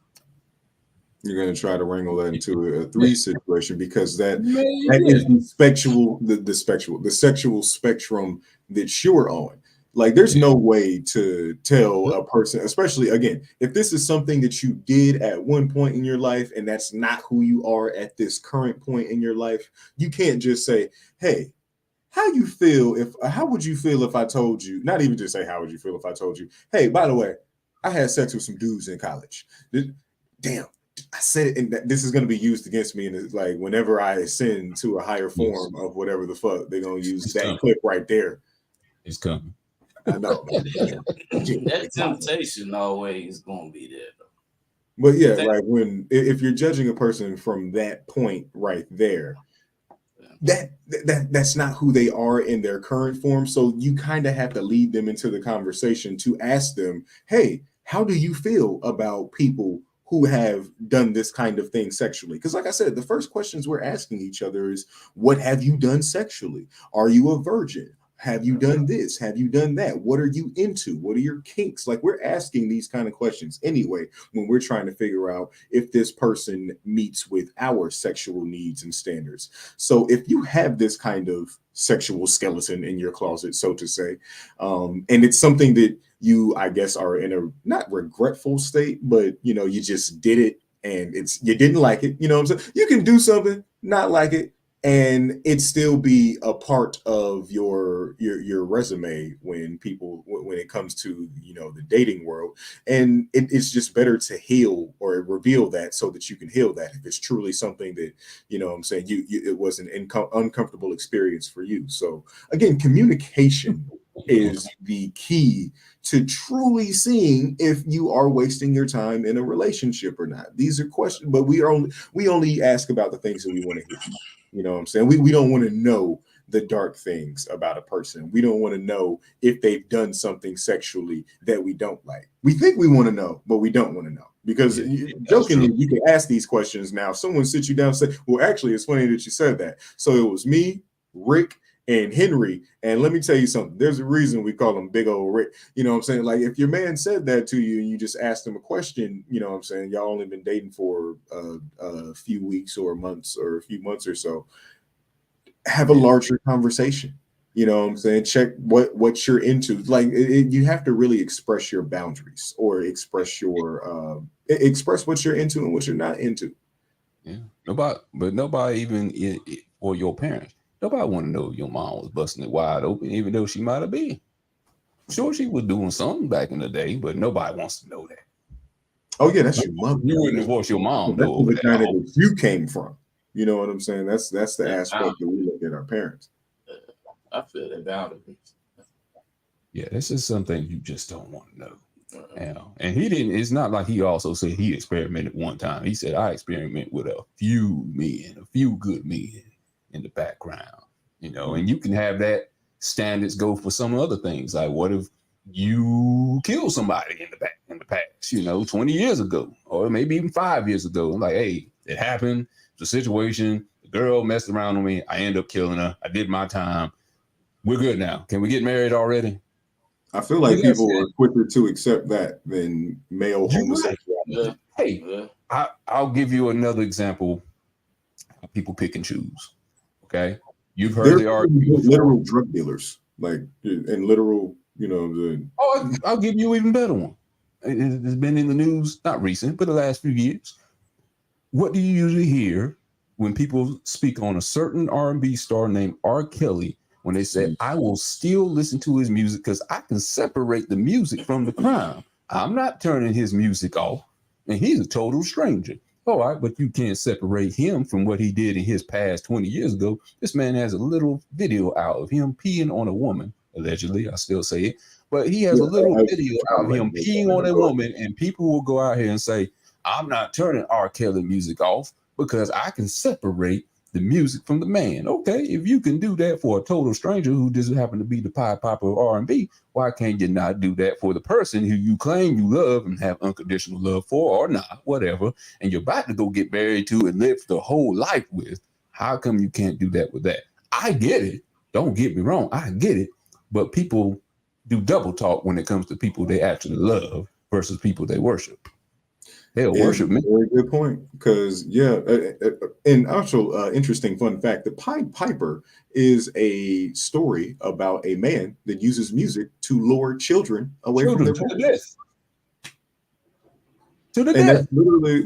You're going to try to wrangle that into a three situation because that is the sexual spectrum that you're on. Like, there's no way to tell a person, especially again, if this is something that you did at one point in your life and that's not who you are at this current point in your life, you can't just say, "Hey, how would you feel if I told you," not even just say, "How would you feel if I told you, hey, by the way, I had sex with some dudes in college." Damn. I said it, and this is going to be used against me. And it's like whenever I ascend to a higher form of whatever the fuck, they're going to use that clip right there. It's coming. I know. That temptation always going to be there, though. But yeah, like if you're judging a person from that point right there, that's not who they are in their current form. So you kind of have to lead them into the conversation to ask them, "Hey, how do you feel about people who have done this kind of thing sexually?" Because like I said, the first questions we're asking each other is, what have you done sexually? Are you a virgin? Have you done this? Have you done that? What are you into? What are your kinks? Like, we're asking these kind of questions anyway when we're trying to figure out if this person meets with our sexual needs and standards. So if you have this kind of sexual skeleton in your closet, so to say, and it's something that you, I guess, are in a not regretful state, but you just did it and you didn't like it. You know what I'm saying? You can do something, not like it, and it still be a part of your resume when it comes to the dating world. And it's just better to heal or reveal that so that you can heal that if it's truly something that what I'm saying it was an uncomfortable experience for you. So again, communication is the key to truly seeing if you are wasting your time in a relationship or not. These are questions, but we only ask about the things that we want to hear. You know what I'm saying? We don't want to know the dark things about a person. We don't want to know if they've done something sexually that we don't like. We think we want to know, but we don't want to know. Because jokingly, you can ask these questions now. Someone sits you down and say, "Well, actually, it's funny that you said that." So it was me, Rick, and Henry. And let me tell you something. There's a reason we call him Big Old Rick. You know what I'm saying? Like, if your man said that to you and you just asked him a question, you know what I'm saying? Y'all only been dating for a few weeks or months or a few months or so. Have a larger conversation. You know what I'm saying? Check what you're into. Like, you have to really express your boundaries or express what you're into and what you're not into. Yeah. Nobody even, or your parents, nobody want to know if your mom was busting it wide open, even though she might have been. Sure, she was doing something back in the day, but nobody wants to know that. Oh yeah, that's your mom. You wouldn't divorce your mom, that's though. The kind that you came from. You know what I'm saying? That's the aspect that we look at our parents. I feel that boundaries. Yeah, this is something you just don't want to know. And he didn't. It's not like he also said he experimented one time. He said I experiment with a few men, a few good men in the background. And you can have that standards go for some other things. Like, what if you killed somebody in the past, 20 years ago, or maybe even 5 years ago? I'm like, hey, it happened. It's a situation. The girl messed around with me. I ended up killing her. I did my time. We're good now. Can we get married already? I feel like people are quicker to accept that than male homosexuality. Right. Hey, I'll give you another example. People pick and choose. Okay, you've heard the argument. Literal drug dealers, like, and literal, I'll give you an even better one. It's been in the news, not recent, but the last few years. What do you usually hear when people speak on a certain R&B star named R. Kelly? When they say, I will still listen to his music because I can separate the music from the crime. I'm not turning his music off. And he's a total stranger. All right, but you can't separate him from what he did in his past 20 years ago. This man has a little video out of him peeing on a woman, allegedly. I still say it. But he has a little video out of him peeing on a woman, and people will go out here and say, I'm not turning R. Kelly music off because I can separate the music from the man. Okay, if you can do that for a total stranger who doesn't happen to be the Pied Piper of R&B, why can't you not do that for the person who you claim you love and have unconditional love for, or not, whatever, and you're about to go get married to and live the whole life with? How come you can't do that with that? I get it. Don't get me wrong. I get it. But people do double talk when it comes to people they actually love versus people they worship. They'll worship me. Very good point. Because, and also interesting fun fact, the Pied Piper is a story about a man that uses music to lure children away from their parents. To the death.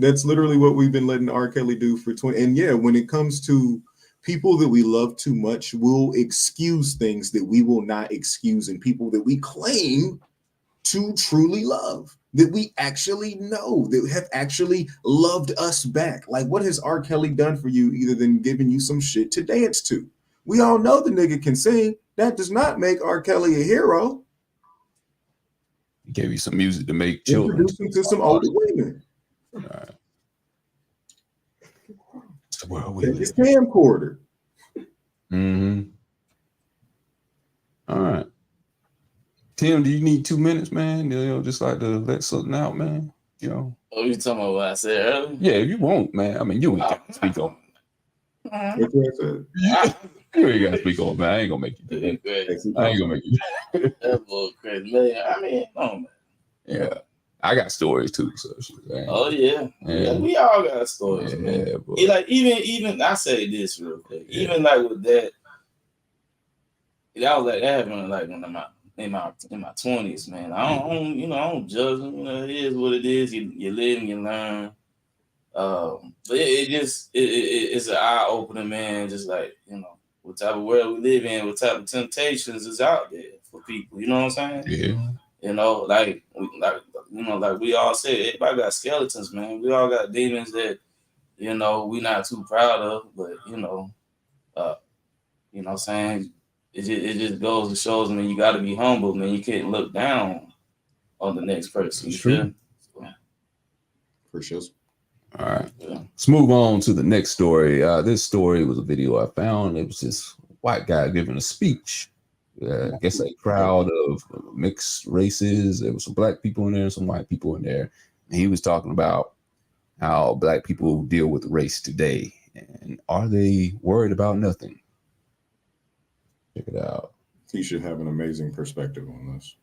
That's literally what we've been letting R. Kelly do for 20. And when it comes to people that we love too much, we'll excuse things that we will not excuse in people that we claim to truly love, that we actually know, that have actually loved us back. Like, what has R. Kelly done for you other than giving you some shit to dance to? We all know the nigga can sing. That does not make R. Kelly a hero. He gave you some music to make children. Introducing to some older women. All right. It's the world we Take live his camcorder. Mm-hmm. All right. Tim, do you need 2 minutes, man? Just like to let something out, man. Oh, you talking about what I said earlier? Yeah, if you want, man. I mean, you ain't got to speak on. What I said? You ain't got to speak on, man. I ain't gonna make you do that. I ain't gonna make you. That's bull crazy, man. I mean, no, man. Yeah, I got stories too. So, oh yeah, we all got stories, man. Boy. Like even I say this real quick. Even like with that, that was like that happened like when I'm in my 20s, man. I don't judge them. It is what it is. You live and you learn. But it's an eye opener, man. Just like what type of world we live in, what type of temptations is out there for people. You know what I'm saying? Yeah. Like we all say, everybody got skeletons, man. We all got demons that we not too proud of, but what I'm saying. It just goes to shows, man, you got to be humble, man. You can't look down on the next person. True. For sure. All right. Yeah. Let's move on to the next story. This story was a video I found. It was this white guy giving a speech. I guess a crowd of mixed races. There was some black people in there, some white people in there. And he was talking about how black people deal with race today. And are they worried about nothing? Check it out. He should have an amazing perspective on this.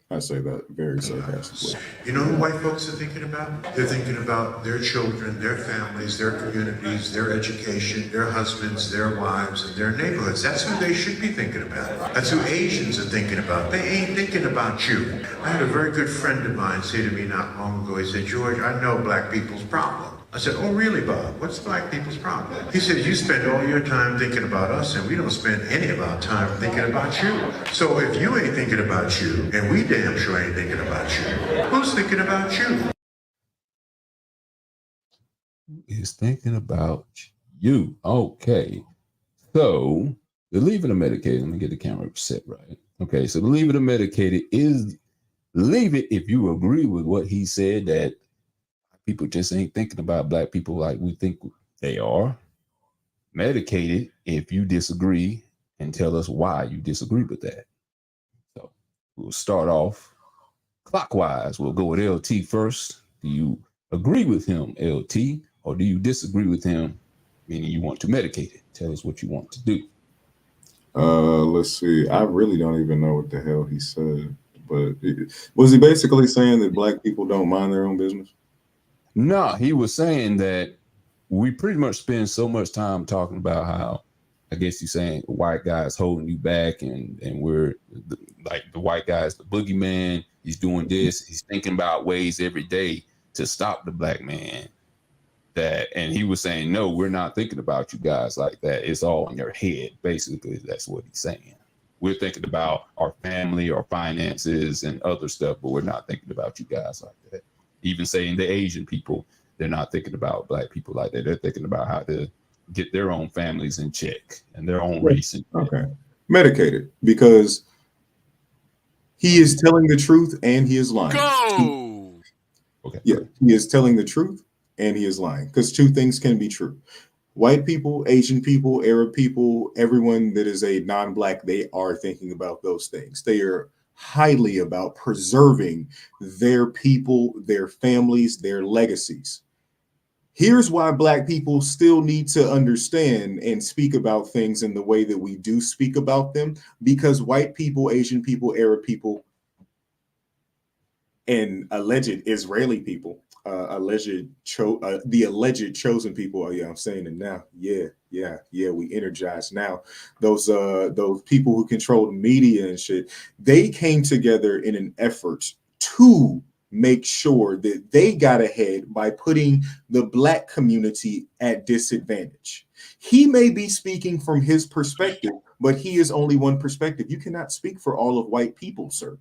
I say that very sarcastically. You know who white folks are thinking about? They're thinking about their children, their families, their communities, their education, their husbands, their wives, and their neighborhoods. That's who they should be thinking about. That's who Asians are thinking about. They ain't thinking about you. I had a very good friend of mine say to me not long ago, he said, George, I know black people's problem. I said, oh, really, Bob? What's black people's problem? He said, you spend all your time thinking about us, and we don't spend any of our time thinking about you. So if you ain't thinking about you, and we damn sure ain't thinking about you, who's thinking about you? Who is thinking about you? Okay. So the leaving of medicated, let me get the camera set right. Okay, so the leaving of medicated is leave it if you agree with what he said, that people just ain't thinking about black people like we think they are. Medicate it if you disagree and tell us why you disagree with that. So we'll start off clockwise. We'll go with LT first. Do you agree with him, LT, or do you disagree with him, meaning you want to medicate it? Tell us what you want to do. Let's see. I really don't even know what the hell he said, but was he basically saying that black people don't mind their own business? No, he was saying that we pretty much spend so much time talking about how, I guess he's saying the white guy's holding you back, and we're like the white guy's the boogeyman. He's doing this. He's thinking about ways every day to stop the black man. And he was saying, no, we're not thinking about you guys like that. It's all in your head. Basically, that's what he's saying. We're thinking about our family, our finances, and other stuff, but we're not thinking about you guys like that. Even saying the Asian people, they're not thinking about black people like that. They're thinking about how to get their own families in check and their own race in check. Okay. Medicated, because he is telling the truth and he is lying. Go! Okay. Yeah, he is telling the truth and he is lying, because two things can be true. White people, Asian people, Arab people, everyone that is a non-black, they are thinking about those things. They are highly about preserving their people, their families, their legacies. Here's why black people still need to understand and speak about things in the way that we do speak about them, because white people, Asian people, Arab people, and alleged Israeli people, the alleged chosen people. Oh yeah, I'm saying it now. Yeah. We energized now. Those people who control the media and shit, they came together in an effort to make sure that they got ahead by putting the black community at disadvantage. He may be speaking from his perspective, but he is only one perspective. You cannot speak for all of white people, sir.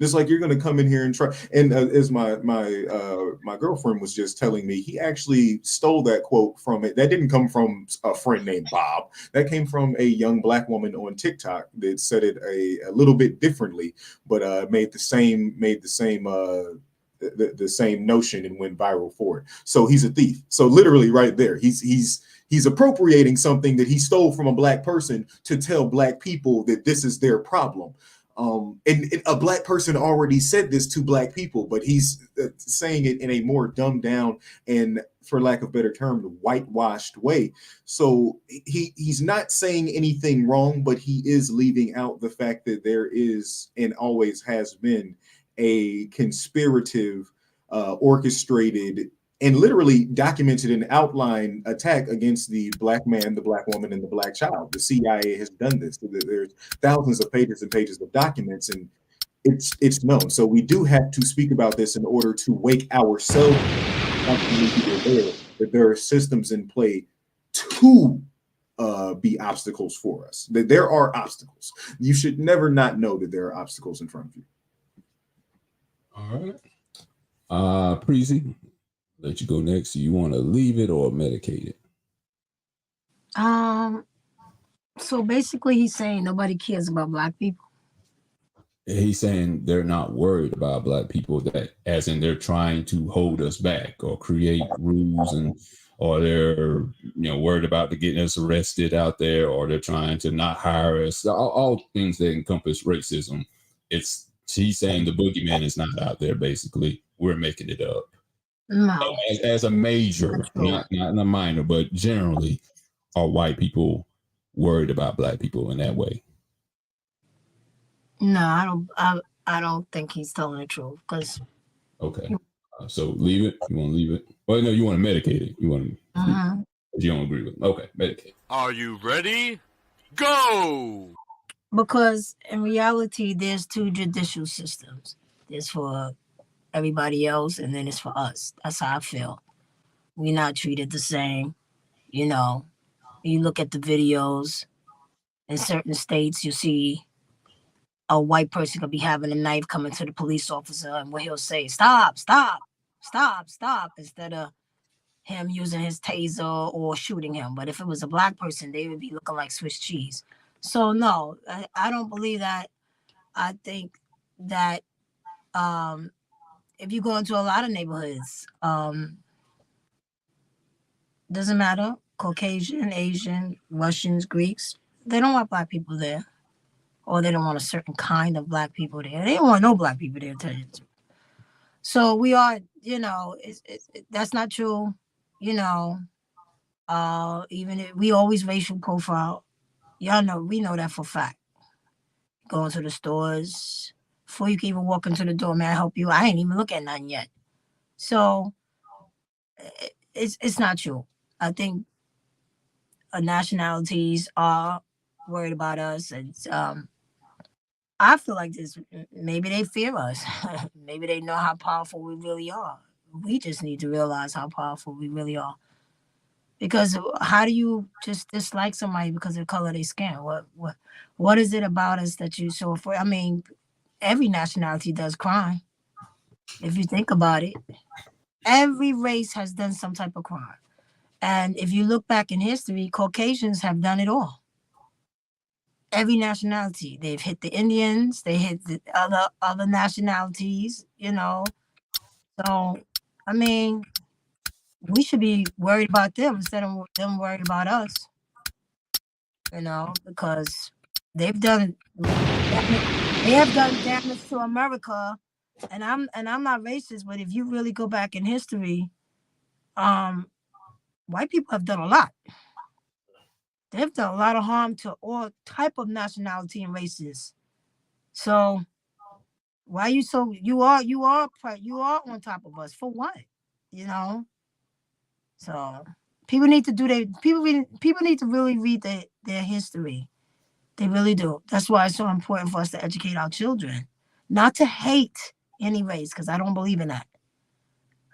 Just like you're going to come in here and try. And as my girlfriend was just telling me, he actually stole that quote from it. That didn't come from a friend named Bob. That came from a young black woman on TikTok that said it a little bit differently, but made the same notion and went viral for it. So he's a thief. So literally right there, he's appropriating something that he stole from a black person to tell black people that this is their problem. And a black person already said this to black people, but he's saying it in a more dumbed down and, for lack of a better term, whitewashed way. So he's not saying anything wrong, but he is leaving out the fact that there is and always has been a conspirative, orchestrated, and literally documented and outlined attack against the black man, the black woman, and the black child. The CIA has done this. There's thousands of pages and pages of documents, and it's known. So we do have to speak about this in order to wake ourselves up that there are systems in play to be obstacles for us. That there are obstacles. You should never not know that there are obstacles in front of you. All right. Preezy, let you go next. Do you want to leave it or medicate it? So basically he's saying nobody cares about black people. He's saying they're not worried about black people, that as in they're trying to hold us back or create rules, or they're worried about getting us arrested out there, or they're trying to not hire us. All things that encompass racism. He's saying the boogeyman is not out there. Basically, we're making it up. No, as a major, not a minor, but generally, are white people worried about black people in that way? No, I don't think he's telling the truth. Because okay, so leave it. You want to leave it? Well, no, you want to medicate it. You want to. You don't agree with it. Okay, medicate. Are you ready? Go! Because in reality, there's two judicial systems. There's for everybody else, and then it's for us. That's how I feel. We're not treated the same. You look at the videos in certain states, you see a white person could be having a knife coming to the police officer, and what he'll say, stop, instead of him using his taser or shooting him. But if it was a black person, they would be looking like Swiss cheese. So no, I don't believe that. I think that If you go into a lot of neighborhoods, doesn't matter, Caucasian, Asian, Russians, Greeks, they don't want black people there. Or they don't want a certain kind of black people there. They don't want no black people there, tell you the truth. So we are, that's not true, even if we always racial profile. Y'all know, we know that for a fact. Going to the stores, before you can even walk into the door, may I help you? I ain't even look at nothing yet. So it's not true. I think nationalities are worried about us, and I feel like this. Maybe they fear us. Maybe they know how powerful we really are. We just need to realize how powerful we really are. Because how do you just dislike somebody because of the color of their skin? What is it about us that you so afraid? I mean, every nationality does crime. If you think about it, every race has done some type of crime. And if you look back in history, Caucasians have done it all. Every nationality. They've hit the Indians, they hit the other nationalities, So, I mean, we should be worried about them instead of them worried about us, because they have done damage to America. And I'm not racist, but if you really go back in history, white people have done a lot. They've done a lot of harm to all type of nationality and races. So why you are on top of us for what? So people need to need to really read their history. They really do. That's why it's so important for us to educate our children, not to hate any race, because I don't believe in that.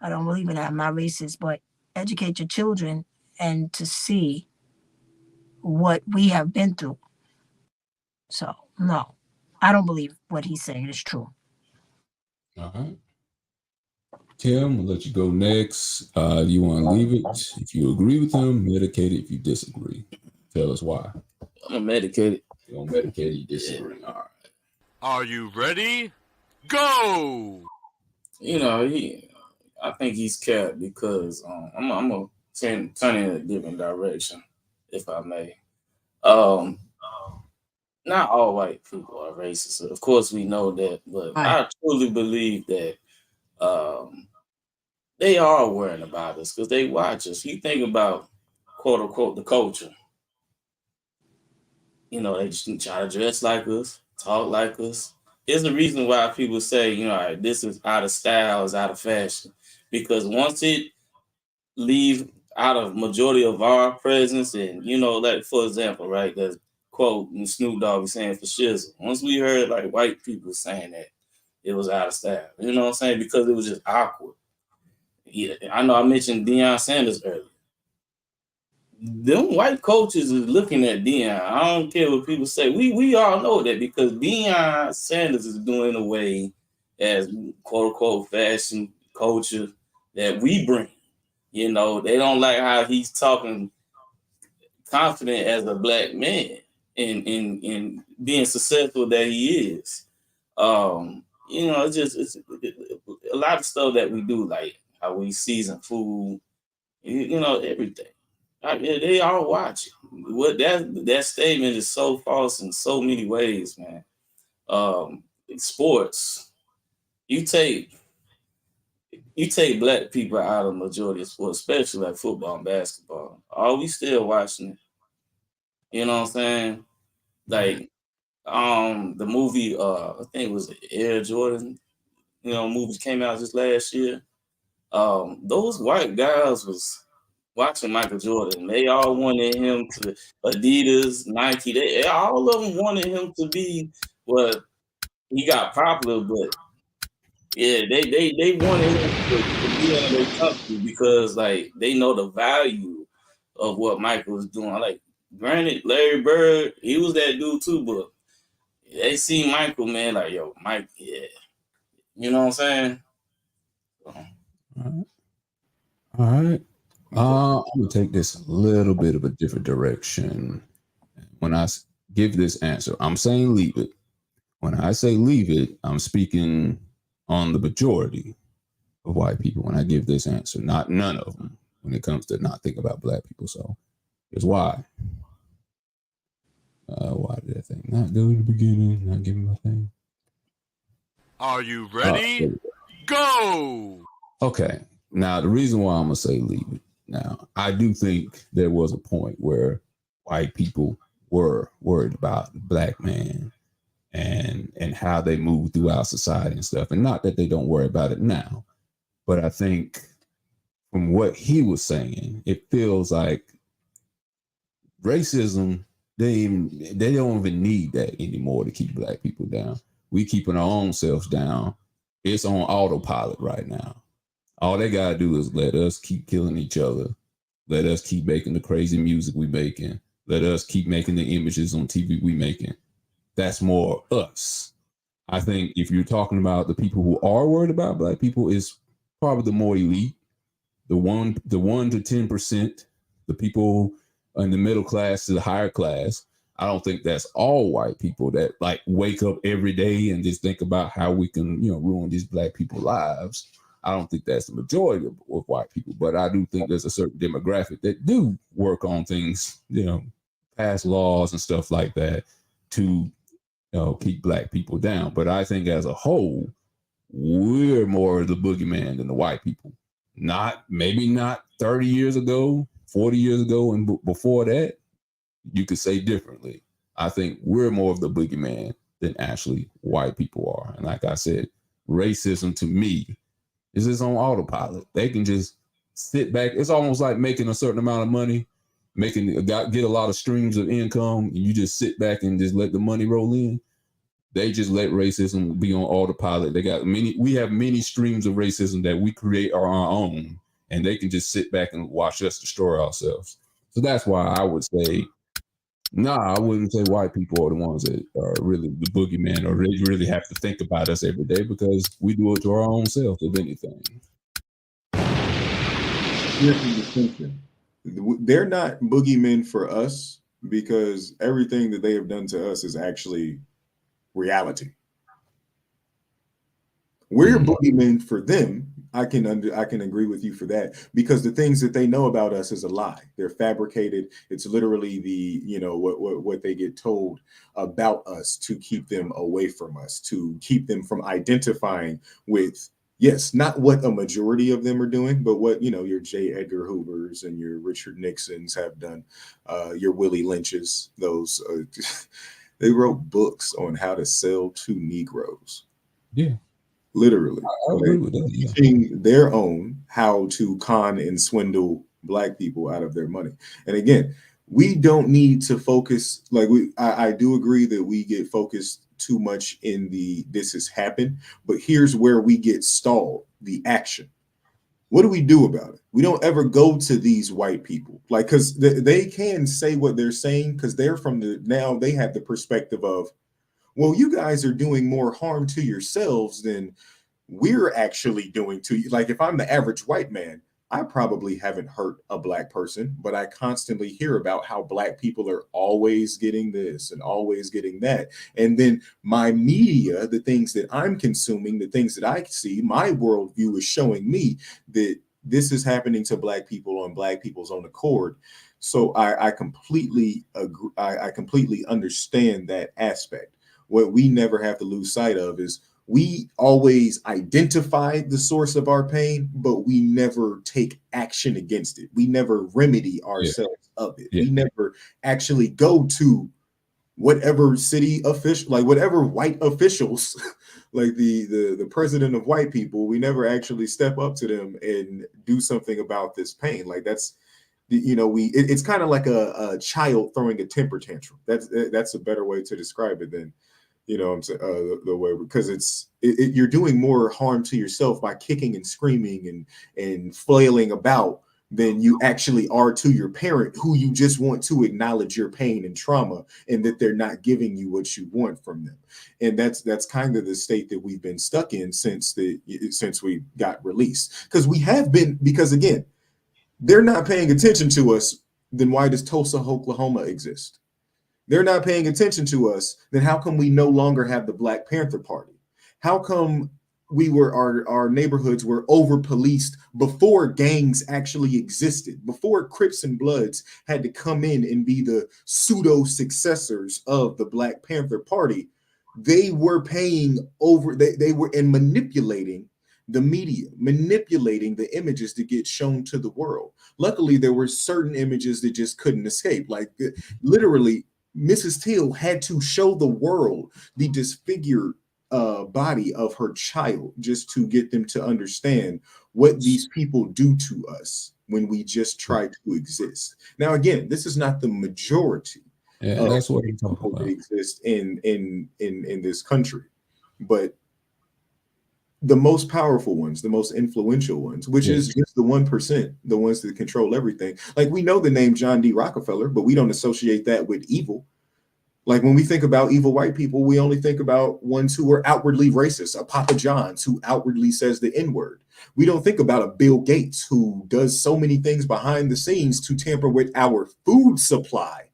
I'm not racist, but educate your children and to see what we have been through. So, no, I don't believe what he's saying is true. All right. Kim, we'll let you go next. Do you want to leave it? If you agree with him, medicate it. If you disagree, tell us why. I'm gonna medicate it. You're gonna medicate it, you disagree. All right. Are you ready? Go! I think he's capped because I'm gonna turn in a different direction, if I may. Not all white people are racist. Of course, we know that, but I truly believe that they are worrying about us because they watch us. You think about, quote unquote, the culture. They just try to dress like us, talk like us. It's the reason why people say, this is out of style, it's out of fashion. Because once it leaves out of majority of our presence, and, like, for example, right, the quote Snoop Dogg was saying for shizzle. Once we heard, like, white people saying that, it was out of style. You know what I'm saying? Because it was just awkward. Yeah, I know I mentioned Deion Sanders earlier. Them white coaches is looking at Deion. I don't care what people say. We all know that because Deion Sanders is doing away as quote unquote fashion culture that we bring. They don't like how he's talking confident as a black man in being successful that he is. It's a lot of stuff that we do, like how we season food, everything. They all watch. What that statement is so false in so many ways, man. Sports, you take black people out of majority of sports, especially like football and basketball. Are we still watching it? You know what I'm saying? Like, the movie, I think it was Air Jordan, movies came out just last year. Those white guys was watching Michael Jordan. They all wanted him to Adidas, Nike. They all of them wanted him to be what he got popular, but yeah, they wanted him to be in their company because like they know the value of what Michael was doing. Like, granted, Larry Bird, he was that dude too, but they see Michael, man, like, yo, Mike, yeah. You know what I'm saying? All right. I'm gonna take this a little bit of a different direction. When I give this answer, I'm saying leave it. When I say leave it, I'm speaking on the majority of white people when I give this answer, not none of them when it comes to not thinking about black people. So here's why. Why did I think not go to the beginning, not give me my thing? Are you ready? Go! Okay. Now, the reason why I'm going to say leave it. Now, I do think there was a point where white people were worried about the black man and how they move throughout society and stuff. And not that they don't worry about it now, but I think from what he was saying, it feels like racism, they don't even need that anymore to keep black people down. We keeping our own selves down. It's on autopilot right now. All they gotta do is let us keep killing each other. Let us keep making the crazy music we making. Let us keep making the images on TV we making. That's more us. I think if you're talking about the people who are worried about black people, is probably the more elite, the 1 to 10%, the people in the middle class to the higher class. I don't think that's all white people that like wake up every day and just think about how we can, ruin these black people's lives. I don't think that's the majority of white people, but I do think there's a certain demographic that do work on things, pass laws and stuff like that to keep black people down. But I think as a whole, we're more of the boogeyman than the white people. Maybe not 30 years ago, 40 years ago, and before that, you could say differently. I think we're more of the boogeyman than actually white people are. And like I said, racism to me is just on autopilot. They can just sit back. It's almost like making a certain amount of money, get a lot of streams of income, and you just sit back and just let the money roll in. They just let racism be on autopilot. We have many streams of racism that we create are our own, and they can just sit back and watch us destroy ourselves. So that's why I would say, I wouldn't say white people are the ones that are really the boogeyman, or they really have to think about us every day, because we do it to our own self, if anything. Here's the distinction. They're not boogeymen for us because everything that they have done to us is actually reality. We're boogeymen for them. I can agree with you for that, because the things that they know about us is a lie. They're fabricated. It's literally the what they get told about us to keep them away from us, to keep them from identifying with, yes, not what a majority of them are doing, but what your J. Edgar Hoovers and your Richard Nixons have done, your Willie Lynches. Those they wrote books on how to sell to Negroes. Yeah. Literally. I agree with that. Teaching their own how to con and swindle black people out of their money. And again, we don't need to focus, I do agree that we get focused too much in this has happened, but here's where we get stalled, the action. What do we do about it? We don't ever go to these white people, because they can say what they're saying, because they're now they have the perspective of, well, you guys are doing more harm to yourselves than we're actually doing to you. Like, if I'm the average white man, I probably haven't hurt a black person, but I constantly hear about how black people are always getting this and always getting that. And then my media, the things that I'm consuming, the things that I see, my worldview is showing me that this is happening to black people on black people's own accord. So I completely agree. I completely understand that aspect. What we never have to lose sight of is we always identify the source of our pain, but we never take action against it. We never remedy ourselves of it. We never actually go to whatever city official, whatever white officials, like the president of white people. We never actually step up to them and do something about this pain. It's kind of like a child throwing a temper tantrum. That's a better way to describe it than I'm saying, the way, because you're doing more harm to yourself by kicking and screaming and flailing about than you actually are to your parent, who you just want to acknowledge your pain and trauma, and that they're not giving you what you want from them. And that's kind of the state that we've been stuck in since we got released. Because again, they're not paying attention to us. Then why does Tulsa, Oklahoma exist? They're not paying attention to us. Then how come we no longer have the Black Panther Party? How come our neighborhoods were over policed before gangs actually existed, before Crips and Bloods had to come in and be the pseudo successors of the Black Panther Party. They were paying over, they were in manipulating the media, manipulating the images to get shown to the world. Luckily, there were certain images that just couldn't escape. Like literally, Mrs. Till had to show the world the disfigured body of her child just to get them to understand what these people do to us when we just try to exist. Now, again, this is not the majority. Yeah, that's what I'm talking about. That exist in this country, but the most powerful ones, the most influential ones, which is just the 1%, the ones that control everything. Like we know the name John D. Rockefeller, but we don't associate that with evil. Like when we think about evil white people, we only think about ones who are outwardly racist, a Papa John's who outwardly says the N-word. We don't think about a Bill Gates who does so many things behind the scenes to tamper with our food supply,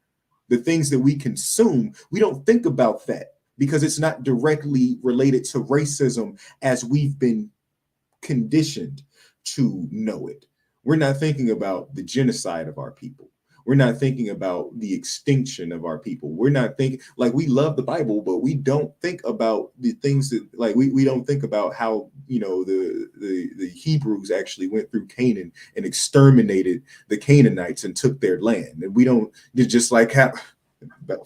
the things that we consume. We don't think about that because it's not directly related to racism as we've been conditioned to know it. We're not thinking about the genocide of our people. We're not thinking about the extinction of our people. We're not thinking, like, we love the Bible, but we don't think about the things that, like, we don't think about how, you know, the Hebrews actually went through Canaan and exterminated the Canaanites and took their land. And we don't, just like how,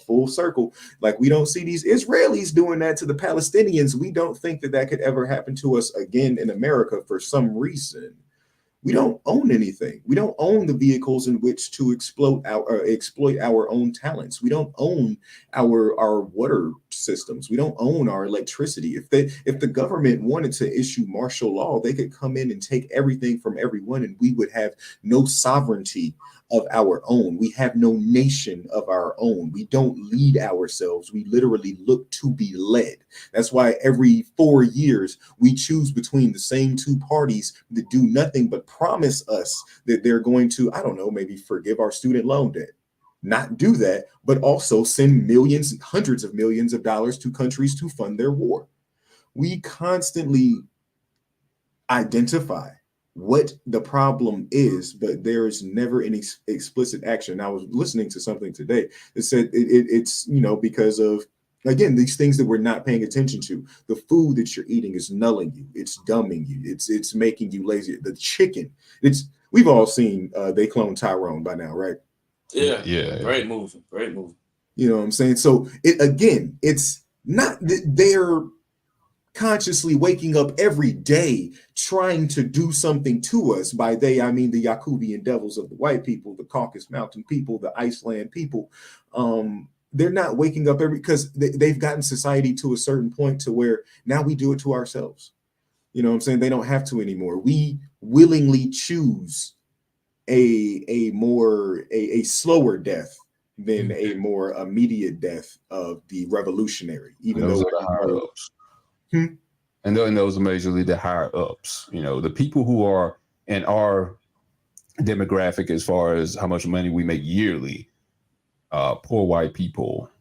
full circle, like we don't see these Israelis doing that to the Palestinians. We don't think that that could ever happen to us again in America for some reason. We don't own anything. We don't own the vehicles in which to exploit our own talents. We don't own our water systems. We don't own our electricity. If the government wanted to issue martial law, they could come in and take everything from everyone, and we would have no sovereignty of our own. We have no nation of our own. We don't lead ourselves. We literally look to be led. That's why every 4 years we choose between the same two parties that do nothing but promise us that they're going to, I don't know, maybe forgive our student loan debt. Not do that, but also send millions, hundreds of millions of dollars to countries to fund their war. We constantly identify what the problem is, but there is never any explicit action. I was listening to something today that said it's, you know, because of, again, these things that we're not paying attention to. The food that you're eating is nulling you. It's dumbing you. It's making you lazy. The chicken, we've all seen They Clone Tyrone by now, right? Yeah. Great movie. You know what I'm saying? So it's not that they're consciously waking up every day trying to do something to us. By they, I mean the Yakubian devils of the white people, the Caucasus Mountain people, the Iceland people. They're not waking up because they've gotten society to a certain point to where now we do it to ourselves. You know what I'm saying? They don't have to anymore. We willingly choose a slower death than a more immediate death of the revolutionary, even those though are the higher ups. And those are majorly the higher ups. You know, the people who are in our demographic as far as how much money we make yearly, poor white people,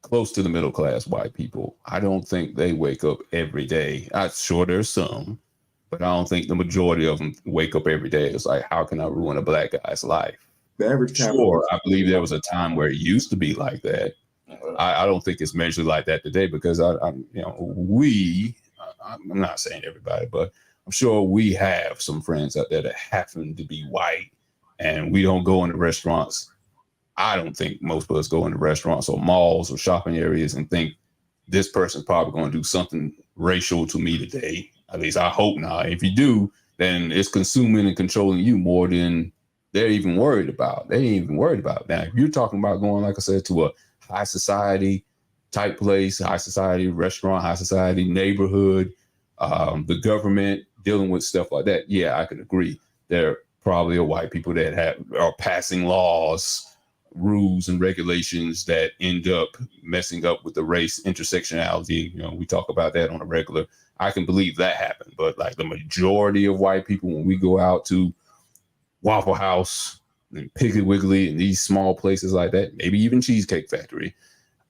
close to the middle class white people, I don't think they wake up every day. I'm sure there's some, but I don't think the majority of them wake up every day. It's like, how can I ruin a black guy's life? The average sure, I believe there was a time where it used to be like that. I don't think it's measured like that today because I'm not saying everybody, but I'm sure we have some friends out there that happen to be white, and we don't go into restaurants. I don't think most of us go into restaurants or malls or shopping areas and think this person's probably going to do something racial to me today. At least I hope not. If you do, then it's consuming and controlling you more than they're even worried about. They ain't even worried about. Now, if you're talking about going, like I said, to a high society type place, high society restaurant, high society neighborhood, the government dealing with stuff like that, yeah, I could agree. There probably are white people that are passing laws, rules, and regulations that end up messing up with the race intersectionality. You know, we talk about that on a regular. I can believe that happened, but like the majority of white people, when we go out to Waffle House and Piggly Wiggly and these small places like that, maybe even Cheesecake Factory,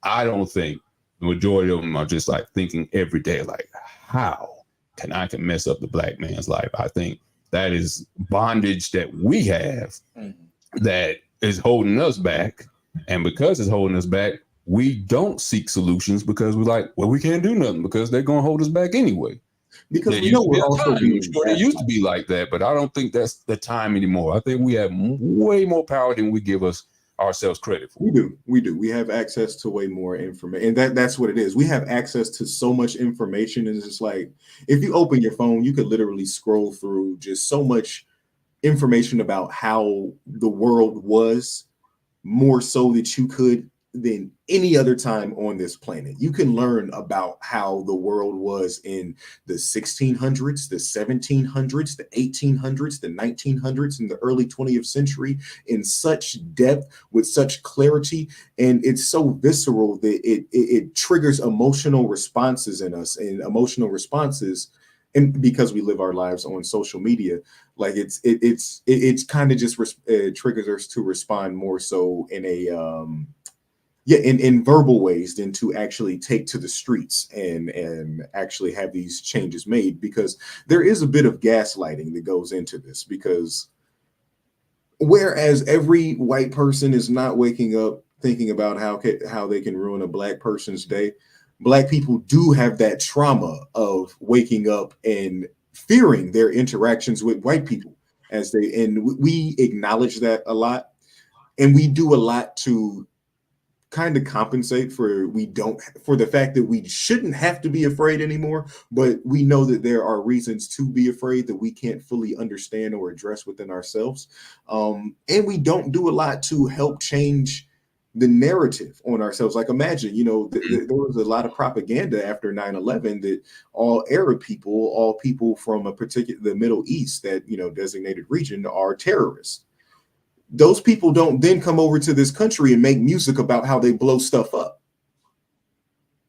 I don't think the majority of them are just like thinking every day, like, how I can mess up the black man's life. I think that is bondage that we have that is holding us back. And because it's holding us back, we don't seek solutions because we're like, well, we can't do nothing because they're going to hold us back anyway. Because we know we're also being it used to be like that, but I don't think that's the time anymore. I think we have way more power than we give ourselves credit for. We do. We have access to way more information, and that's what it is. We have access to so much information, and it's just like if you open your phone, you could literally scroll through just so much information about how the world was, more so that you could than any other time on this planet. You can learn about how the world was in the 1600s, the 1700s, the 1800s, the 1900s, and the early 20th century in such depth with such clarity. And it's so visceral that it triggers emotional responses in us, and emotional responses. And because we live our lives on social media, like it's kind of just triggers us to respond more so in a in verbal ways than to actually take to the streets and actually have these changes made, because there is a bit of gaslighting that goes into this. Because whereas every white person is not waking up thinking about how they can ruin a black person's day, black people do have that trauma of waking up and fearing their interactions with white people and we acknowledge that a lot, and we do a lot to kind of compensate for the fact that we shouldn't have to be afraid anymore, but we know that there are reasons to be afraid that we can't fully understand or address within ourselves. And we don't do a lot to help change the narrative on ourselves. Like imagine, there was a lot of propaganda after 9/11 that all Arab people, all people from the Middle East, that, designated region, are terrorists. Those people don't then come over to this country and make music about how they blow stuff up.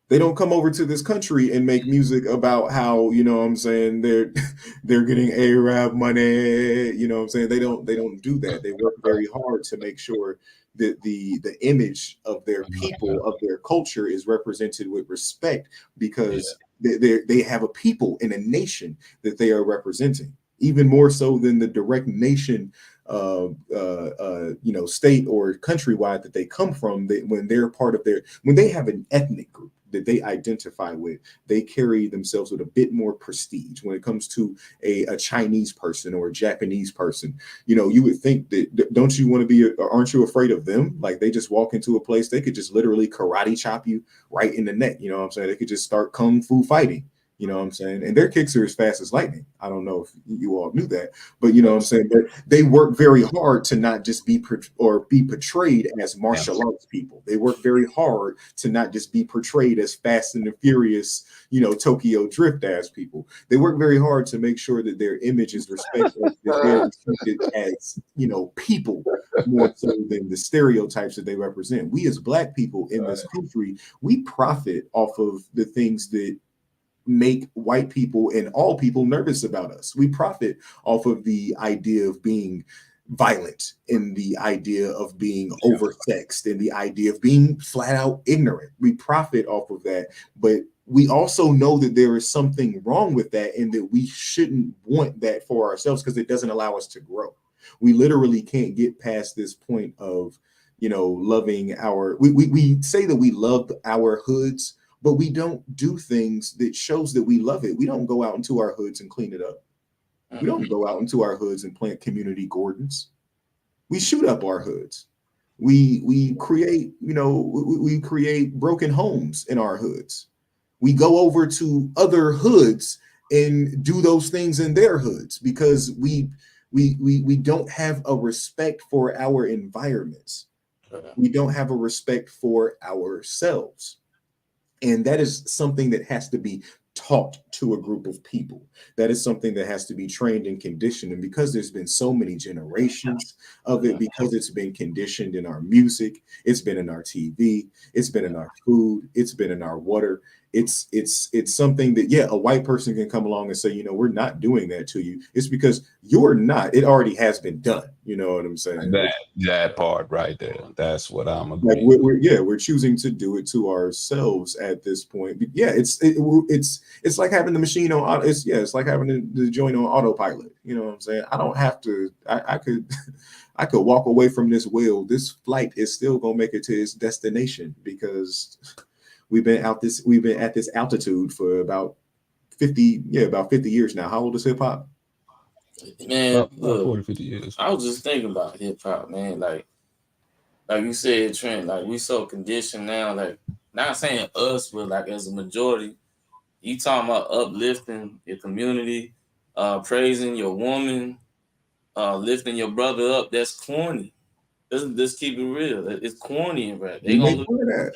They don't come over to this country and make music about how, they're getting Arab money, They don't do that. They work very hard to make sure that the image of their people, of their culture, is represented with respect, because they have a people and a nation that they are representing, even more so than the direct nation state or countrywide that they come from. When they have an ethnic group that they identify with, they carry themselves with a bit more prestige. When it comes to a Chinese person or a Japanese person, you would think that, don't you want to be, or aren't you afraid of them? Like, they just walk into a place, they could just literally karate chop you right in the neck. They could just start kung fu fighting. And their kicks are as fast as lightning. I don't know if you all knew that, but but they work very hard to not just be portrayed as martial arts people. They work very hard to not just be portrayed as Fast and the Furious, Tokyo Drift as people. They work very hard to make sure that their image is respected, that they're respected as, people, more so than the stereotypes that they represent. We as Black people in this country, we profit off of the things that make white people and all people nervous about us. We profit off of the idea of being violent, and the idea of being oversexed, and the idea of being flat out ignorant. We profit off of that, but we also know that there is something wrong with that, and that we shouldn't want that for ourselves, because it doesn't allow us to grow. We literally can't get past this point of, loving we say that we love our hoods, but we don't do things that shows that we love it. We don't go out into our hoods and clean it up. We don't go out into our hoods and plant community gardens. We shoot up our hoods. We create, we create broken homes in our hoods. We go over to other hoods and do those things in their hoods, because we don't have a respect for our environments. We don't have a respect for ourselves. And that is something that has to be taught to a group of people. That is something that has to be trained and conditioned. And because there's been so many generations of it, because it's been conditioned in our music, it's been in our TV, it's been in our food, it's been in our water, it's something that, yeah, a white person can come along and say, you know, we're not doing that to you. It's because you're not. It already has been done. You know what I'm saying? That part right there. That's what I'm Like agreeing. we're choosing to do it to ourselves at this point. But yeah, it's like having the machine on auto. It's like having the joint on autopilot. You know what I'm saying? I don't have to. I could I could walk away from this wheel. This flight is still gonna make it to its destination because we've been at this altitude for about 50 years now. How old is hip hop? Man, About look, 40, 50 years. I was just thinking about hip hop, man. Like you said, Trent, like we so conditioned now, like not saying us, but like as a majority, you talking about uplifting your community, praising your woman, lifting your brother up. That's corny. Let's keep it real. It's corny and rap. They We gonna make look fun of that.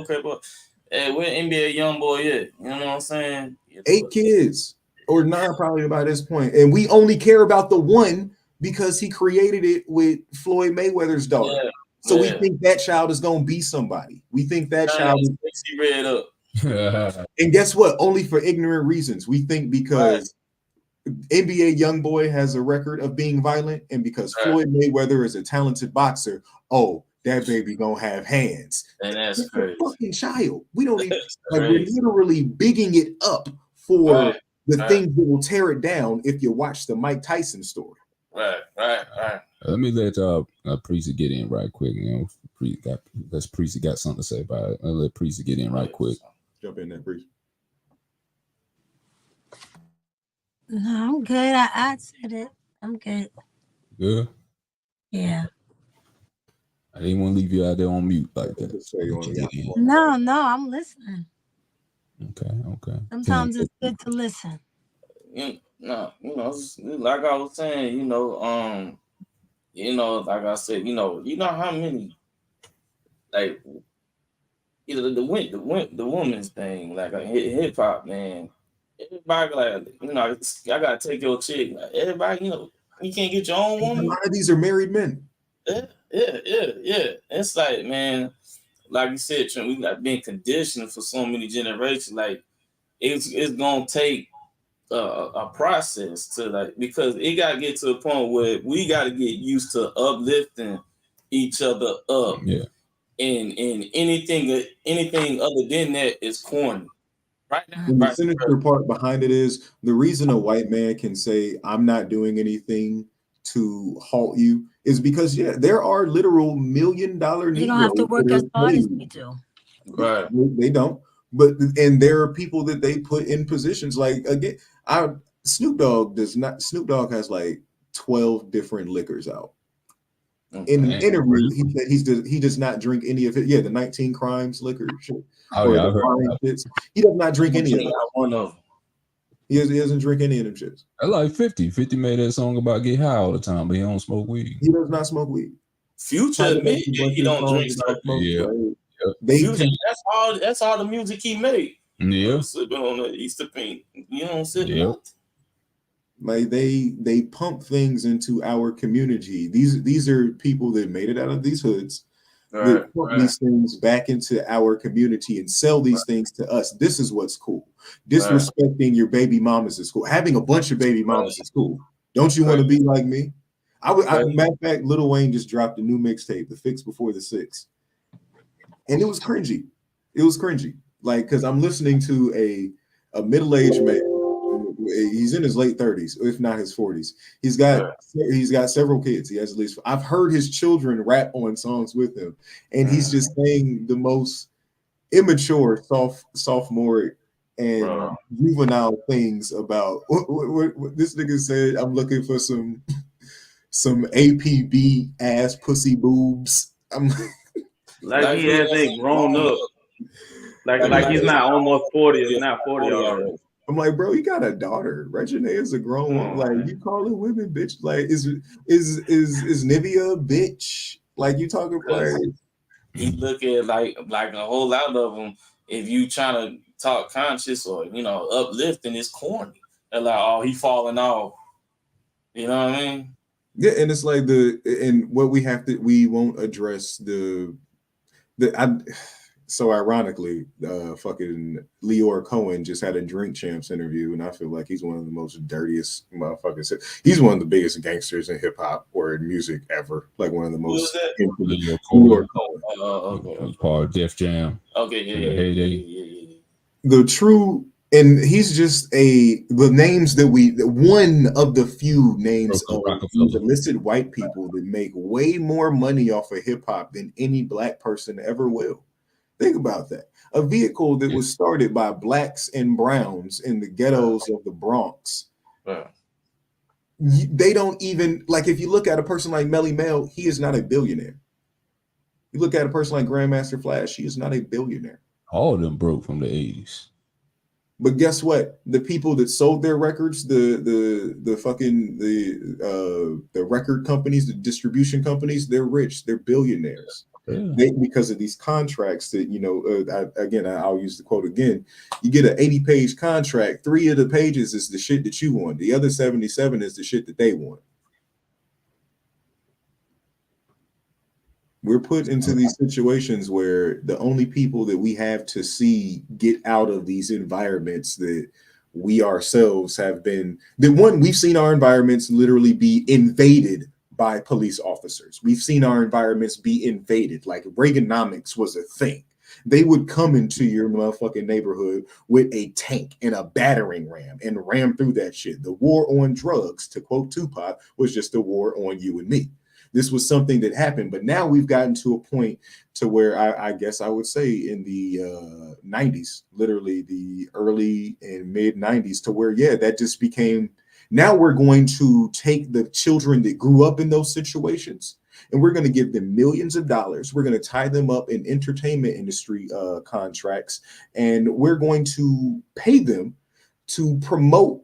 crap up. Hey, where NBA young boy at? You know what I'm saying? 8 kids or 9 probably by this point, and we only care about the one because he created it with Floyd Mayweather's daughter. Yeah, So we yeah. think that child is gonna be somebody. We think that Turn child that sexy red up. and guess what? Only for ignorant reasons. We think because NBA YoungBoy has a record of being violent, and because Floyd Mayweather is a talented boxer, oh, that baby gonna have hands. And that's It's crazy. a fucking child. We don't even That's like we're crazy. literally bigging it up for Right, the right. things that will tear it down if you watch the Mike Tyson story. Right. Let me let Priest get in right quick. You know, Priest got something to say about it. Let Priest get in right quick. Jump in there, Priest. No, I'm good. I said it. I'm good. Good. Yeah. I didn't want to leave you out there on mute like that. No, I'm listening. Okay. Sometimes it's good to listen. No, like I was saying, like I said, how many, like, the woman's thing, like hip hop, man. Everybody like, I gotta take your chick. Like, everybody, you can't get your own woman. A lot of these are married men. Yeah. It's like, man, like you said, Trent, we got been conditioned for so many generations. Like, it's gonna take a process to, like, because it gotta get to a point where we gotta get used to uplifting each other up. Yeah. And anything other than that is corny. Right now, And the sinister part behind it is the reason a white man can say, I'm not doing anything to halt you is because, yeah, there are literal $1 million Negroes. You don't have to work as hard as we do. Right. They don't. But and there are people that they put in positions like, again, Snoop Dogg has like 12 different liquors out. In an interview, he said he does not drink any of it. Yeah, the 19 Crimes liquor shit. Oh, yeah, I've heard he does not drink any of them. One of them. He doesn't drink any of them shits. I like 50. 50 made that song about get high all the time, but he don't smoke weed. He does not smoke weed. Future admit he don't drink stuff. Yeah. Future, that's all the music he made. Yeah. Sipping on the Easter Pink. You don't sit. Yeah. Like they pump things into our community. These are people that made it out of these hoods. They pump these things back into our community and sell these things to us. This is what's cool. Disrespecting your baby mamas is cool. Having a bunch of baby mamas is cool. Don't you want to be like me? Matter of fact, Lil Wayne just dropped a new mixtape, The Fix Before the Six. And it was cringy. Like, because I'm listening to a middle-aged man. He's in his late 30s, if not his 40s. He's got several kids. He has at least. I've heard his children rap on songs with him, and he's just saying the most immature, sophomoric, and juvenile things about what this nigga said. I'm looking for some APB ass pussy boobs. I'm like he hasn't grown up. Like he's not almost 40. He's not 40 already. I'm like, bro, you got a daughter. Regina is a grown woman. Like, you calling women bitch? Like, is Nivea a bitch? Like, you talking like he look at like a whole lot of them. If you trying to talk conscious or uplifting, it's corny. They're like, oh, he falling off. You know what I mean? Yeah, and it's like we won't address So ironically, fucking Leor Cohen just had a Drink Champs interview, and I feel like he's one of the most dirtiest motherfuckers. He's one of the biggest gangsters in hip hop or in music ever. Like one of the most. Leor Cohen. Okay. Part of Def Jam. Okay, yeah. The true, and he's just the names that one of the few names of these illicit white people that make way more money off of hip hop than any black person ever will. Think about that. A vehicle that was started by blacks and browns in the ghettos of the Bronx. They don't even, like, if you look at a person like Melly Mel, he is not a billionaire. You look at a person like Grandmaster Flash, he is not a billionaire. All of them broke from the 80s. But guess what? The people that sold their records, the record companies, the distribution companies, they're rich. They're billionaires. Yeah. Because of these contracts that, I'll use the quote again. You get an 80-page contract. 3 of the pages is the shit that you want. The other 77 is the shit that they want. We're put into these situations where the only people that we have to see get out of these environments that we ourselves have been, we've seen our environments literally be invaded by police officers. We've seen our environments be invaded. Like Reaganomics was a thing. They would come into your motherfucking neighborhood with a tank and a battering ram and ram through that shit. The war on drugs, to quote Tupac, was just a war on you and me. This was something that happened, but now we've gotten to a point to where I guess I would say in the 90s, literally the early and mid 90s, to where, that just became, now we're going to take the children that grew up in those situations and we're going to give them millions of dollars. We're going to tie them up in entertainment industry contracts, and we're going to pay them to promote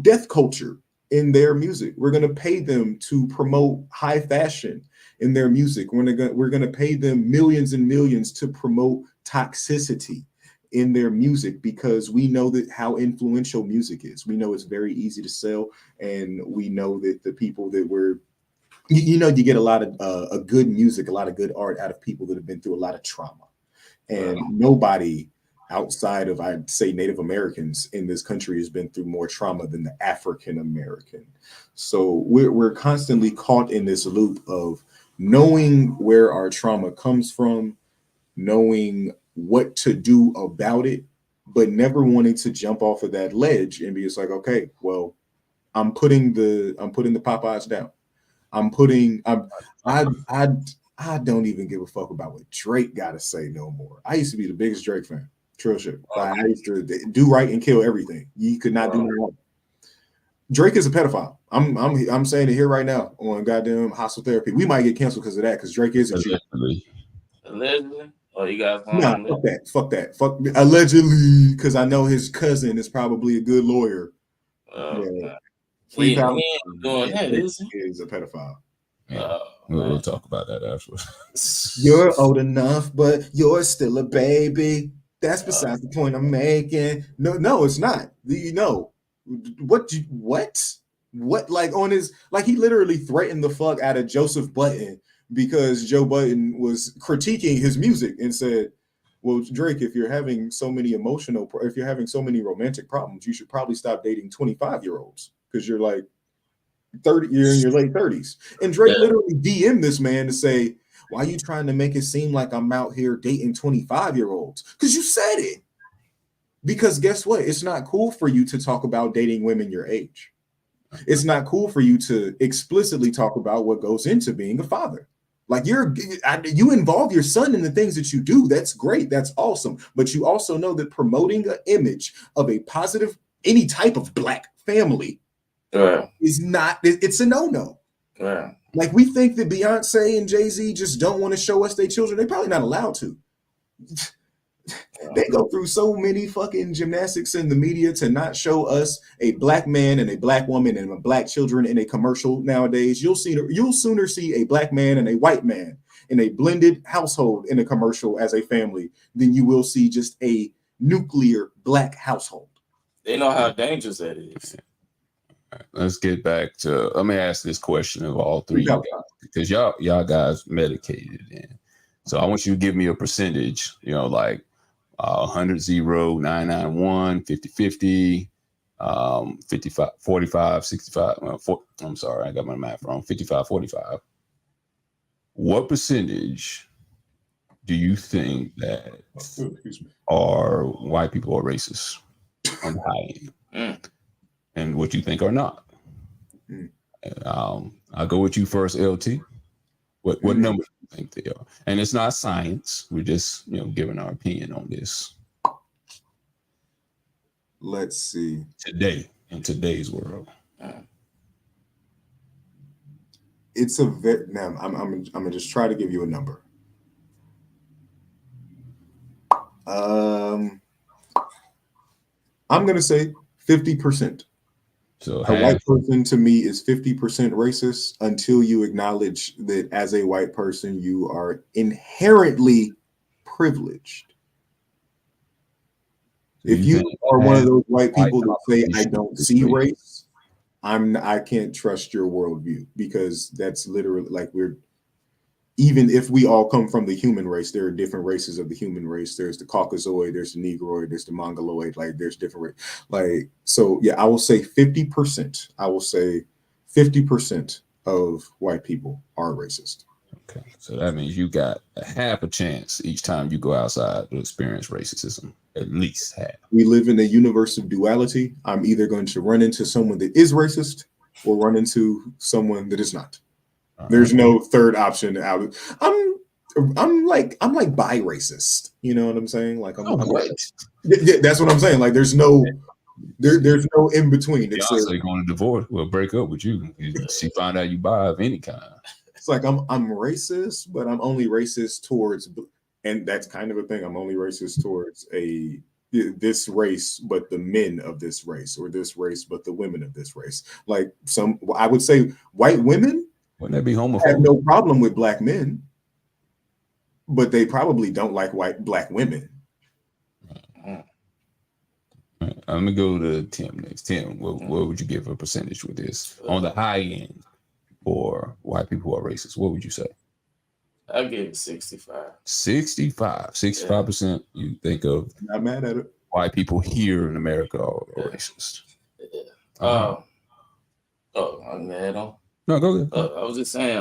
death culture in their music. We're going to pay them to promote high fashion in their music. We're going to pay them millions and millions to promote toxicity in their music, because we know that how influential music is. We know it's very easy to sell, and we know that the people that you get a lot of a good music, a lot of good art out of people that have been through a lot of trauma. And nobody outside of, I'd say, Native Americans in this country has been through more trauma than the African American. So we're constantly caught in this loop of knowing where our trauma comes from, knowing what to do about it, but never wanting to jump off of that ledge and be just like, okay, well, I'm putting the Popeyes down. I don't even give a fuck about what Drake got to say no more. I used to be the biggest Drake fan. True shit. I used to do right and kill everything. You could not do no wrong. Drake is a pedophile. I'm saying it here right now on goddamn Hostile Therapy. We might get canceled because of that, because Drake is a Jew. Allegedly? Oh, you guys? Nah, fuck that. Fuck allegedly, because I know his cousin is probably a good lawyer. He ain't doing that, is he? Is a pedophile. We'll talk about that afterwards. You're old enough, but you're still a baby. That's besides the point I'm making. No, it's not. What? Like on his, like he literally threatened the fuck out of Joseph Button because Joe Button was critiquing his music and said, well, Drake, if you're having so many romantic problems, you should probably stop dating 25-year-olds because you're like 30, you're in your late 30s. And Drake literally DM'd this man to say, why are you trying to make it seem like I'm out here dating 25-year-olds? Because you said it. Because guess what? It's not cool for you to talk about dating women your age. It's not cool for you to explicitly talk about what goes into being a father. Like you involve your son in the things that you do. That's great. That's awesome. But you also know that promoting an image of a positive, any type of Black family is not, it's a no-no. Right. Like we think that Beyonce and Jay-Z just don't want to show us their children. They're probably not allowed to. They go through so many fucking gymnastics in the media to not show us a Black man and a Black woman and a Black children in a commercial nowadays. You'll sooner see a Black man and a white man in a blended household in a commercial as a family than you will see just a nuclear Black household. They know how dangerous that is. Let's get back to, let me ask this question of all three, because y'all guys medicated, and So I want you to give me a percentage, like 100, 0, 991, 50, 50, 55, 45, 65. I'm sorry, I got my math wrong. 55, 45. What percentage do you think that are white people are racist on the high end? And what you think are not? I'll go with you first, LT. What number do you think they are? And it's not science. We're just giving our opinion on this. Let's see. Today, in today's world, it's a now. I'm gonna just try to give you a number. I'm gonna say 50%. So a white person to me is 50% racist until you acknowledge that as a white person you are inherently privileged. If you are one of those white people that say I don't see race, I can't trust your worldview, because that's literally like even if we all come from the human race, there are different races of the human race. There's the Caucasoid, there's the Negroid, there's the Mongoloid, like there's different, so yeah, I will say 50%. I will say 50% of white people are racist. Okay, so that means you got a half a chance each time you go outside to experience racism, at least half. We live in a universe of duality. I'm either going to run into someone that is racist or run into someone that is not. There's no third option out. I'm like bi racist. You know what I'm saying? Like I'm yeah, that's what I'm saying. Like there's no in between. It's going to divorce. Well, break up with you. She find out you bi of any kind. It's like I'm racist, but I'm only racist towards, and that's kind of a thing. I'm only racist towards this race, but the men of this race, or this race, but the women of this race. Like I would say white women. Wouldn't that be homophobic? I have no problem with black men, but they probably don't like black women. I'm gonna go to Tim next. Tim, what would you give a percentage with this on the high end for white people who are racist? What would you say? I'll give it 65. 65%. You think of not mad at it. White people here in America are racist. Yeah. I'm mad on. No, go ahead. I was just saying,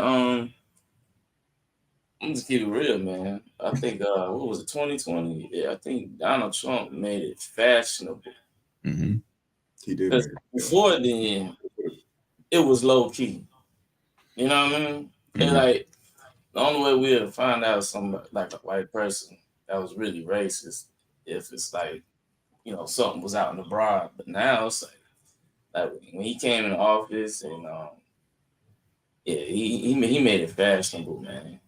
I'm just keep it real, man. I think what was it, 2020? Yeah, I think Donald Trump made it fashionable. Mm-hmm. He did. Because before then, it was low key. You know what I mean? Mm-hmm. And like the only way we'll find out somebody like a white person that was really racist if it's like, something was out in the broad. But now it's like when he came in office and he made it fashionable, man.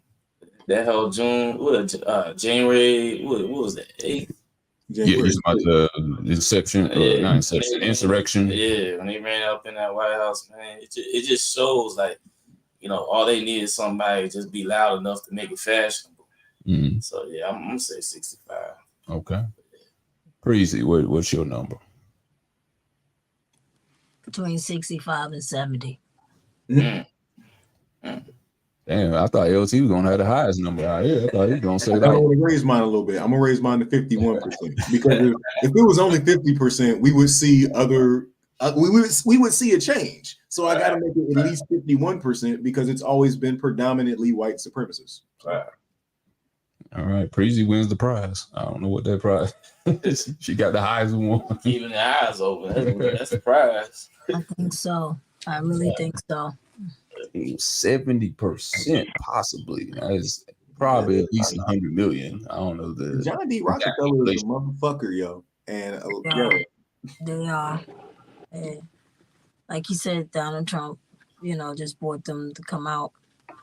That whole January, what was that, 8th? Yeah, he's about the insurrection. Yeah, when they ran up in that White House, man, it just shows like, all they need is somebody just be loud enough to make it fashionable. Mm-hmm. So yeah, I'm gonna say 65. Okay. Breezy, what's your number? Between 65 and 70. Damn, I thought LT was gonna have the highest number out here. I thought he was gonna say that. I'm gonna raise mine a little bit. I'm gonna raise mine to 51%, because if it was only 50%, we would see we would see a change. So I got to make it at least 51%, because it's always been predominantly white supremacists. All right, Breezy wins the prize. I don't know what that prize is. She got the highest one. Keeping the eyes open. That's the prize. I think so. I really think so. 70%, possibly. That is probably at least 100 million. I don't know. John D. Rockefeller is a motherfucker, yo. And they are. And like you said, Donald Trump, just brought them to come out.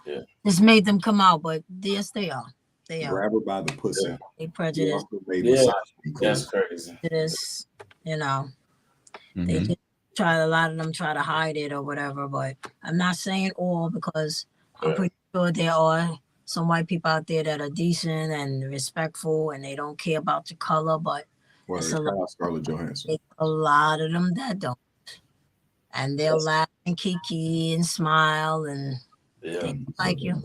Yeah. Just made them come out, but yes, they are. They are. Grab her by the pussy. Yeah. They prejudiced. That's crazy. This, Mm-hmm. they just a lot of them try to hide it or whatever, but I'm not saying all, because I'm pretty sure there are some white people out there that are decent and respectful and they don't care about your color, but it's Scarlett Johansson. A lot of them that don't. And they'll laugh and kiki and smile and Yeah. They don't like you.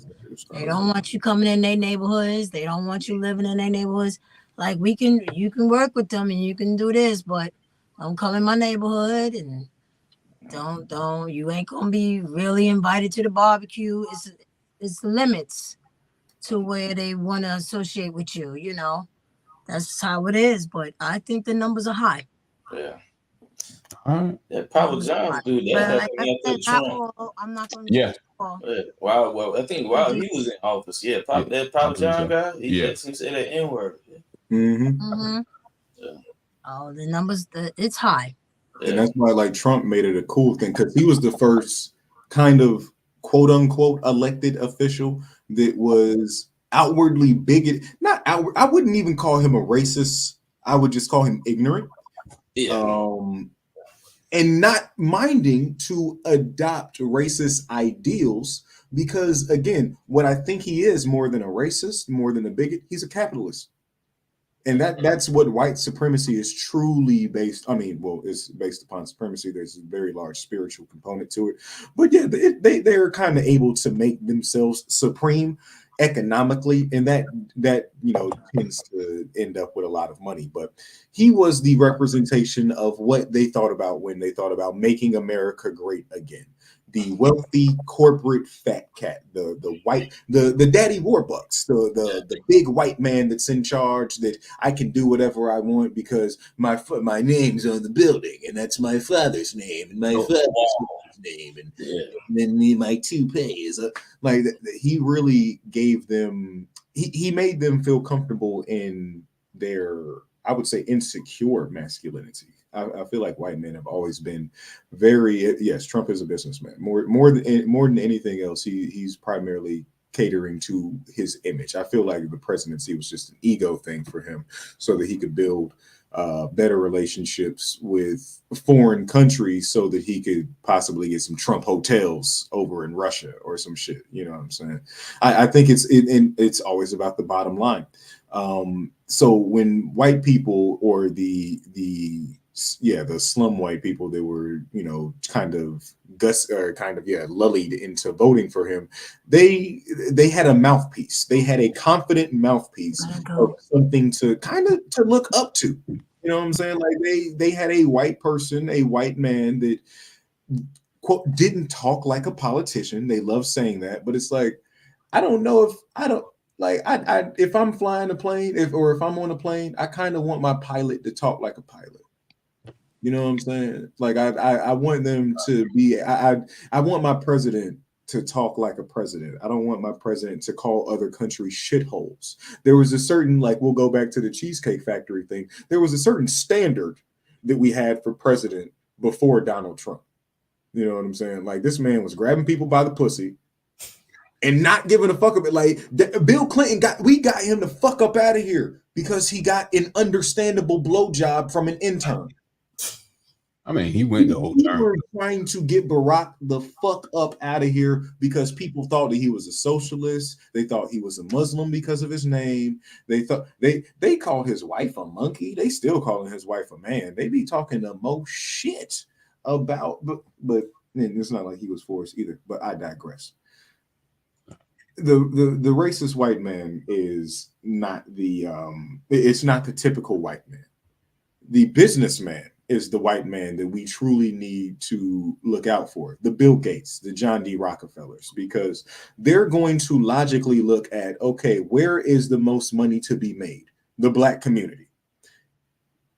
They don't want you coming in their neighborhoods. They don't want you living in their neighborhoods. Like you can work with them and you can do this, but don't come in my neighborhood and don't. You ain't gonna be really invited to the barbecue. It's limits to where they want to associate with you. You know, that's how it is. But I think the numbers are high. Yeah. All right. That Papa John's dude, that But like happened I after said, not Trump. all. I'm not gonna Yeah. judge all. Yeah. Well, I think while he was in office, Yeah. that I Papa believe John so. guy, he Yeah. lets him say that N word. Mm-hmm. Yeah. Oh, the numbers, it's high. And that's why like Trump made it a cool thing because he was the first kind of quote unquote elected official that was outwardly bigoted. Not outward. I wouldn't even call him a racist. I would just call him ignorant. Yeah. And not minding to adopt racist ideals because again, what I think he is more than a racist, more than a bigot, he's a capitalist. And that's what white supremacy is truly based. I mean, well, it's based upon supremacy. There's a very large spiritual component to it, but yeah, they're kind of able to make themselves supreme economically, and that tends to end up with a lot of money. But he was the representation of what they thought about when they thought about making America great again. The wealthy corporate fat cat, the daddy warbucks, the big white man that's in charge, that I can do whatever I want because my name's on the building and that's my father's name and my father's name and then my toupee is like he really gave them he made them feel comfortable in their, I would say, insecure masculinity. I feel like white men have always been very, yes, Trump is a businessman. More than anything else, he's primarily catering to his image. I feel like the presidency was just an ego thing for him so that he could build better relationships with foreign countries so that he could possibly get some Trump hotels over in Russia or some shit. You know what I'm saying? I think it's always about the bottom line. So when white people or the slum white people that were, kind of lullied into voting for him, they had a mouthpiece. They had a confident mouthpiece of something to to look up to. You know what I'm saying? Like they had a white person, a white man that quote didn't talk like a politician. They love saying that, but it's like I don't know if I don't. Like if I'm flying a plane, if I'm on a plane, I kind of want my pilot to talk like a pilot. You know what I'm saying? Like I want them to be. I want my president to talk like a president. I don't want my president to call other countries shitholes. There was a certain, like, we'll go back to the Cheesecake Factory thing. There was a certain standard that we had for president before Donald Trump. You know what I'm saying? Like this man was grabbing people by the pussy and not giving a fuck about it. Like Bill Clinton we got him the fuck up out of here because he got an understandable blowjob from an intern. I mean, he went the whole We term. were trying to get Barack the fuck up out of here because people thought that he was a socialist. They thought he was a Muslim because of his name. They thought they called his wife a monkey. They still calling his wife a man. They be talking the most shit about, but it's not like he was forced either. But I digress. The racist white man is not it's not the typical white man. The businessman is the white man that we truly need to look out for. The Bill Gates, the John D. Rockefellers, because they're going to logically look at, okay, where is the most money to be made? The black community.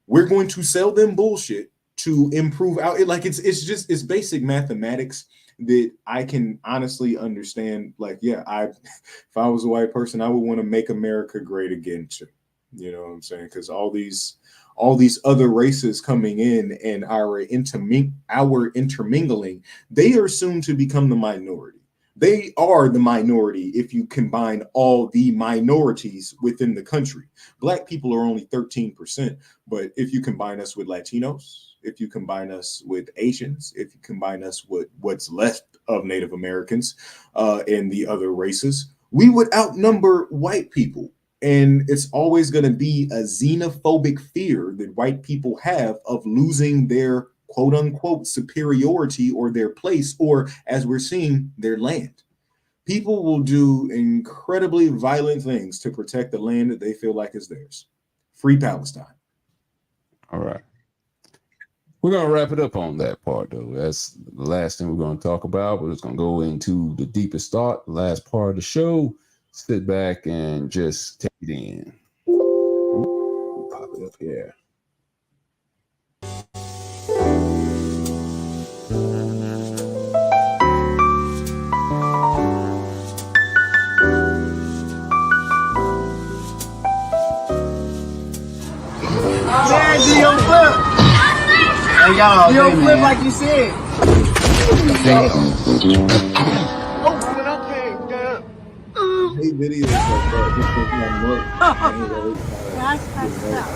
We're going to sell them bullshit to improve out. It's basic mathematics that I can honestly understand. Like, yeah, if I was a white person, I would want to make America great again too. You know what I'm saying? Because all these other races coming in and our intermingling, they are soon to become the minority. They are the minority if you combine all the minorities within the country. Black people are only 13%, but if you combine us with Latinos, if you combine us with Asians, if you combine us with what's left of Native Americans and the other races, we would outnumber white people. And it's always going to be a xenophobic fear that white people have of losing their quote unquote superiority or their place, or as we're seeing, their land. People will do incredibly violent things to protect the land that they feel like is theirs. Free Palestine. All right. We're going to wrap it up on that part, though. That's the last thing we're going to talk about. We're just going to go into the deepest thought, the last part of the show. Sit back and just take it in. Ooh, pop it up here. Man, do your flip. Hey, y'all, do your flip like you said. Oh, when I came down. Hey, videos like that. That's messed up.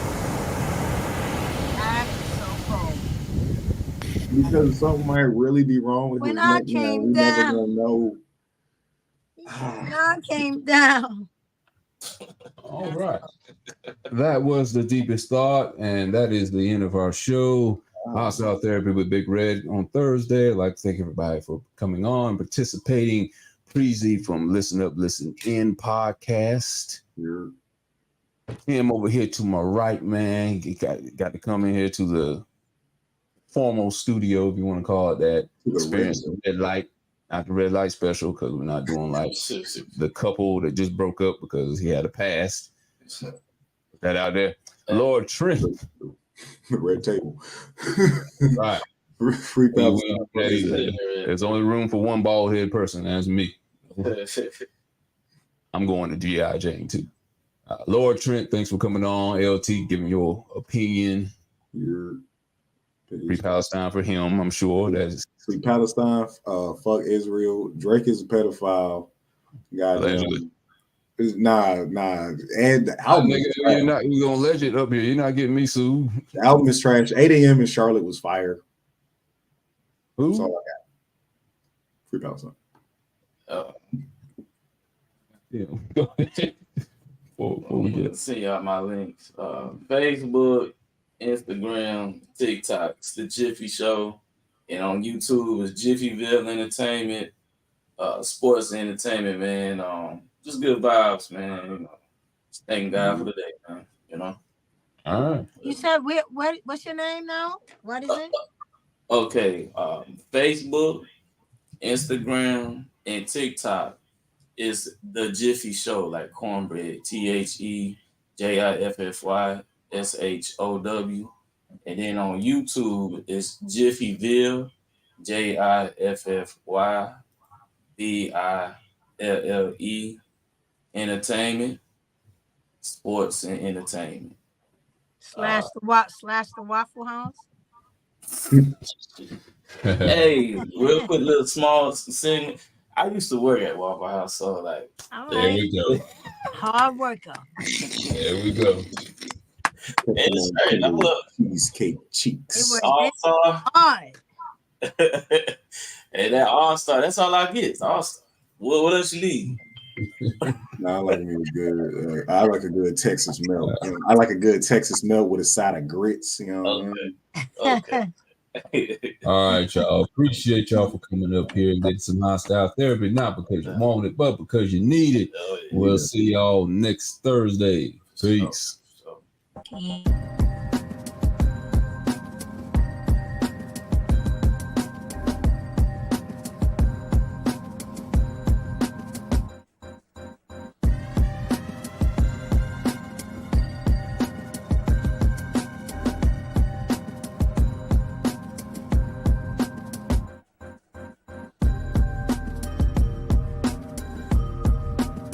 That's so cold. Because something might really be wrong with When his I neck. came We never down. gonna know. When I came down. All right. That was the deepest thought, and that is the end of our show. Hostile Therapy with Big Red on Thursday. I'd like to thank everybody for coming on, participating. Preezy from Listen Up, Listen In podcast. Him over here to my right, man. He got to come in here to the formal studio, if you want to call it that. Experience the red light. Not the red light special, because we're not doing like the couple that just broke up because he had a past. Put that out there. Lord Trent. The red table. Right. Free Palestine. There's only room for one bald head person. That's me. I'm going to G.I. Jane too. Lord Trent, thanks for coming on. LT, giving your opinion. Free Palestine for him, I'm sure. That's Free Palestine. Fuck Israel. Drake is a pedophile. Goddamn. Nah. And the album you're gonna legend up here. You're not getting me sued. The album is trash. 8 a.m. in Charlotte was fire. Who? That's all I got. Free Palestine. Go ahead. See y'all my links. Facebook, Instagram, TikTok. It's the Jiffy Show. And on YouTube it's Jiffyville Entertainment, sports entertainment, man. Just good vibes, man. You know, just thanking God for the day, man. You know. All right. You said what's your name now? What is it? Okay. Facebook, Instagram, and TikTok is the Jiffy Show, like cornbread. TheJiffyShow. And then on YouTube it's Jiffyville, JiffyVille Entertainment, sports and entertainment. Slash the Waffle House. Hey, real quick, little small segment. I used to work at Waffle House, so like, all there right. we go. Hard worker. There we go. It's right. Now look, Cheesecake cheeks. All-Star. Hard. Hey, that All-Star, that's all I get. It's All-Star. What else you need? I like me a good. I like a good Texas melt. You know, I like a good Texas melt with a side of grits. You know. Okay. All right, y'all. Appreciate y'all for coming up here and getting some hostile therapy, not because you want it, but because you need it. We'll see y'all next Thursday. Peace. Okay.